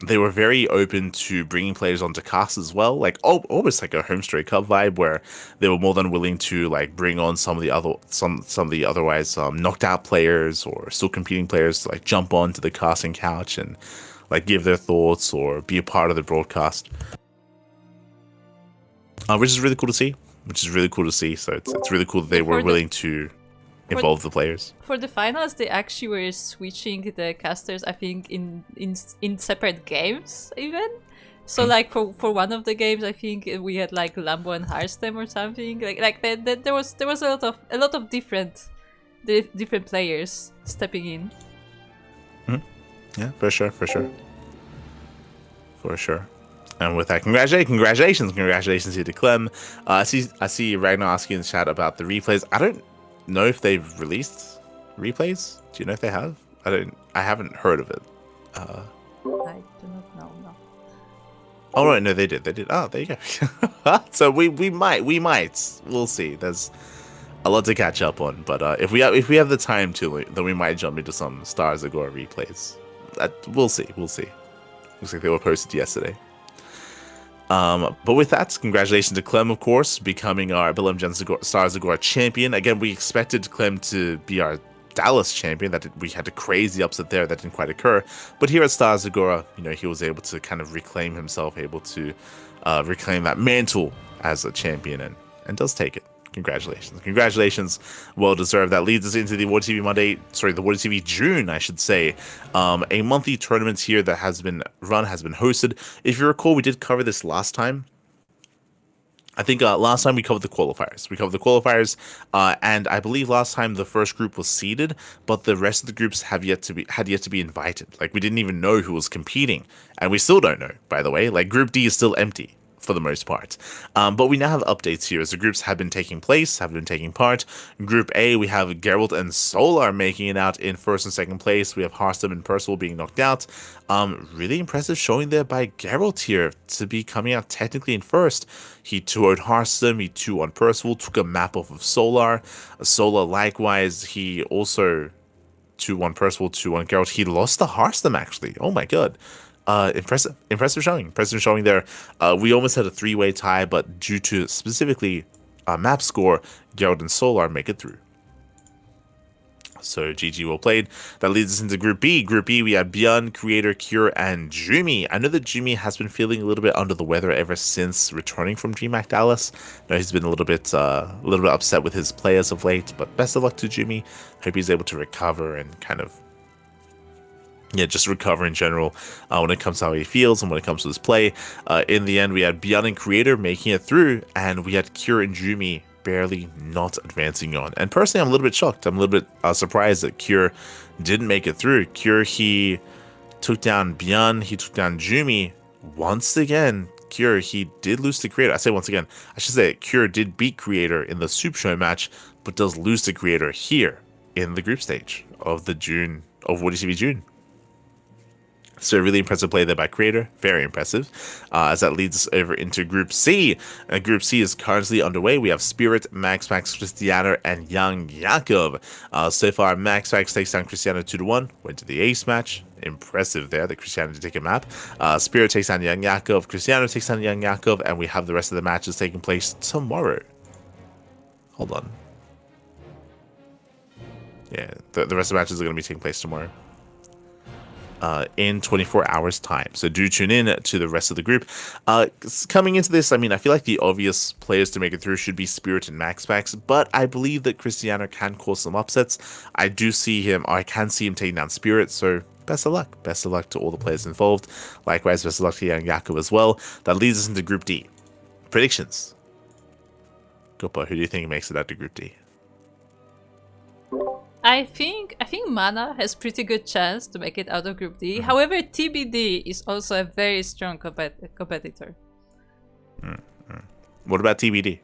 they were very open to bringing players onto cast as well, almost like a Home Story Cup vibe, where they were more than willing to bring on some of the otherwise knocked out players or still competing players to jump onto the casting couch and give their thoughts or be a part of the broadcast, which is really cool to see. So it's really cool that they were willing to involve the players. For the finals, they actually were switching the casters, I think, in separate games even. So for one of the games, I think we had Lambo and Harstem or something. There was a lot of different players stepping in. Yeah, for sure. And with that, congratulations here to Clem. I see Ragnar asking in the chat about the replays. I don't know if they've released replays. Do you know if they have? I haven't heard of it. I do not know. No. Oh right, no, they did. Oh, there you go. So we might. We'll see. There's a lot to catch up on, but if we have the time to, then we might jump into some Star Zagora replays. We'll see. Looks like they were posted yesterday. But with that, congratulations to Clem, of course, becoming our Belengens Star Zagora champion. Again, we expected Clem to be our Dallas champion. We had a crazy upset there that didn't quite occur. But here at Star Zagora, he was able to kind of reclaim himself, able to reclaim that mantle as a champion, and does take it. Congratulations. Well deserved. That leads us into the Award TV the Award TV June, I should say. A monthly tournament here that has been hosted. If you recall, we did cover this last time. I think last time we covered the qualifiers. And I believe last time the first group was seeded, but the rest of the groups had yet to be invited. Like, we didn't even know who was competing, and we still don't know. By the way, like, Group D is still empty for the most part. But we now have updates here as the groups have been taking part. Group A, we have Geralt and Solar making it out in first and second place. We have Hearthstone and Percival being knocked out. Really impressive showing there by Geralt here to be coming out technically in first. He 2-0'd Hearthstone, he 2-1 Percival, took a map off of Solar. Solar likewise, he also 2-1 Percival, 2-1 Geralt. He lost the Hearthstone actually. Oh my god. Impressive showing there. We almost had a 3-way tie, but due to specifically map score, Geralt and Solar make it through. So GG, well played. That leads us into Group B. Group B, we have Björn, Creator, Cure, and Jumi. I know that Jumi has been feeling a little bit under the weather ever since returning from DreamHack Dallas. I know he's been a little bit upset with his play as of late, but best of luck to Jumi. Hope he's able to recover and kind of just recover in general when it comes to how he feels and when it comes to his play. In the end, we had Björn and Creator making it through, and we had Cure and Jumi barely not advancing on. And personally, I'm a little bit shocked. I'm a little bit surprised that Cure didn't make it through. Cure, he took down Björn, he took down Jumi. Once again, Cure, he did lose to Creator. I say once again, I should say Cure did beat Creator in the Soup Show match, but does lose to Creator here in the group stage of the WTCV June. So really impressive play there by Creator. Very impressive. As that leads us over into Group C. Group C is currently underway. We have Spirit, Max, Cristiano, and Young Jakob. So far, Max takes down Cristiano 2-1. Went to the ace match. Impressive there that Cristiano did take a map. Spirit takes down Young Jakob. Cristiano takes down Young Jakob. And we have the rest of the matches taking place tomorrow. Hold on. Yeah, the rest of the matches are going to be taking place tomorrow. In 24 hours time. So do tune in to the rest of the group. Coming into this, I mean, I feel like the obvious players to make it through should be Spirit and Max, but I believe that Cristiano can cause some upsets. I can see him taking down Spirit, so best of luck. Best of luck to all the players involved. Likewise, best of luck to Young Jakob as well. That leads us into Group D. Predictions. Gopa, who do you think makes it out to Group D? I think Mana has pretty good chance to make it out of Group D. However, TBD is also a very strong competitor. What about TBD?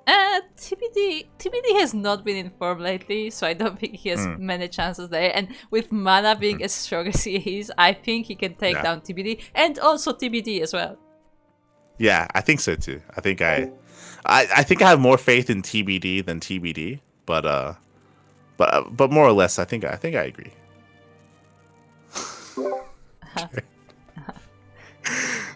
TBD has not been in form lately, so I don't think he has many chances there. And with Mana being as strong as he is, I think he can take down TBD and also TBD as well. Yeah, I think so too. I think I have more faith in TBD than TBD, but more or less, I think I agree.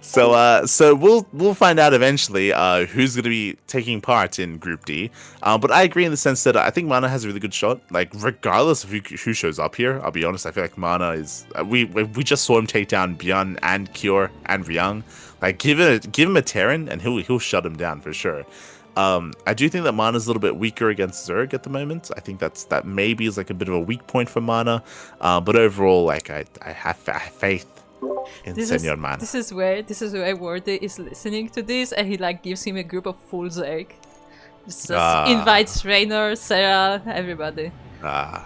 So we'll find out eventually who's going to be taking part in Group D. But I agree in the sense that I think Mana has a really good shot. Like, regardless of who shows up here, I'll be honest, I feel like Mana is. We just saw him take down Björn and Cure and Ryung. Like, give him a Terran and he'll shut him down for sure. I do think that Mana's a little bit weaker against Zerg at the moment. I think that maybe is like a bit of a weak point for Mana. But overall, like I have faith in Senor Mana. This is where Wardy is listening to this, and he like gives him a group of full Zerg. Just invites Raynor, Sarah, everybody. No.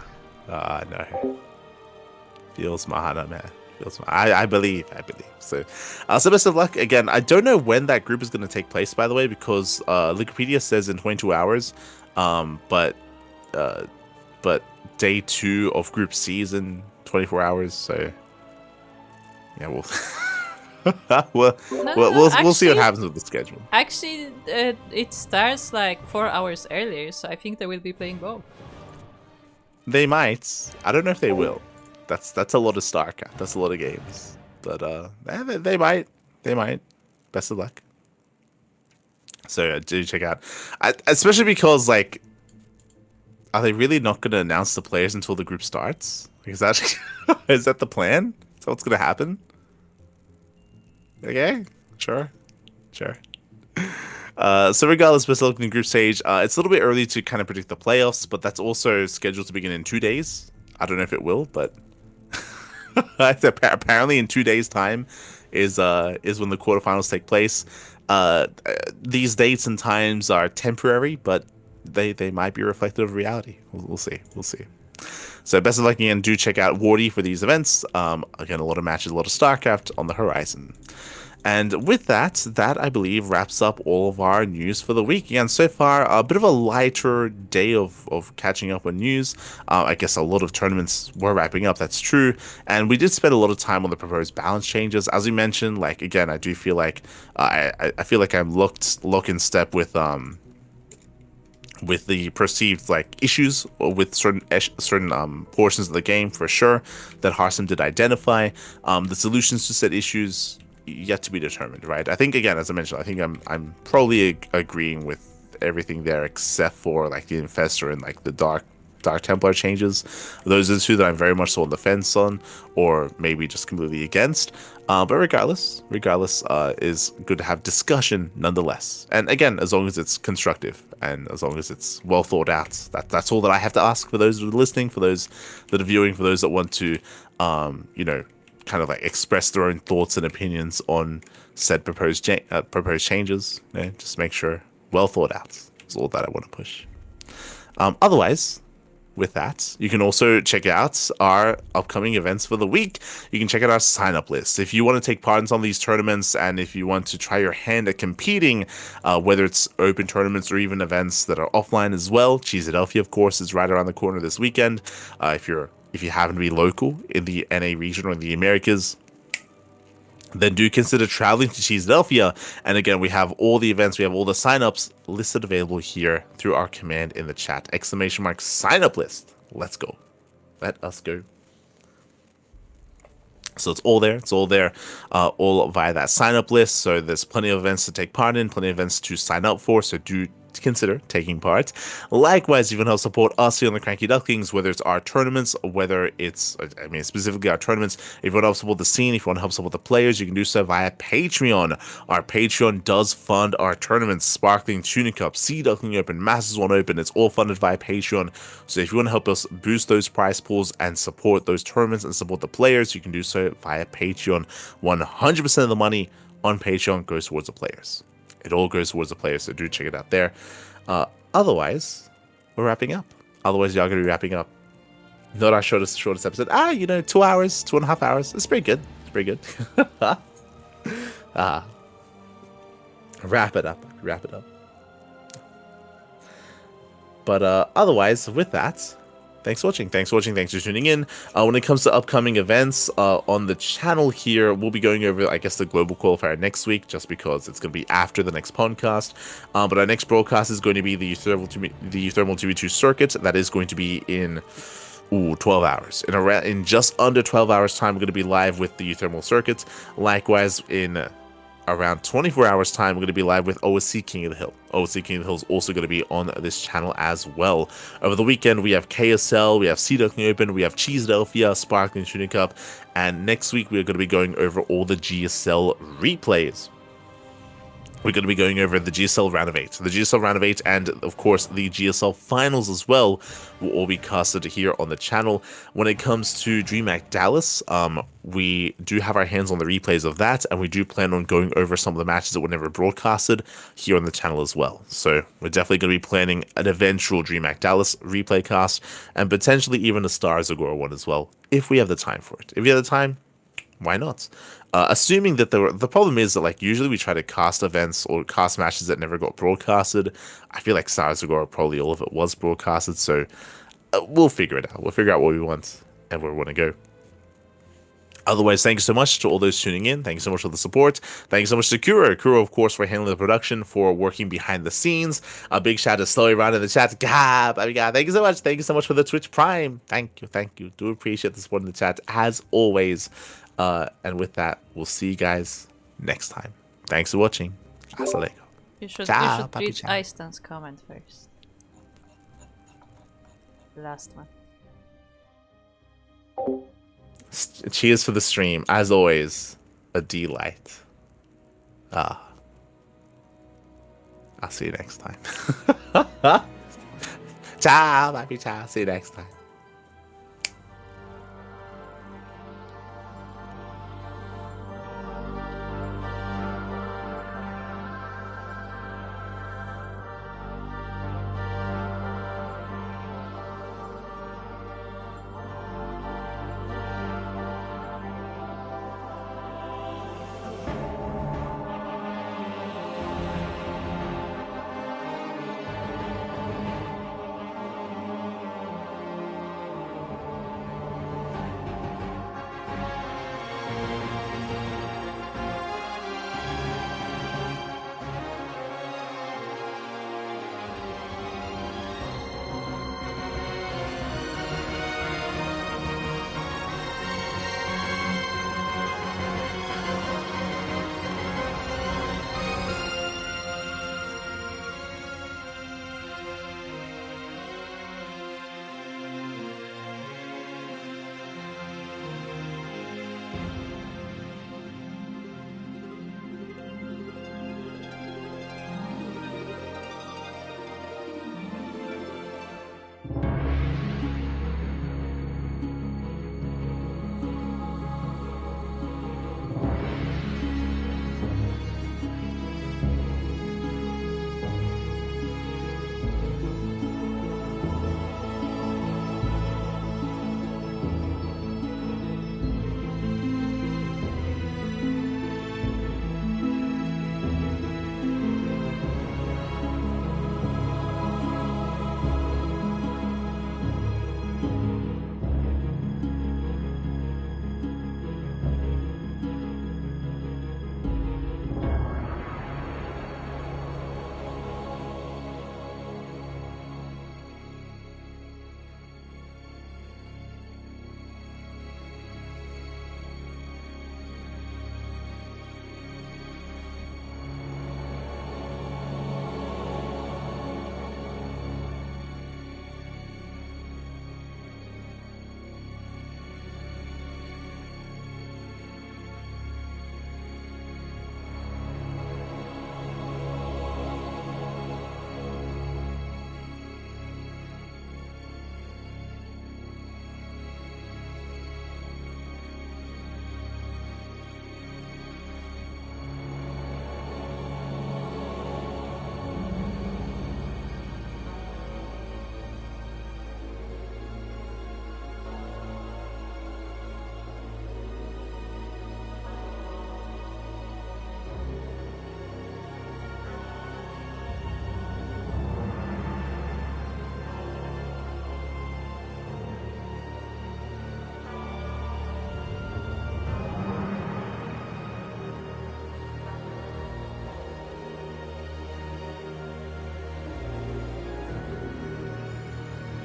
Feels Mahana, man. I believe. So best of luck again. I don't know when that group is going to take place, by the way, because Wikipedia says in 22 hours. But day 2 of Group C is in 24 hours. So yeah, we'll see what happens with the schedule. Actually, it starts like 4 hours earlier, so I think they will be playing both. They might. I don't know if they will. That's a lot of StarCraft. That's a lot of games. But they might. Best of luck. So do check out. Especially because, like, are they really not going to announce the players until the group starts? Like, is that the plan? Is that what's going to happen? Okay, sure. So regardless, best of luck in the group stage. It's a little bit early to kind of predict the playoffs, but that's also scheduled to begin in 2 days. I don't know if it will, but apparently in 2 days' time is when the quarterfinals take place. These dates and times are temporary, but they might be reflective of reality. We'll see. We'll see. So best of luck again. Do check out Wardy for these events. Again, a lot of matches, a lot of StarCraft on the horizon. And with that I believe wraps up all of our news for the week. Again, so far a bit of a lighter day of catching up on news. I guess a lot of tournaments were wrapping up, that's true. And we did spend a lot of time on the proposed balance changes. As we mentioned, like again, I do feel like I feel like I'm lock in step with the perceived like issues with certain portions of the game for sure that Hearthstone did identify. The solutions to said issues yet to be determined, right? I think again, as I mentioned, I think I'm probably agreeing with everything there except for like the Infestor and like the Dark Templar changes. Those are the two that I'm very much so on the fence on, or maybe just completely against. But regardless, is good to have discussion nonetheless. And again, as long as it's constructive and as long as it's well thought out, that's all that I have to ask for those that are listening, for those that are viewing, for those that want to, kind of like express their own thoughts and opinions on said proposed changes. Just make sure well thought out is all that I want to push. Otherwise, with that, you can also check out our upcoming events for the week. You can check out our sign-up list. If you want to take part in some of these tournaments and if you want to try your hand at competing, whether it's open tournaments or even events that are offline as well, Cheeseadelphia, of course, is right around the corner this weekend. If you happen to be local in the NA region or in the Americas, then do consider traveling to Cheeseadelphia. And again, we have all the events, we have all the signups listed available here through our command in the chat. ! Sign up list. Let's go. Let us go. So it's all there. It's all there, all via that sign up list. So there's plenty of events to take part in, plenty of events to sign up for. So do consider taking part. Likewise, you can help support us here on the CranKy Ducklings, whether it's our tournaments, whether it's, specifically our tournaments. If you want to help support the scene, if you want to help support the players, you can do so via Patreon. Our Patreon does fund our tournaments, Sparkling Tuna Cup, Sea Duckling Open, Masters 1 Open. It's all funded via Patreon. So if you want to help us boost those prize pools and support those tournaments and support the players, you can do so via Patreon. 100% of the money on Patreon goes towards the players. It all goes towards the players, so do check it out there. Otherwise, we're wrapping up. Otherwise, y'all gonna be wrapping up. Not our shortest episode. 2 hours, 2.5 hours. It's pretty good. It's pretty good. Wrap it up. But otherwise, with that, thanks for watching. Thanks for tuning in. When it comes to upcoming events on the channel here, we'll be going over, I guess, the global qualifier next week, just because it's going to be after the next PondCast. But our next broadcast is going to be the Thermal 2v2 circuit. That is going to be in 12 hours. In just under 12 hours time, we're going to be live with the thermal circuits. Likewise, in around 24 hours time, we're going to be live with OSC King of the Hill. OSC King of the Hill is also going to be on this channel as well. Over the weekend, we have KSL, we have Sea Duckling Open, we have Cheeseadelphia, Sparkling Tuna Cup, and next week we're going to be going over all the GSL replays. We're going to be going over the GSL Round of 8. The GSL Round of 8 and, of course, the GSL Finals as well will all be casted here on the channel. When it comes to DreamHack Dallas, we do have our hands on the replays of that, and we do plan on going over some of the matches that were never broadcasted here on the channel as well. So we're definitely going to be planning an eventual DreamHack Dallas replay cast, and potentially even a Stars Agora one as well, if we have the time for it. If you have the time, why not? Assuming that the problem is that, like, usually we try to cast events or cast matches that never got broadcasted. I feel like Stars Agora, probably all of it was broadcasted, so we'll figure it out. We'll figure out what we want and where we want to go. Otherwise, thank you so much to all those tuning in. Thank you so much for the support. Thank you so much to Kuro, of course, for handling the production, for working behind the scenes. A big shout out to Slowly Round in the chat. God, thank you so much. Thank you so much for the Twitch Prime. Thank you. Do appreciate the support in the chat, as always. And with that, we'll see you guys next time. Thanks for watching. Hasta luego. You should Ciao, read ciao. Iceland's comment first. The last one. Cheers for the stream. As always, a delight. I'll see you next time. Ciao, ciao. See you next time.